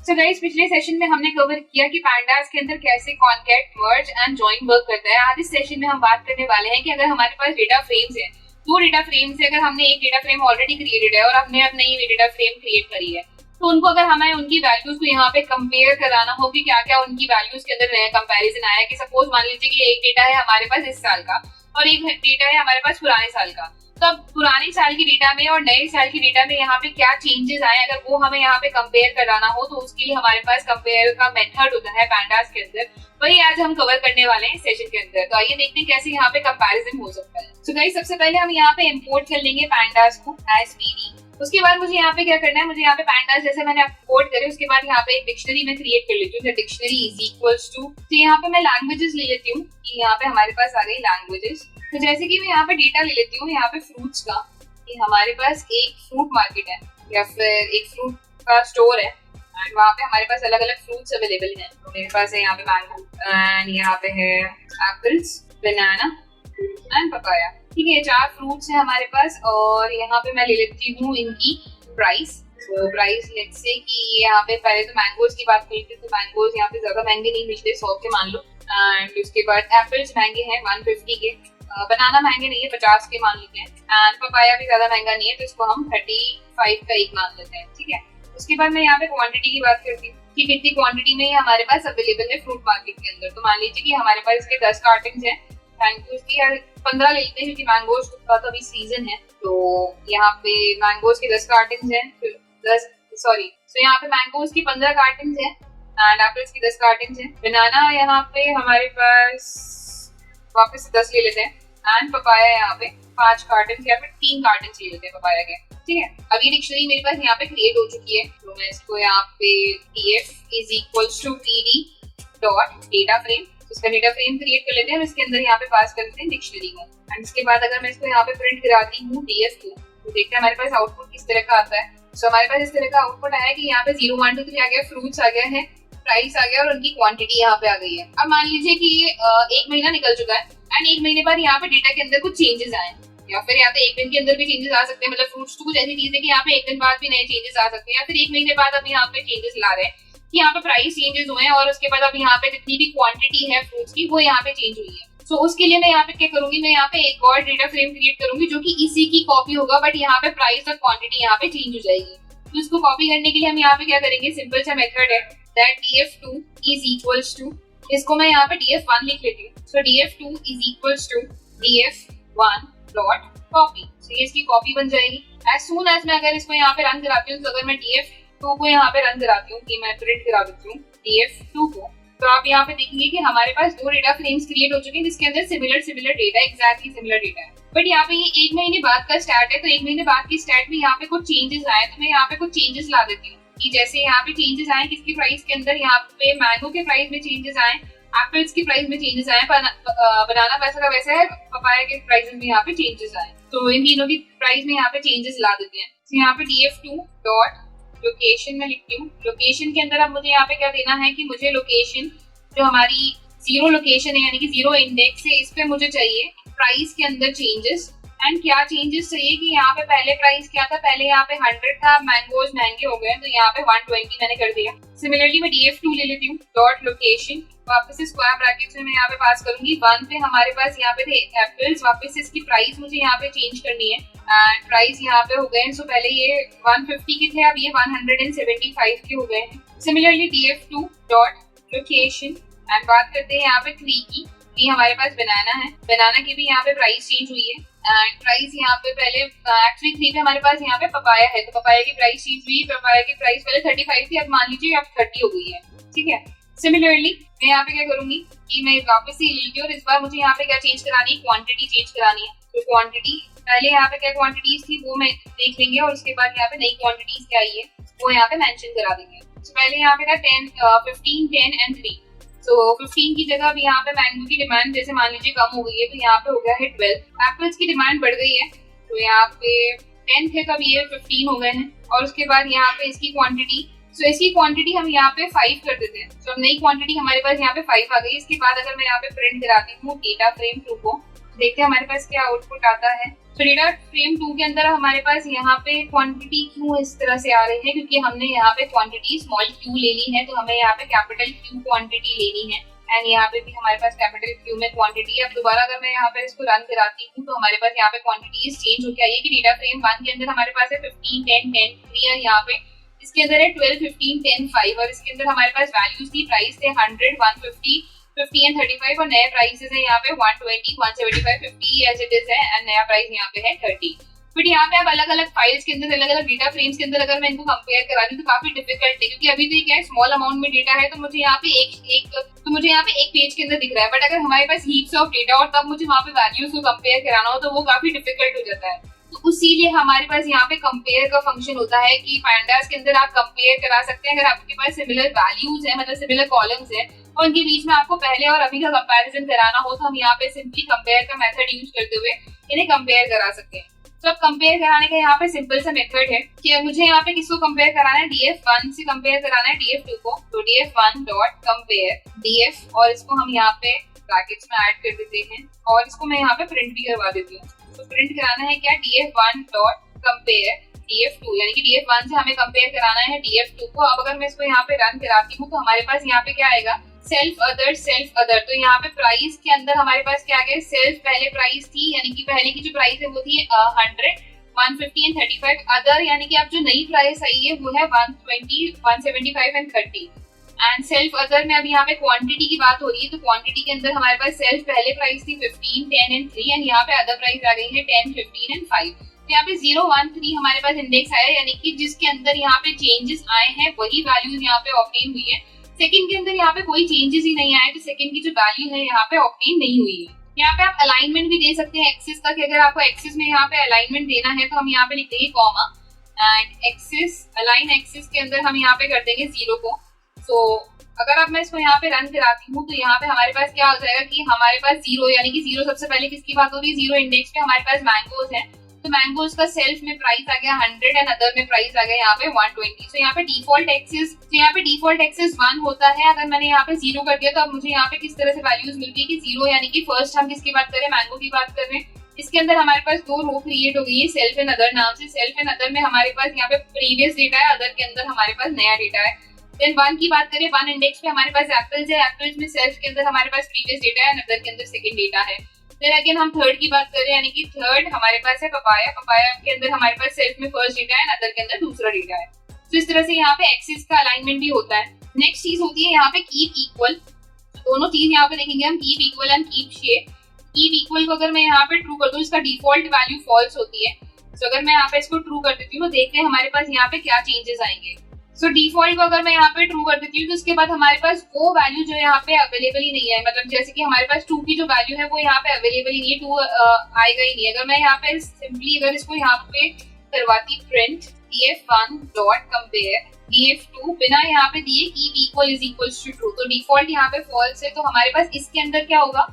So guys, पिछले सेशन में हमने कवर किया कि pandas के अंदर कैसे concat, merge and join work करता है। आज इस सेशन में हम बात करने वाले हैं कि अगर हमारे पास डेटा फ्रेम्स हैं, 2 डेटा फ्रेम्स है, अगर हमने एक डेटा फ्रेम ऑलरेडी क्रिएटेड है और हमने अब नई डेटा फ्रेम क्रिएट करी है, तो उनको अगर हमें उनकी वैल्यूज को यहाँ पे कंपेयर कराना हो कि क्या क्या उनकी वैल्यूज के अंदर नया कंपैरिजन आया। कि सपोज मान लीजिए कि एक डेटा है हमारे पास इस साल का और एक डेटा है हमारे पास पुराने साल का। तो अब पुराने साल की डेटा में और नए साल की डेटा में यहाँ पे क्या चेंजेस आए, अगर वो हमें यहाँ पे कंपेयर कराना हो तो उसके लिए हमारे पास कंपेयर का मेथड होता है pandas के अंदर। वही आज हम कवर करने वाले हैं सेशन के अंदर। तो आइए देखते हैं कैसे यहाँ पे कंपैरिजन हो सकता है। सो गाइस, सबसे पहले हम यहाँ पे इंपोर्ट कर लेंगे pandas को एज pd। उसके बाद मुझे यहाँ पे क्या करना है, मुझे यहाँ पे pandas जैसे मैंने इंपोर्ट करे उसके बाद यहाँ पे एक डिक्शनरी में क्रिएट कर लेती हूँ। डिक्शनरी इज इक्वल्स टू, तो यहाँ पे मैं लैंग्वेजेस ले लेती हूँ कि यहाँ पे हमारे पास आ गई लैंग्वेजेस। तो जैसे कि मैं यहाँ पे डेटा ले लेती हूँ यहाँ पे फ्रूट्स का, कि हमारे पास एक फ्रूट मार्केट है या फिर एक फ्रूट का स्टोर है एंड वहाँ पे हमारे पास अलग अलग फ्रूट्स अवेलेबल हैं। तो मेरे पास है यहाँ पे मैंगो एंड यहाँ पे है एप्पल्स, बनाना एंड पपाया। ठीक है, 4 फ्रूट्स हैं हमारे पास और यहाँ पे मैं ले लेती हूँ इनकी प्राइस। तो प्राइस लेट्स से कि यहाँ पे पहले तो मैंगोज की बात करते हैं, तो मैंगोज यहाँ पे ज्यादा महंगे नहीं मिलते, 100 के मान लो। एंड उसके बाद एप्पल्स महंगे हैं 150 के, बनाना महंगे नहीं है 50 के मान लेते हैं, एंड पपाया भी ज्यादा महंगा नहीं है तो इसको हम 35 का एक मान लेते हैं। ठीक है, उसके बाद मैं यहाँ पे क्वांटिटी की बात करती हूँ कि कितनी क्वांटिटी में हमारे पास अवेलेबल है फ्रूट मार्केट के अंदर। तो मान लीजिए कि हमारे पास इसके 10 कार्टन है मैंगोज की, या 15 ले लेते हैं क्योंकि मैंगोज का तो अभी सीजन है। तो यहाँ पे मैंगोज के 10 कार्टन है, तो यहाँ पे मैंगोज की 15 कार्टन है एंड एप्पल्स की 10 कार्टन है। बनाना यहाँ पे हमारे पास वापस 10 ले लेते हैं एंड पपाया यहाँ पे 5 कार्टन या फिर 3 कार्टन ले लेते हैं पपाया के। ठीक है, अब ये डिक्शनरी मेरे पास यहाँ पे क्रिएट हो चुकी है। तो मैं इसको यहाँ पे df is equals to pd dot data frame, इसका डेटा फ्रेम क्रिएट कर लेते हैं और इसके अंदर यहाँ पे पास कर देते हैं डिक्शनरी को। एंड इसके बाद अगर मैं इसको यहाँ पे प्रिंट कराती हूँ df को, तो देखते हैं हमारे पास आउटपुट किस तरह का आता है। सो हमारे पास इस तरह का आउटपुट आया कि यहाँ पे 0 1 2 3 आ गया, फ्रूट्स आ गया है, प्राइस आ गया और उनकी क्वांटिटी यहाँ पे आ गई है। अब मान लीजिए कि ये 1 महीना निकल चुका है एंड 1 महीने बाद यहाँ पे डेटा के अंदर कुछ चेंजेस आए, या फिर यहाँ पे 1 दिन के अंदर भी चेंजेस आ सकते हैं। मतलब फ्रूट्स तो कुछ ऐसी चीज है कि यहाँ पे 1 दिन बाद भी नए चेंजेस आ सकते हैं, या फिर 1 महीने बाद अब यहाँ पे चेंजेस ला रहे हैं कि यहाँ पे प्राइस चेंजेस हुए हैं और उसके बाद अब यहाँ पे जितनी भी क्वांटिटी है फ्रूट्स की वो यहाँ पे चेंज हुई है। सो उसके लिए मैं यहाँ पे क्या करूंगी, मैं यहाँ पे एक और डेटा फ्रेम क्रिएट करूंगी जो कि इसी की कॉपी होगा, बट यहाँ पे प्राइस और क्वांटिटी यहाँ पे चेंज हो जाएगी। तो इसको कॉपी करने के लिए हम यहाँ पे क्या करेंगे, सिंपल सा मेथड है that df2 is equals to, इसको मैं यहाँ पे df1 लिख लेती हूँ। So df2 is equals to df1 dot copy, तो ये इसकी कॉपी बन जाएगी। एज सून एज मैं अगर इसको यहाँ पे रन कराती हूँ, तो अगर मैं df टू को यहाँ पे रन कराती हूँ, कि मैं प्रिंट करा देती हूँ df2 को। तो आप यहाँ पे देखेंगे कि हमारे पास दो डेटा फ्रेम्स क्रिएट हो चुके हैं जिसके अंदर similar data, exactly similar data है। बट यहाँ पे ये 1 महीने बाद का स्टार्ट है, तो 1 महीने बाद की स्टार्ट में यहाँ पे कुछ चेंजेस आए, तो मैं यहाँ पे कुछ चेंजेस ला देती हूँ कि जैसे यहाँ पे चेंजेस आए किसकी प्राइस के अंदर, यहाँ पे मैंगो के प्राइस में चेंजेस आए, एप्पल्स की प्राइस में चेंजेस आए, बनाना वैसा का वैसा है, पपाया के प्राइस में यहाँ पे चेंजेस आए। तो इन तीनों की प्राइस में यहाँ पे चेंजेस ला देते हैं। तो यहाँ पे df2 डॉट लोकेशन में लिखती हूँ। लोकेशन के अंदर अब मुझे यहाँ पे क्या देना है कि मुझे लोकेशन जो हमारी जीरो लोकेशन है यानी कि जीरो इंडेक्स है, इस पे मुझे चाहिए प्राइस के अंदर चेंजेस। एंड क्या चेंजेस चाहिए कि यहाँ पे पहले प्राइस क्या था, पहले यहाँ पे 100 था, मैंगोज महंगे हो गए तो यहाँ पे 120 मैंने कर दिया। सिमिलरली मैं df2 ले लेती हूँ डॉट लोकेशन, वापस से स्क्वायर ब्रैकेट्स में मैं यहाँ पे पास करूंगी 1 पे हमारे पास यहाँ पे थे एप्पल्स, वापस से इसकी प्राइस मुझे यहाँ पे चेंज करनी है एंड प्राइस यहाँ पे हो गए हैं। सो पहले ये 150 के थे, अब ये 175 के हो गए हैं। Similarly df2 dot location and बात करते हैं यहाँ पे 3 की, ये हमारे पास बनाना है, बनाना की भी यहाँ पे प्राइस चेंज हुई है एंड प्राइस यहाँ पे पहले एक्चुअली 3 पे हमारे पास यहाँ पे पपाया है, तो पपाया की प्राइस चेंज हुई, पपाया की प्राइस पहले 35 थी, अब मान लीजिए अब 30 हो गई है, ठीक है। सिमिलरली मैं यहाँ पे क्या करूंगी कि मैं वापस से लेती हूँ और इस बार मुझे यहाँ पे क्या चेंज करानी है, क्वांटिटी चेंज करानी है। तो क्वांटिटी पहले यहाँ पे क्या क्वांटिटीज थी वो मैं देख लेंगे और उसके बाद यहाँ पे नई क्वांटिटीज क्या आई है वो यहाँ पे मेंशन करा देंगे। तो पहले यहाँ पे था 15, 10 एंड 3। तो 15 की जगह अभी यहाँ पे मैंगो की डिमांड जैसे मान लीजिए कम हो गई है तो यहाँ पे हो गया है 12। एप्पल्स की डिमांड बढ़ गई है तो यहाँ पे 10 थे तब ये 15 हो गए हैं और उसके बाद यहाँ पे इसकी क्वांटिटी, तो इसकी क्वांटिटी हम यहाँ पे 5 कर देते हैं। तो अब नई क्वांटिटी हमारे पास यहाँ पे 5 आ गई। इसके बाद अगर मैं यहाँ पे प्रिंट कराती हूँ डेटा फ्रेम 2 को, देखते हैं हमारे पास क्या आउटपुट आता है। तो डेटा फ्रेम 2 के अंदर हमारे पास यहाँ पे क्वांटिटी क्यों इस तरह से आ रही है, क्योंकि हमने यहाँ पे क्वांटिटी स्मॉल क्यू ले ली है, तो हमें यहाँ पे कैपिटल क्यू क्वांटिटी लेनी है एंड यहाँ पे भी हमारे पास कैपिटल क्यू में क्वांटिटी है। अब दोबारा अगर मैं यहाँ पे इसको रन कराती हूँ तो हमारे पास यहाँ पे क्वांटिटीज चेंज होकर आई है कि डेटा फ्रेम 1 के अंदर हमारे पास है 15, 10, 10, 3 है, यहाँ पे इसके अंदर है 12, 15, 10, 5 और इसके अंदर हमारे पास वैल्यूज थी, प्राइस थे 100, 150, 50 एंड 35 और नए प्राइसेस है यहाँ पे 120, 175, 50 एज इट इज है एंड नया प्राइस यहाँ पे है 30। बट यहाँ पे अब अलग अलग फाइल्स के अंदर अलग अलग डेटा फ्रेम्स के अंदर अगर मैं इनको कंपेयर करा रही हूँ तो काफी डिफिकल्ट है, क्योंकि अभी तो क्या है स्मॉल अमाउंट में डेटा है तो मुझे यहाँ पे एक पेज के अंदर दिख रहा है। बट अगर हमारे पास हीप्स ऑफ डेटा और तब मुझे वहाँ पे वैल्यूज को कंपेयर कराना हो तो वो काफी डिफिकल्ट हो जाता है। तो इसीलिए हमारे पास यहाँ पे कंपेयर का फंक्शन होता है कि पांडास के अंदर आप कंपेयर करा सकते हैं अगर आपके पास सिमिलर वैल्यूज है, मतलब सिमिलर कॉलम्स है और उनके बीच में आपको पहले और अभी का कंपैरिजन कराना हो तो हम यहाँ पे सिंपली कंपेयर का मेथड यूज करते हुए इन्हें कंपेयर करा सकते हैं। तो अब कंपेयर कराने का यहाँ पे सिंपल सा मेथड है कि मुझे यहाँ पे किसको कंपेयर कराना है, df1 से कंपेयर कराना है df2 को। तो df1 डॉट कंपेयर df और इसको हम यहाँ पे ब्रैकेट्स में ऐड कर देते हैं और इसको मैं यहाँ पे प्रिंट भी करवा देती हूँ। तो प्रिंट कराना है क्या, df1 डॉट कंपेयर df2 यानी कि df1 से हमें कंपेयर कराना है df2 को। अब अगर मैं इसको यहाँ पे रन कराती हूँ तो हमारे पास यहाँ पे क्या आएगा, सेल्फ अदर। तो यहाँ पे प्राइस के अंदर हमारे पास क्या आ गया, सेल्फ पहले प्राइस थी यानी कि पहले की जो प्राइस है वो थी 100, 150 एंड 35। अदर यानी कि अब जो नई प्राइस आई है वो है 120, 175 एंड 30 एंड सेल्फ अदर में अब यहाँ पे क्वांटिटी की बात हो रही है तो क्वांटिटी के अंदर हमारे पास सेल्फ पहले प्राइस थी 15, 10 एंड 3 एंड यहाँ पे अदर प्राइस आ गई है 10, 15 एंड 5। तो यहाँ पे 0, 1, 3 हमारे पास इंडेक्स आया यानी कि जिसके अंदर यहाँ पे चेंजेस आए हैं वही वैल्यूज यहाँ पे ऑब्टेन हुई है। सेकंड के अंदर यहाँ पे कोई चेंजेस ही नहीं आए तो सेकंड की जो वैल्यू है यहाँ पे ऑब्टेन नहीं हुई है। यहाँ पे आप अलाइनमेंट भी दे सकते हैं एक्सिस का, कि अगर आपको एक्सिस में यहाँ पे अलाइनमेंट देना है तो हम यहाँ पे लिख देंगे comma and axis, align axis के अंदर हम यहाँ पे कर देंगे 0 को। सो अगर अब मैं इसको यहाँ पे रन कराती हूँ तो यहाँ पे हमारे पास क्या हो जाएगा कि हमारे पास 0 यानी कि 0 सबसे पहले किसकी बात हो रही है, 0 इंडेक्स पे हमारे पास मैंगोज है तो मैंगोज का सेल्फ में प्राइस आ गया 100 एंड अदर में प्राइस आ गया यहाँ पे 120। तो यहाँ पे डिफॉल्ट एक्सिस 1 होता है। अगर मैंने यहाँ पे 0 कर दिया तो अब मुझे यहाँ पे किस तरह से वैल्यूज मिलती है कि 0 यानी कि फर्स्ट हम किसकी बात कर रहे हैं, मैंगो की बात कर रहे हैं। इसके अंदर हमारे पास 2 रो क्रिएट हो गई है सेल्फ एंड अदर नाम से। सेल्फ एंड अदर में हमारे पास यहाँ पे प्रीवियस डेटा है, अदर के अंदर हमारे पास नया डेटा है। देन 1 की बात करें, 1 इंडेक्स पे हमारे पास एप्पल्स है, एप्पल्स में सेल्फ के अंदर हमारे पास प्रीवियस डेटा है, अदर के अंदर सेकंड डेटा है। फिर अगेन हम थर्ड की बात करें यानी कि थर्ड हमारे पास है पपाया, पपाया के अंदर हमारे पास सेल्फ में फर्स्ट डेटा है, अदर के अंदर दूसरा डेटा है। तो इस तरह से यहाँ पे एक्सिस का अलाइनमेंट भी होता है। नेक्स्ट चीज होती है यहाँ पे कीप इक्वल। दोनों चीज यहाँ पे देखेंगे हम, keep equal and keep shape. Keep equal को अगर मैं यहाँ पे ट्रू कर दूं इसका डिफॉल्ट वैल्यू फॉल्स होती है। तो अगर मैं यहाँ पे इसको ट्रू कर देती हूँ तो देखते हैं हमारे पास यहाँ पे क्या चेंजेस आएंगे। सो डिफॉल्ट को अगर मैं यहाँ पे ट्रू कर देती हूँ तो उसके बाद हमारे पास वो वैल्यू जो यहाँ पे अवेलेबल ही नहीं है, मतलब जैसे कि हमारे पास 2 की जो वैल्यू है वो यहाँ पे अवेलेबल ही नहीं है, 2 आएगा ही नहीं। अगर मैं यहाँ पे सिंपली अगर इसको यहाँ पे करवाती print df1 dot compare df2 बिना यहाँ पे दिए keep equal is equals to true, तो डिफॉल्ट यहाँ पे फॉल्स है, तो हमारे पास इसके अंदर क्या होगा,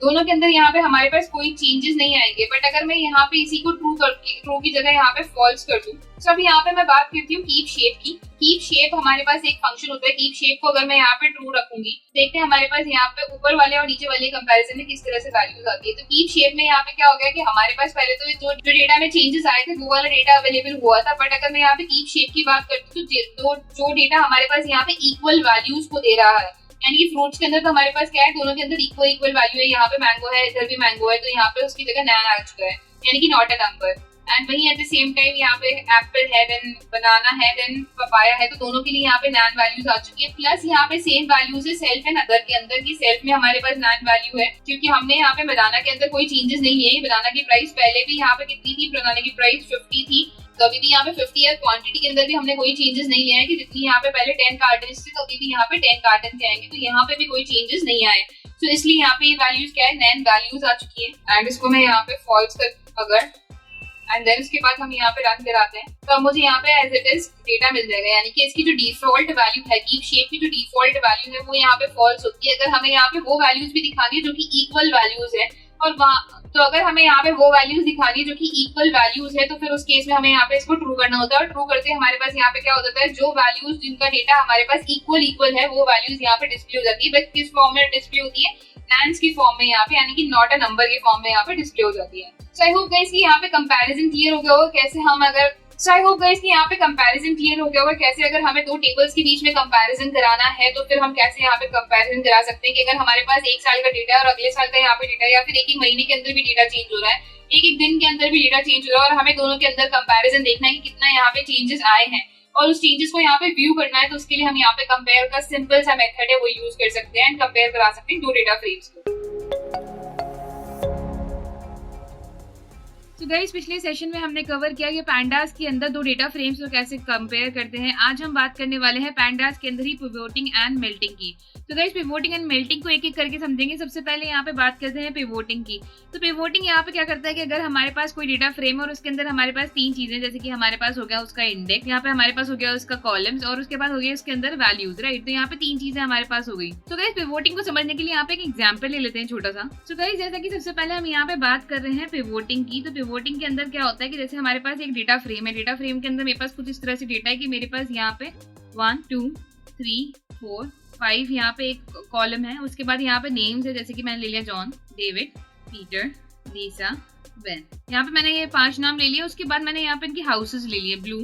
दोनों के अंदर यहाँ पे हमारे पास कोई चेंजेस नहीं आएंगे। बट अगर मैं यहाँ पे इसी को ट्रू की जगह यहाँ पे फॉल्स कर दूं, तो अब यहाँ पे मैं बात करती हूँ कीप शेप की। कीप शेप हमारे पास एक फंक्शन होता है, कीप शेप को अगर मैं यहाँ पे ट्रू रखूंगी, देखते हैं हमारे पास यहाँ पे ऊपर वाले और नीचे वाले कंपैरिजन में किस तरह से वैल्यूज आती है। तो कीप शेप में यहाँ पे क्या हो गया कि हमारे पास पहले तो जो डेटा में चेंजेस आए थे वो वाला डेटा अवेलेबल हुआ था, बट अगर मैं यहाँ पे कीप शेप की बात करती हूँ तो जो डेटा हमारे पास यहाँ पे इक्वल वैल्यूज को दे रहा है, यानी कि फ्रूट्स के अंदर तो हमारे पास क्या है, दोनों के अंदर इक्वल वैल्यू है, यहाँ पे मैंगो है, इधर भी मैंगो है, तो यहाँ पे उसकी जगह नैन आ चुका है, यानी कि नॉट अ नंबर। एंड वहीं एट द सेम टाइम यहाँ पे एप्पल है, देन बनाना है, देन पपाया है, तो दोनों के लिए यहाँ पे नैन वैल्यूज आ चुकी है। प्लस यहाँ पे सेम वैल्यूज है सेल्फ एंड अदर के अंदर, की सेल्फ में हमारे पास नैन वैल्यू है, क्योंकि हमने यहाँ पे बनाना के अंदर कोई चेंजेस नहीं है। बनाना की प्राइस पहले भी यहाँ पे कितनी थी, बनाना की प्राइस 50 थी, तो अभी भी यहाँ पे 50 है। क्वांटिटी के अंदर भी हमने कोई चेंजेस नहीं लिया है कि जितनी यहाँ पे पहले 10 कार्टन थे तो अभी भी यहाँ पे 10 कार्टन आएंगे, तो यहाँ पे भी कोई चेंजेस नहीं आए। तो इसलिए यहाँ पे ये वैल्यूज क्या है, नैन वैल्यूज आ चुकी है। एंड इसको मैं यहाँ पे फॉल्स कर अगर एंड देन उसके बाद हम यहाँ पे रन कराते हैं, तो अब मुझे यहाँ पे एज इट इज डेटा मिल जाएगा, यानी कि इसकी जो डिफॉल्ट वैल्यू है, कीप शेप की जो डिफॉल्ट वैल्यू है वो यहाँ पे फॉल्स होती है। अगर हमें यहाँ पे वो वैल्यूज भी दिखानी है जो कि इक्वल वैल्यूज है, और वहाँ तो अगर हमें यहाँ पे वो वैल्यूज दिखानी है जो कि इक्वल वैल्यूज है, तो फिर उस केस में हमें यहाँ पे इसको ट्रू करना होता है। और ट्रू करते हमारे पास यहाँ पे क्या हो जाता है, जो वैल्यूज जिनका डेटा हमारे पास इक्वल है वो वैल्यूज यहाँ पे डिस्प्ले हो जाती है। बट किस फॉर्म में डिस्प्ले होती है, नैन्स की फॉर्म में यहाँ पे, यानी कि नॉट अ नंबर के फॉर्म में यहाँ पे डिस्प्ले हो जाती है। सो आई होप गाइस कि यहाँ पे कंपैरिजन क्लियर हो गया होगा कैसे हम अगर कैसे अगर हमें दो टेबल्स के बीच में कंपैरिजन कराना है तो फिर हम कैसे यहाँ पे कंपैरिजन करा सकते हैं कि अगर हमारे पास एक साल का डेटा है और अगले साल का यहाँ पे डेटा, या फिर एक महीने के अंदर भी डेटा चेंज हो रहा है, एक दिन के अंदर भी डेटा चेंज हो रहा है, और हमें दोनों के अंदर कंपैरिजन देखना है कि कितना यहाँ पे चेंजेस आए हैं और उस चेंजेस को यहाँ पे व्यू करना है। तो उसके लिए हम यहाँ पे कंपेयर का सिंपल सा मेथड है वो यूज कर सकते हैं एंड कंपेयर करा सकते हैं दो डेटा फ्रेम्स को। तो गाइस पिछले सेशन में हमने कवर किया कि पैंडास के अंदर दो डेटा फ्रेम्स को कैसे कंपेयर करते हैं। आज हम बात करने वाले हैं पैंडास के अंदर ही पिवोटिंग एंड मेल्टिंग की। तो गाइस पिवोटिंग एंड मेल्टिंग को एक एक करके समझेंगे। सबसे पहले यहाँ पे बात करते हैं पिवोटिंग की। तो पिवोटिंग यहाँ पे क्या करता है कि अगर हमारे पास कोई डेटा फ्रेम और उसके अंदर हमारे पास तीन चीजें, जैसे कि हमारे पास हो गया उसका इंडेक्स, यहाँ पे हमारे पास हो गया उसका कॉलम्स, और उसके बाद हो गया उसके अंदर वैल्यूज, राइट। तो यहाँ पे तीन चीजें हमारे पास हो गई। तो गाइस पिवोटिंग को समझने के लिए यहाँ पे एक एग्जाम्पल ले लेते हैं छोटा सा। तो गाइस जैसा कि सबसे पहले हम यहाँ पे बात कर रहे हैं पिवोटिंग की। तो पिवोटिंग के अंदर क्या होता है कि जैसे हमारे पास एक डेटा फ्रेम है, डेटा फ्रेम के अंदर मेरे पास कुछ इस तरह से डेटा है कि मेरे पास यहाँ पे 1 2 3 4 5 यहाँ पे एक कॉलम है। उसके बाद यहाँ पे नेम्स है, जैसे कि मैंने ले लिया जॉन, डेविड, पीटर, लीसा, बेन। यहाँ पे मैंने ये 5 नाम ले लिए। उसके बाद मैंने यहाँ पे इनकी हाउसेस ले लिए, blue,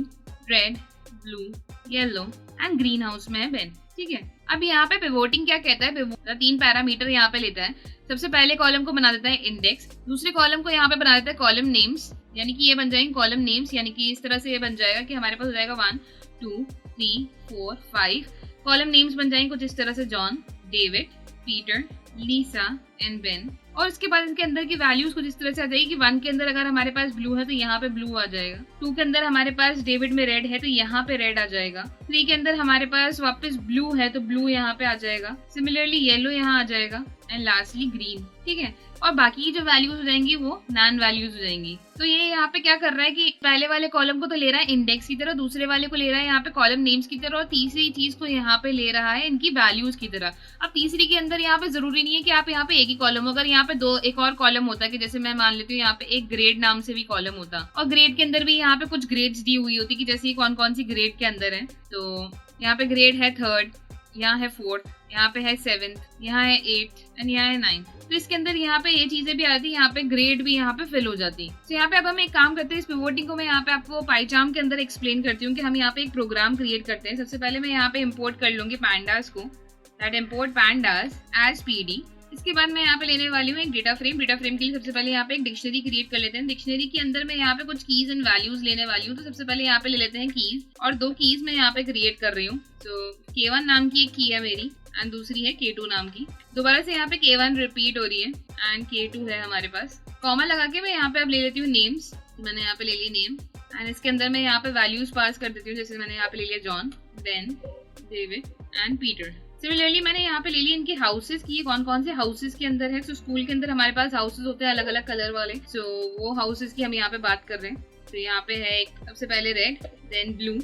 red, blue, yellow and green house में है बेन, ठीक है। अब यहाँ पे पिवोटिंग क्या कहता है, 3 पैरामीटर यहाँ पे लेता है। सबसे पहले कॉलम को बना देता है इंडेक्स, दूसरे कॉलम को यहाँ पे बना देता है कॉलम नेम्स, यानी कि ये बन जाएंगे कॉलम नेम्स, यानी कि इस तरह से ये बन जाएगा कि हमारे पास हो जाएगा 1 2 3 4 5 कॉलम नेम्स बन जाएंगे कुछ इस तरह से, John, David, Peter, Lisa and Ben. और उसके बाद इनके अंदर की वैल्यूज कुछ इस तरह से आ जाएगी कि 1 के अंदर अगर हमारे पास ब्लू है तो यहाँ पे ब्लू आ जाएगा, 2 के अंदर हमारे पास डेविड में रेड है तो यहाँ पे रेड आ जाएगा, 3 के अंदर हमारे पास वापस ब्लू है तो ब्लू यहाँ पे आ जाएगा, सिमिलरली येलो यहाँ आ जाएगा एंड लास्टली ग्रीन, ठीक है। और बाकी की जो वैल्यूज हो जाएंगी वो नॉन वैल्यूज हो जाएंगी। तो ये यहाँ पे क्या कर रहा है कि पहले वाले कॉलम को तो ले रहा है इंडेक्स की तरह, दूसरे वाले को ले रहा है यहाँ पे कॉलम नेम्स की तरह, और तीसरी चीज को यहाँ पे ले रहा है इनकी वैल्यूज की तरह। अब तीसरी के अंदर यहाँ पे जरूरी नहीं है कि आप यहाँ पे एक ही कॉलम, अगर यहाँ पे एक और कॉलम होता है कि जैसे मैं मान लेती हूँ यहाँ पे एक ग्रेड नाम से भी कॉलम होता, और ग्रेड के अंदर भी यहाँ पे कुछ ग्रेड्स दी हुई होती कि जैसे कौन कौन सी ग्रेड के अंदर है। तो यहाँ पे ग्रेड है 3rd, यहाँ है 4th, यहाँ पे है 7th, यहाँ है 8th एंड यहाँ है 9th। तो इसके अंदर यहाँ पे ये चीजें भी आती है, यहाँ पे ग्रेड भी यहाँ पे फिल हो जाती है। तो यहाँ पे अब हम एक काम करते हैं, इस पिवोटिंग को मैं यहाँ पे आपको पाइचार्म के अंदर एक्सप्लेन करती हूँ कि हम यहाँ पे एक प्रोग्राम क्रिएट करते हैं। सबसे पहले मैं यहाँ पे इम्पोर्ट कर लूंगी पैंडास को, that import pandas as PD. इसके बाद मैं यहाँ पे लेने वाली हूँ एक डेटा फ्रेम। डेटा फ्रेम के लिए सबसे पहले यहाँ पे एक डिक्शनरी क्रिएट कर लेते हैं। डिक्शनरी के अंदर मैं यहाँ पे कुछ कीज एंड वैल्यूज लेने वाली हूँ। तो सबसे पहले यहाँ पे ले लेते हैं कीज, और 2 कीज मैं यहाँ पे क्रिएट कर रही हूँ। तो K1 नाम की एक की है मेरी एंड दूसरी है K2 नाम की। दोबारा से यहाँ पे K1 रिपीट हो रही है एंड K2 है हमारे पास। कॉमा लगा के मैं यहाँ पे अब ले लेती हूँ नेम्स। मैंने यहाँ पे ले लिया नेम एंड इसके अंदर मैं यहाँ पे वैल्यूज पास कर देती हूँ, जैसे मैंने यहाँ पे ले लिया John, Ben, David and Peter. Similarly मैंने यहाँ पे ले लिया इनके हाउसेस की, कौन कौन से हाउसेस के अंदर है। सो स्कूल के अंदर हमारे पास हाउसेस होते हैं अलग अलग कलर वाले, सो वो हाउसेस की हम यहाँ पे बात कर रहे हैं। तो यहाँ पे है एक सबसे पहले red, then blue,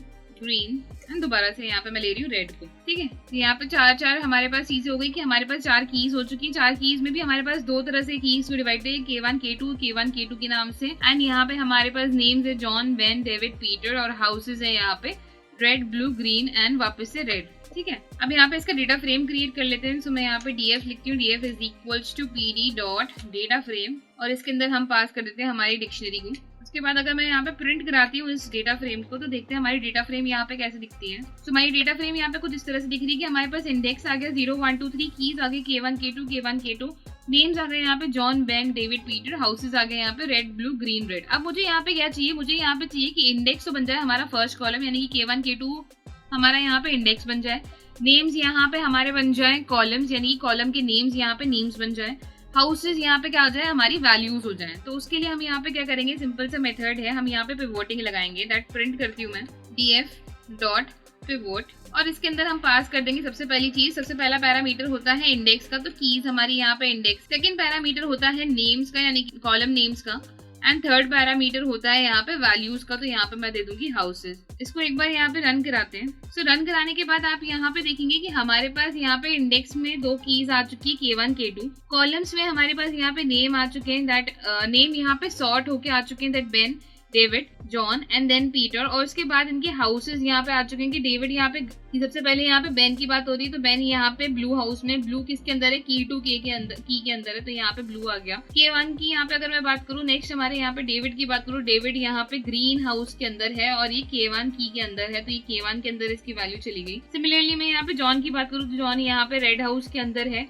green and दोबारा से यहाँ पे मैं ले रही हूँ रेड को, ठीक है। तो यहाँ पे चार हमारे पास चीजें हो गई कि हमारे पास 4 कीज हो चुकी है। 4 कीज में भी हमारे पास 2 तरह से कीज को डिवाइड है, K1 K2 के नाम से। एंड यहाँ पे हमारे पास नेम्स है जॉन, बेन, डेविड, पीटर, और हाउसेज है यहाँ पे रेड, ब्लू, ग्रीन एंड वापस से रेड, ठीक है। अब यहाँ पे इसका डेटा फ्रेम क्रिएट कर लेते हैं। सो मैं यहाँ पे df लिखती हूँ, df is equals to pd dot data frame, और इसके अंदर हम पास कर देते हैं हमारी डिक्शनरी को। उसके बाद अगर मैं यहाँ पे प्रिंट कराती हूँ इस डेटा फ्रेम को, तो देखते हैं हमारी डेटा फ्रेम यहाँ पे कैसे दिखती है। तो हमारी डेटा फ्रेम यहाँ पे कुछ इस तरह से दिख रही है कि हमारे पास इंडेक्स आ गया 0 1 2 3, कीज आ गई K1 K2, नेम्स आ गए यहाँ पे John, Ben, David, Peter, houses आ गए यहाँ पे रेड, ब्लू, ग्रीन, रेड। अब मुझे यहाँ पे क्या चाहिए, मुझे यहाँ पे चाहिए कि इंडेक्स तो बन जाए हमारा फर्स्ट कॉलम, यानी कि K1 K2 हमारा यहाँ पे इंडेक्स बन जाए, नेम्स यहाँ पे हमारे बन जाए कॉलम्स, यानी कि कॉलम के नेम्स यहाँ पे नेम्स बन जाए, हाउसेज यहाँ पे क्या हो जाए हमारी वैल्यूज हो जाए। तो उसके लिए हम यहाँ पे क्या करेंगे, सिंपल सा मेथड है, हम यहाँ पे पिवोटिंग लगाएंगे। दैट प्रिंट करती हूँ मैं df डॉट पिवोट, और इसके अंदर हम पास कर देंगे सबसे पहली चीज, सबसे पहला पैरामीटर होता है इंडेक्स का, तो कीज हमारी यहाँ पे इंडेक्स। सेकंड पैरामीटर होता है नेम्स का, यानी कि कॉलम नेम्स का, एंड थर्ड पैरामीटर होता है यहाँ पे वैल्यूज का, तो यहाँ पे मैं दे दूंगी हाउसेज। इसको एक बार यहाँ पे रन कराते हैं। सो रन कराने के बाद आप यहाँ पे देखेंगे कि हमारे पास यहाँ पे इंडेक्स में 2 कीज आ चुकी है K1 K2, कॉलम्स में हमारे पास यहाँ पे नेम आ चुके हैं, दैट नेम यहाँ पे सॉर्ट होके आ चुके हैं, that Ben, David, John and then Peter, और उसके बाद इनके हाउसेज यहाँ पे आ चुके हैं कि डेविड यहाँ पे, सबसे पहले यहाँ पे बेन की बात हो रही है, तो बेन यहाँ पे ब्लू हाउस में, ब्लू किसके अंदर है, K2 के अंदर है, तो यहाँ पे ब्लू आ गया। K1 की यहाँ पे अगर मैं बात करूँ, नेक्स्ट हमारे यहाँ पे डेविड की बात करूँ, डेविड यहाँ पे ग्रीन हाउस के अंदर है और ये K1 की के अंदर है, तो ये K1 के अंदर इसकी वैल्यू चली गई। सिमिलरली मैं यहाँ पे जॉन की बात करूँ तो जॉन यहाँ पे रेड हाउस के अंदर है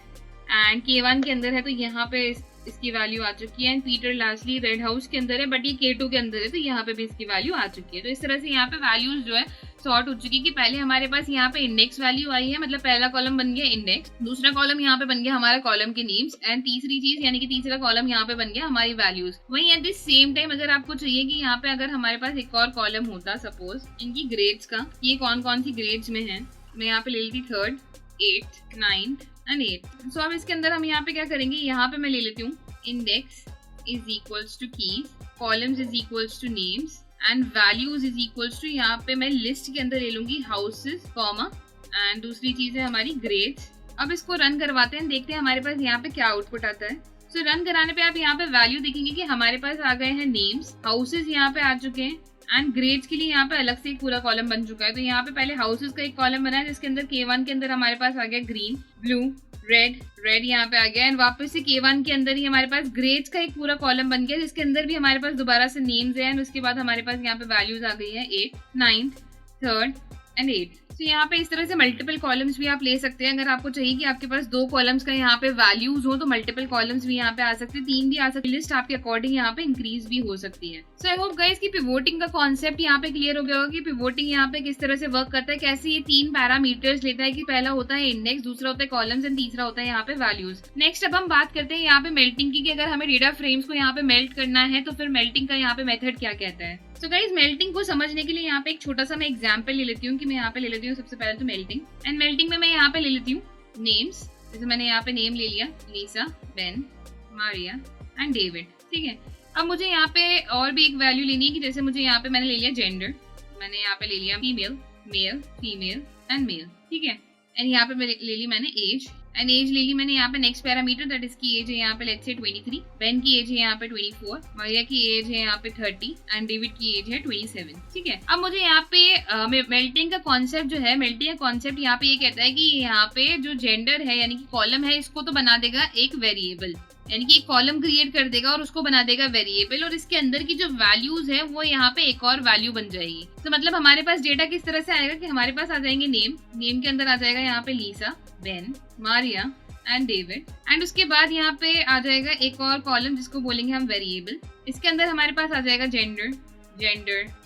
एंड K1 के अंदर है, तो यहाँ पे इसकी वैल्यू आ चुकी है। And Peter lastly red house के अंदर है, बट ये K2 के अंदर है, तो यहाँ पे भी इसकी वैल्यू आ चुकी है। तो इस तरह से यहाँ पे वैल्यूज जो है सॉर्ट हो चुकी है कि पहले हमारे पास यहाँ पे इंडेक्स वैल्यू आई है, मतलब पहला कॉलम बन गया इंडेक्स, दूसरा कॉलम यहाँ पे बन गया हमारा कॉलम के नेम्स, एंड तीसरी चीज यानी कि तीसरा कॉलम यहाँ पे बन गया हमारी वैल्यूज। वहीं एट द सेम टाइम अगर आपको चाहिए कि यहाँ पे अगर हमारे पास एक और कॉलम होता, सपोज इनकी ग्रेड्स का, ये कौन कौन सी ग्रेड्स में है, मैं यहाँ पे ले लेती 3rd, 8th, 9th and 8th। सो अब इसके अंदर हम यहाँ पे क्या करेंगे, यहाँ पे मैं ले लेती हूँ index is equals to keys, columns is equals to names and values is equals to, यहाँ पे मैं लिस्ट के अंदर ले लूंगी हाउसेस कॉमा, एंड दूसरी चीज है हमारी ग्रेड्स। अब इसको रन करवाते हैं, देखते हैं हमारे पास यहाँ पे क्या आउटपुट आता है। सो रन कराने पे आप यहाँ पे वैल्यू देखेंगे कि हमारे पास आ गए हैं नेम्स, हाउसेस यहाँ पे आ चुके हैं एंड ग्रेड्स के लिए यहाँ पे अलग से एक पूरा कॉलम बन चुका है। तो यहाँ पे पहले हाउसेस का एक कॉलम बना है जिसके अंदर K1 के अंदर हमारे पास आ गया ग्रीन, ब्लू, रेड यहाँ पे आ गया, एंड वापस से K1 के अंदर ही हमारे पास ग्रेड्स का एक पूरा कॉलम बन गया जिसके अंदर भी हमारे पास दोबारा से नेम्स है, एंड उसके बाद हमारे पास यहाँ पे वैल्यूज आ गई है 8th, 9th, 3rd and 8th। तो यहाँ पे इस तरह से मल्टीपल कॉलम्स भी आप ले सकते हैं। अगर आपको चाहिए कि आपके पास 2 कॉलम्स का यहाँ पे वैल्यूज हो तो मल्टीपल कॉलम्स भी यहाँ पे आ सकते हैं, 3 भी आ सकती है, लिस्ट आपके अकॉर्डिंग यहाँ पे इंक्रीज भी हो सकती है। सो आई होप गाइस कि पिवोटिंग का कॉन्सेप्ट यहाँ पे क्लियर हो गया होगा कि पिवोटिंग यहाँ पे किस तरह से वर्क करता है, कैसे ये 3 पैरामीटर्स लेता है कि पहला होता है इंडेक्स, दूसरा होता है कॉलम्स एंड तीसरा होता है यहाँ पे वैल्यूज। नेक्स्ट अब हम बात करते हैं यहाँ पे मेल्टिंग की, कि अगर हमें डेटा फ्रेम्स को यहाँ पे मेल्ट करना है तो फिर मेल्टिंग का यहाँ पे मेथड क्या कहता है। सो गाइस मेल्टिंग को समझने के लिए यहाँ पे एक छोटा सा मैं एग्जांपल ले लेती हूँ कि मैं यहाँ पे ले लेती हूँ सबसे पहले तो मेल्टिंग, एंड मेल्टिंग में मैं यहाँ पे ले लेती हूँ नेम्स, जैसे मैंने यहाँ पे नेम ले लिया लीसा, बेन, मारिया एंड डेविड, ठीक है। अब मुझे यहाँ पे और भी एक वैल्यू लेनी है कि जैसे मुझे यहाँ पे मैंने ले लिया जेंडर, मैंने यहाँ पे ले लिया female, male, female and male, ठीक है। एंड यहाँ पे ले ली मैंने एज, एंड एज ले ली मैंने यहाँ पे नेक्स्ट पैरामीटर, दैट इसकी एज है यहाँ पे लेट्स से 23, बेन की एज है यहाँ पे 24, मारिया की एज है यहाँ पे 30 एंड डेविड की एज है 27, ठीक है। अब मुझे यहाँ पे मेल्टिंग का कॉन्सेप्ट जो है, मेल्टिंग का कॉन्सेप्ट यहाँ पे ये कहता है कि यहाँ पे जो जेंडर है यानी कि कॉलम है, इसको तो बना देगा एक वेरिएबल, यानी कि एक कॉलम क्रिएट कर देगा और उसको बना देगा वेरिएबल, और इसके अंदर की जो वैल्यूज है वो यहाँ पे एक और वैल्यू बन जाएगी। तो मतलब हमारे पास डेटा किस तरह से आएगा कि हमारे पास आ जाएंगे नेम के अंदर आ जाएगा यहाँ पे Lisa, Ben, Maria and David, and उसके बाद यहाँ पे आ जाएगा एक और कॉलम जिसको बोलेंगे हम वेरिएबल। इसके अंदर हमारे पास आ जाएगा gender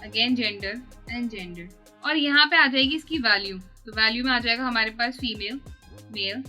again gender and gender, और यहाँ पे आ जाएगी इसकी वैल्यू। तो वैल्यू में आ जाएगा हमारे पास फीमेल, मेल,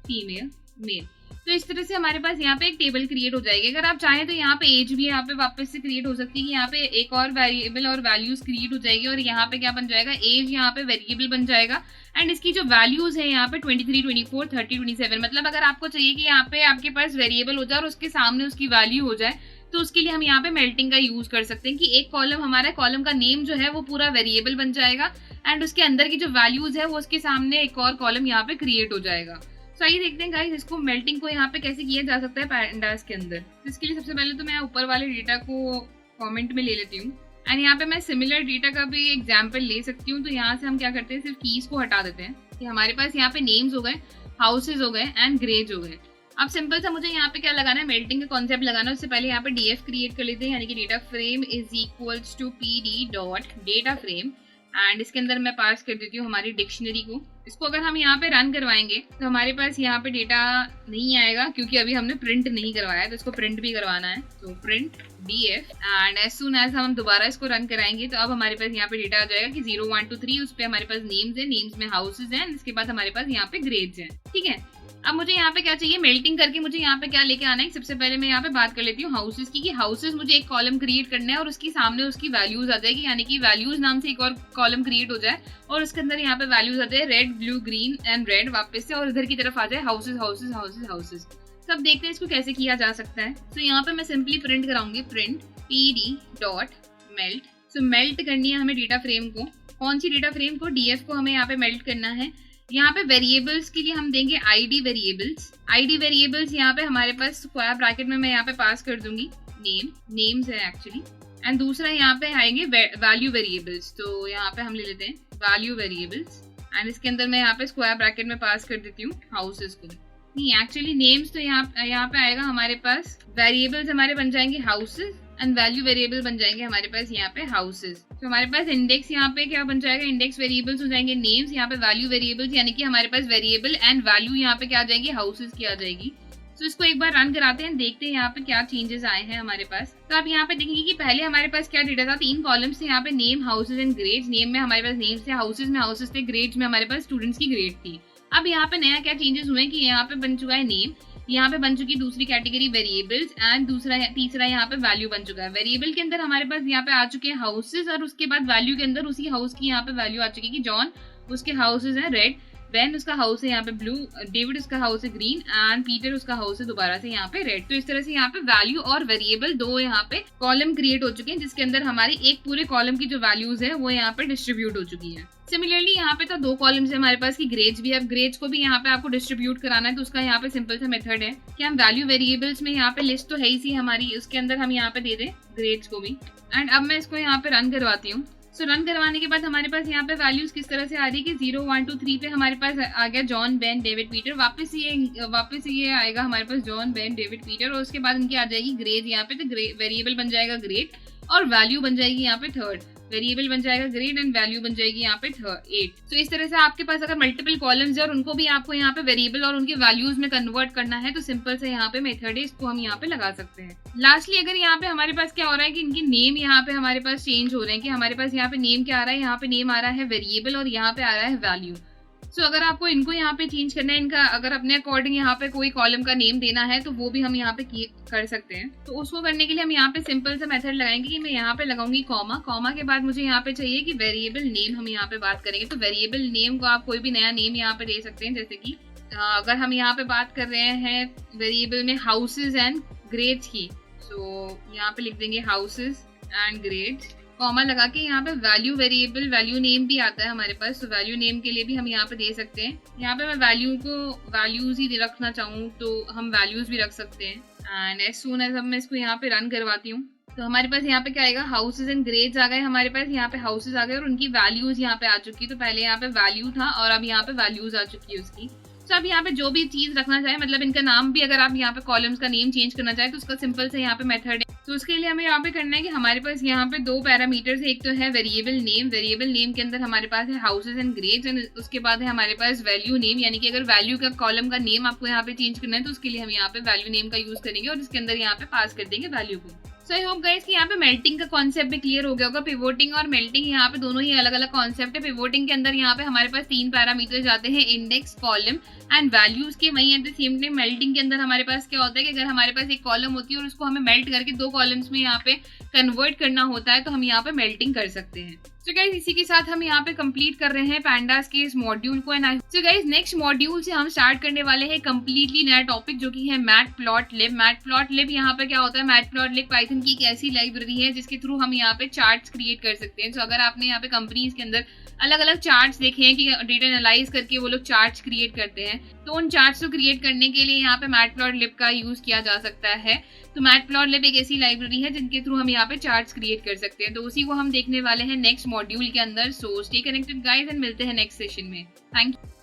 फीमेल, मेल। तो इस तरह से हमारे पास यहाँ पे एक टेबल क्रिएट हो जाएगी। अगर आप चाहें तो यहाँ पे एज भी यहाँ पे वापस से क्रिएट हो सकती है कि यहाँ पे एक और वेरिएबल और वैल्यूज क्रिएट हो जाएगी और यहाँ पे क्या बन जाएगा, एज यहाँ पे वेरिएबल बन जाएगा एंड इसकी जो वैल्यूज है यहाँ पे 23, 24, 30, 27, मतलब अगर आपको चाहिए कि यहाँ पे आपके पास वेरिएबल हो जाए और उसके सामने उसकी वैल्यू हो जाए तो उसके लिए हम यहाँ पे मेल्टिंग का यूज कर सकते हैं कि एक कॉलम हमारा कॉलम का नेम जो है वो पूरा वेरिएबल बन जाएगा एंड उसके अंदर की जो वैल्यूज है वो उसके सामने एक और कॉलम यहाँ पे क्रिएट हो जाएगा। तो आइए देखते हैं गाइस इसको मेल्टिंग को यहाँ पे कैसे किया जा सकता है पैंडास के अंदर। तो इसके लिए सबसे पहले तो मैं ऊपर वाले डेटा को कमेंट में ले लेती हूँ एंड यहाँ पे मैं सिमिलर डेटा का भी एग्जाम्पल ले सकती हूँ। तो यहाँ से हम क्या करते हैं, सिर्फ कीज को हटा देते हैं कि हमारे पास यहाँ पे नेम्स हो गए, हाउसेज हो गए एंड ग्रेज हो गए। अब सिंपल सा मुझे यहाँ पे क्या लगाना है, मेल्टिंग का कॉन्सेप्ट लगाना है। उससे पहले यहाँ पे डीएफ क्रिएट कर लेते हैं, यानी कि data frame is equals to PD dot data frame and इसके अंदर मैं पास कर देती हूँ हमारी डिक्शनरी को। इसको अगर हम यहाँ पे रन करवाएंगे तो हमारे पास यहाँ पे डेटा नहीं आएगा क्योंकि अभी हमने प्रिंट नहीं करवाया है, तो इसको प्रिंट भी करवाना है। तो print df and as soon as हम दोबारा इसको रन कराएंगे तो अब हमारे पास यहाँ पे डेटा आ जाएगा कि 0, 1, 2, 3। उस पर हमारे पास नेम्स है, नेम्स में हाउसेज हैं, इसके बाद हमारे पास यहाँ पे ग्रेड्स हैं। ठीक है, अब मुझे यहाँ पे क्या चाहिए, मेल्टिंग करके मुझे यहाँ पे क्या लेके आना है। सबसे पहले मैं यहाँ पे बात कर लेती हूँ हाउसेज की, कि हाउसेज मुझे एक कॉलम क्रिएट करना है और उसके सामने उसकी वैल्यूज आ जाएगी, यानी कि वैल्यूज नाम से एक और कॉलम क्रिएट हो जाए और उसके अंदर यहाँ पे वैल्यूज आ जाए red, blue, green and red वापस से, और इधर की तरफ आ जाए हाउसेज हाउसेज हाउसेज हाउसेज। तो अब देखते हैं इसको कैसे किया जा सकता है। तो यहाँ पे मैं सिंपली प्रिंट कराऊंगी, print pd dot melt. So melt करनी है हमें डेटा फ्रेम को। कौन सी डेटा फ्रेम को, df को हमें यहाँ पे मेल्ट करना है। यहाँ पे वेरिएबल्स के लिए हम देंगे id वेरिएबल्स। id वेरिएबल्स यहाँ पे हमारे पास स्क्वायर ब्रैकेट में मैं यहाँ पे पास कर दूंगी नेम, नेम्स है एक्चुअली, एंड दूसरा यहाँ पे आएंगे वैल्यू वेरिएबल्स। तो यहाँ पे हम ले लेते हैं वैल्यू वेरिएबल्स एंड इसके अंदर मैं यहाँ पे स्क्वायर ब्रैकेट में पास कर देती हूँ हाउसेज को। नहीं, एक्चुअली नेम्स तो यहाँ पे आएगा हमारे पास, वेरिएबल्स हमारे बन जाएंगे हाउसेज एंड वैल्यू वेरिएबल बन जाएंगे हमारे पास यहाँ पे हाउसेज। तो हमारे पास इंडेक्स यहाँ पे क्या बन जाएगा, इंडेक्स वेरिएबल्स हो जाएंगे नेम्स, यहाँ पे वैल्यू वेरिएबल्स, यानी कि हमारे पास वेरिएबल एंड वैल्यू यहाँ पे क्या आ जाएगी, हाउसेज की आ जाएगी। तो इसको एक बार रन कराते हैं, देखते हैं यहाँ पे क्या चेंजेस आए हैं हमारे पास। तो आप यहाँ पे देखेंगे कि पहले हमारे पास क्या डेटा था, 3 कॉलम्स थे यहाँ पे, name, houses and grades. Name में हमारे पास नेम्स थे, हाउसेज में हाउसेज थे, ग्रेड्स में हमारे पास स्टूडेंट्स की ग्रेड थी। अब यहाँ पे नया क्या चेंजेस हुए कि यहाँ पे बन चुका है नेम, यहाँ पे बन चुकी दूसरी कैटेगरी वेरिएबल्स एंड तीसरा यहाँ पे वैल्यू बन चुका है। वेरिएबल के अंदर हमारे पास यहाँ पे आ चुके हैं हाउसेज और उसके बाद वैल्यू के अंदर उसी हाउस की यहाँ पे वैल्यू आ चुकी है कि जॉन, उसके हाउसेज है रेड, बेन उसका हाउस है यहाँ पे ब्लू, डेविड उसका हाउस है ग्रीन एंड पीटर उसका हाउस है दोबारा से यहाँ पे रेड। तो इस तरह से यहाँ पे वैल्यू और वेरिएबल दो यहाँ पे कॉलम क्रिएट हो चुके हैं, जिसके अंदर हमारी एक पूरे कॉलम की जो वैल्यूज है वो यहाँ पे डिस्ट्रीब्यूट हो चुकी है। सिमिलरली यहाँ पे तो 2 कॉलम्स है हमारे पास की ग्रेड्स भी है। अब ग्रेड्स को भी यहाँ पे आपको डिस्ट्रीब्यूट कराना है, तो उसका यहाँ पे सिंपल सा मेथड है कि हम वैल्यू वेरिएबल्स में यहाँ पे लिस्ट तो है ही सी हमारी, उसके अंदर हम यहाँ पे दे दें ग्रेड्स को भी। एंड अब मैं इसको यहाँ पे रन करवाती हूँ। सो रन करवाने के बाद हमारे पास यहाँ पे वैल्यूज किस तरह से आ रही है कि 0, 1, 2, 3 पे हमारे पास आ गया जॉन, बेन, डेविड, पीटर। वापस ये आएगा हमारे पास जॉन, बेन, डेविड, पीटर, और उसके बाद इनकी आ जाएगी ग्रेड यहाँ पे। तो वेरिएबल बन जाएगा ग्रेड और वैल्यू बन जाएगी यहाँ पे थर्ड, वेरिएबल बन जाएगा ग्रेड एंड वैल्यू बन जाएगी यहाँ पे 8। तो इस तरह से आपके पास अगर मल्टीपल कॉलम्स है और उनको भी आपको यहाँ पे वेरिएबल और उनके वैल्यूज में कन्वर्ट करना है तो सिंपल से यहाँ पे मेथड है, इसको हम यहाँ पे लगा सकते हैं। लास्टली अगर यहाँ पे हमारे पास क्या हो रहा है कि इनके नेम यहाँ पे हमारे पास चेंज हो रहे हैं, कि हमारे पास यहाँ पे नेम क्या आ रहा है, यहाँ पे नेम आ रहा है वेरिएबल और यहाँ पे आ रहा है वैल्यू। सो अगर आपको इनको यहाँ पे चेंज करना है, इनका अगर अपने अकॉर्डिंग यहाँ पे कोई कॉलम का नेम देना है तो वो भी हम यहाँ पे कर सकते हैं। तो उसको करने के लिए हम यहाँ पे सिंपल सा मेथड लगाएंगे कि मैं यहाँ पे लगाऊंगी कॉमा। कॉमा के बाद मुझे यहाँ पे चाहिए कि वेरिएबल नेम हम यहाँ पे बात करेंगे। तो वेरिएबल नेम को आप कोई भी नया नेम यहाँ पे दे सकते हैं, जैसे कि अगर हम यहाँ पे बात कर रहे हैं वेरिएबल में हाउसेज एंड ग्रेड्स की, तो यहाँ पे लिख देंगे हाउसेज एंड ग्रेड्स, कॉमा लगा के यहाँ पे वैल्यू वेरिएबल, वैल्यू नेम भी आता है हमारे पास, तो वैल्यू नेम के लिए भी हम यहाँ पे दे सकते हैं। यहाँ पे मैं वैल्यू को वैल्यूज ही रखना चाहूँ तो हम वैल्यूज भी रख सकते हैं। एंड एज सून एज मैं इसको यहाँ पे रन करवाती हूँ तो हमारे पास यहाँ पे क्या आएगा, हाउसेज एंड ग्रेड्स आ गए हमारे पास। यहाँ पे हाउसेज आ गए और उनकी वैल्यूज यहाँ पे आ चुकी है। तो पहले यहाँ पे वैल्यू था और अब यहाँ पे वैल्यूज आ चुकी है उसकी। तो अब यहाँ पे जो भी चीज रखना चाहे, मतलब इनका नाम भी अगर आप यहाँ पे कॉलम्स का नेम चेंज करना चाहे तो उसका सिंपल से यहाँ पे मेथड है। तो उसके लिए हमें यहाँ पे करना है कि हमारे पास यहाँ पे 2 पैरामीटर्स है। एक तो है वेरिएबल नेम, वेरिएबल नेम के अंदर हमारे पास है हाउसेज एंड ग्रेड्स, एंड उसके बाद है हमारे पास वैल्यू नेम, यानी कि अगर वैल्यू का कॉलम का नेम आपको यहाँ पे चेंज करना है तो उसके लिए हम यहाँ पे वैल्यू नेम का यूज करेंगे और इसके अंदर यहाँ पे पास कर देंगे वैल्यू को। सो आई होप गाइस कि यहाँ पे मेल्टिंग का कॉन्सेप्ट भी क्लियर हो गया होगा। पिवोटिंग और मेल्टिंग यहाँ पे दोनों ही अलग अलग कॉन्सेप्ट है। पिवोटिंग के अंदर यहाँ पे हमारे पास 3 पैरामीटर्स आते हैं, इंडेक्स, कॉलम एंड वैल्यूज के। वहीं at the same time melting के अंदर हमारे पास क्या होता है कि अगर हमारे पास एक कॉलम होती है और उसको हमें मेल्ट करके 2 कॉलम्स में यहाँ पे कन्वर्ट करना होता है तो हम यहाँ पे मेल्टिंग कर सकते हैं। सो गाइस इसी के साथ हम यहाँ पे कंप्लीट कर रहे हैं पैंडास के इस मॉड्यूल को। And so guys next module से हम स्टार्ट करने वाले हैं कंप्लीटली नया टॉपिक जो कि है मैटप्लॉटलिब। मैटप्लॉटलिब यहाँ पे क्या होता है, मैटप्लॉटलिब पाइथन की एक ऐसी लाइब्रेरी है जिसके थ्रू हम यहाँ पे चार्ट्स क्रिएट कर सकते हैं। सो अगर आपने यहाँ पे कंपनीज के अंदर अलग अलग चार्ट्स देखे हैं कि डेटा एनालाइज करके वो लोग चार्ट्स क्रिएट करते हैं, तो उन चार्ट्स को क्रिएट करने के लिए यहाँ पे मैटप्लॉटलिब का यूज किया जा सकता है। तो मैटप्लॉटलिब एक ऐसी लाइब्रेरी है जिनके थ्रू हम यहाँ पे चार्ट्स क्रिएट कर सकते हैं। तो उसी को हम देखने वाले हैं नेक्स्ट मॉड्यूल के अंदर। So stay connected guys and मिलते हैं नेक्स्ट सेशन में। Thank you.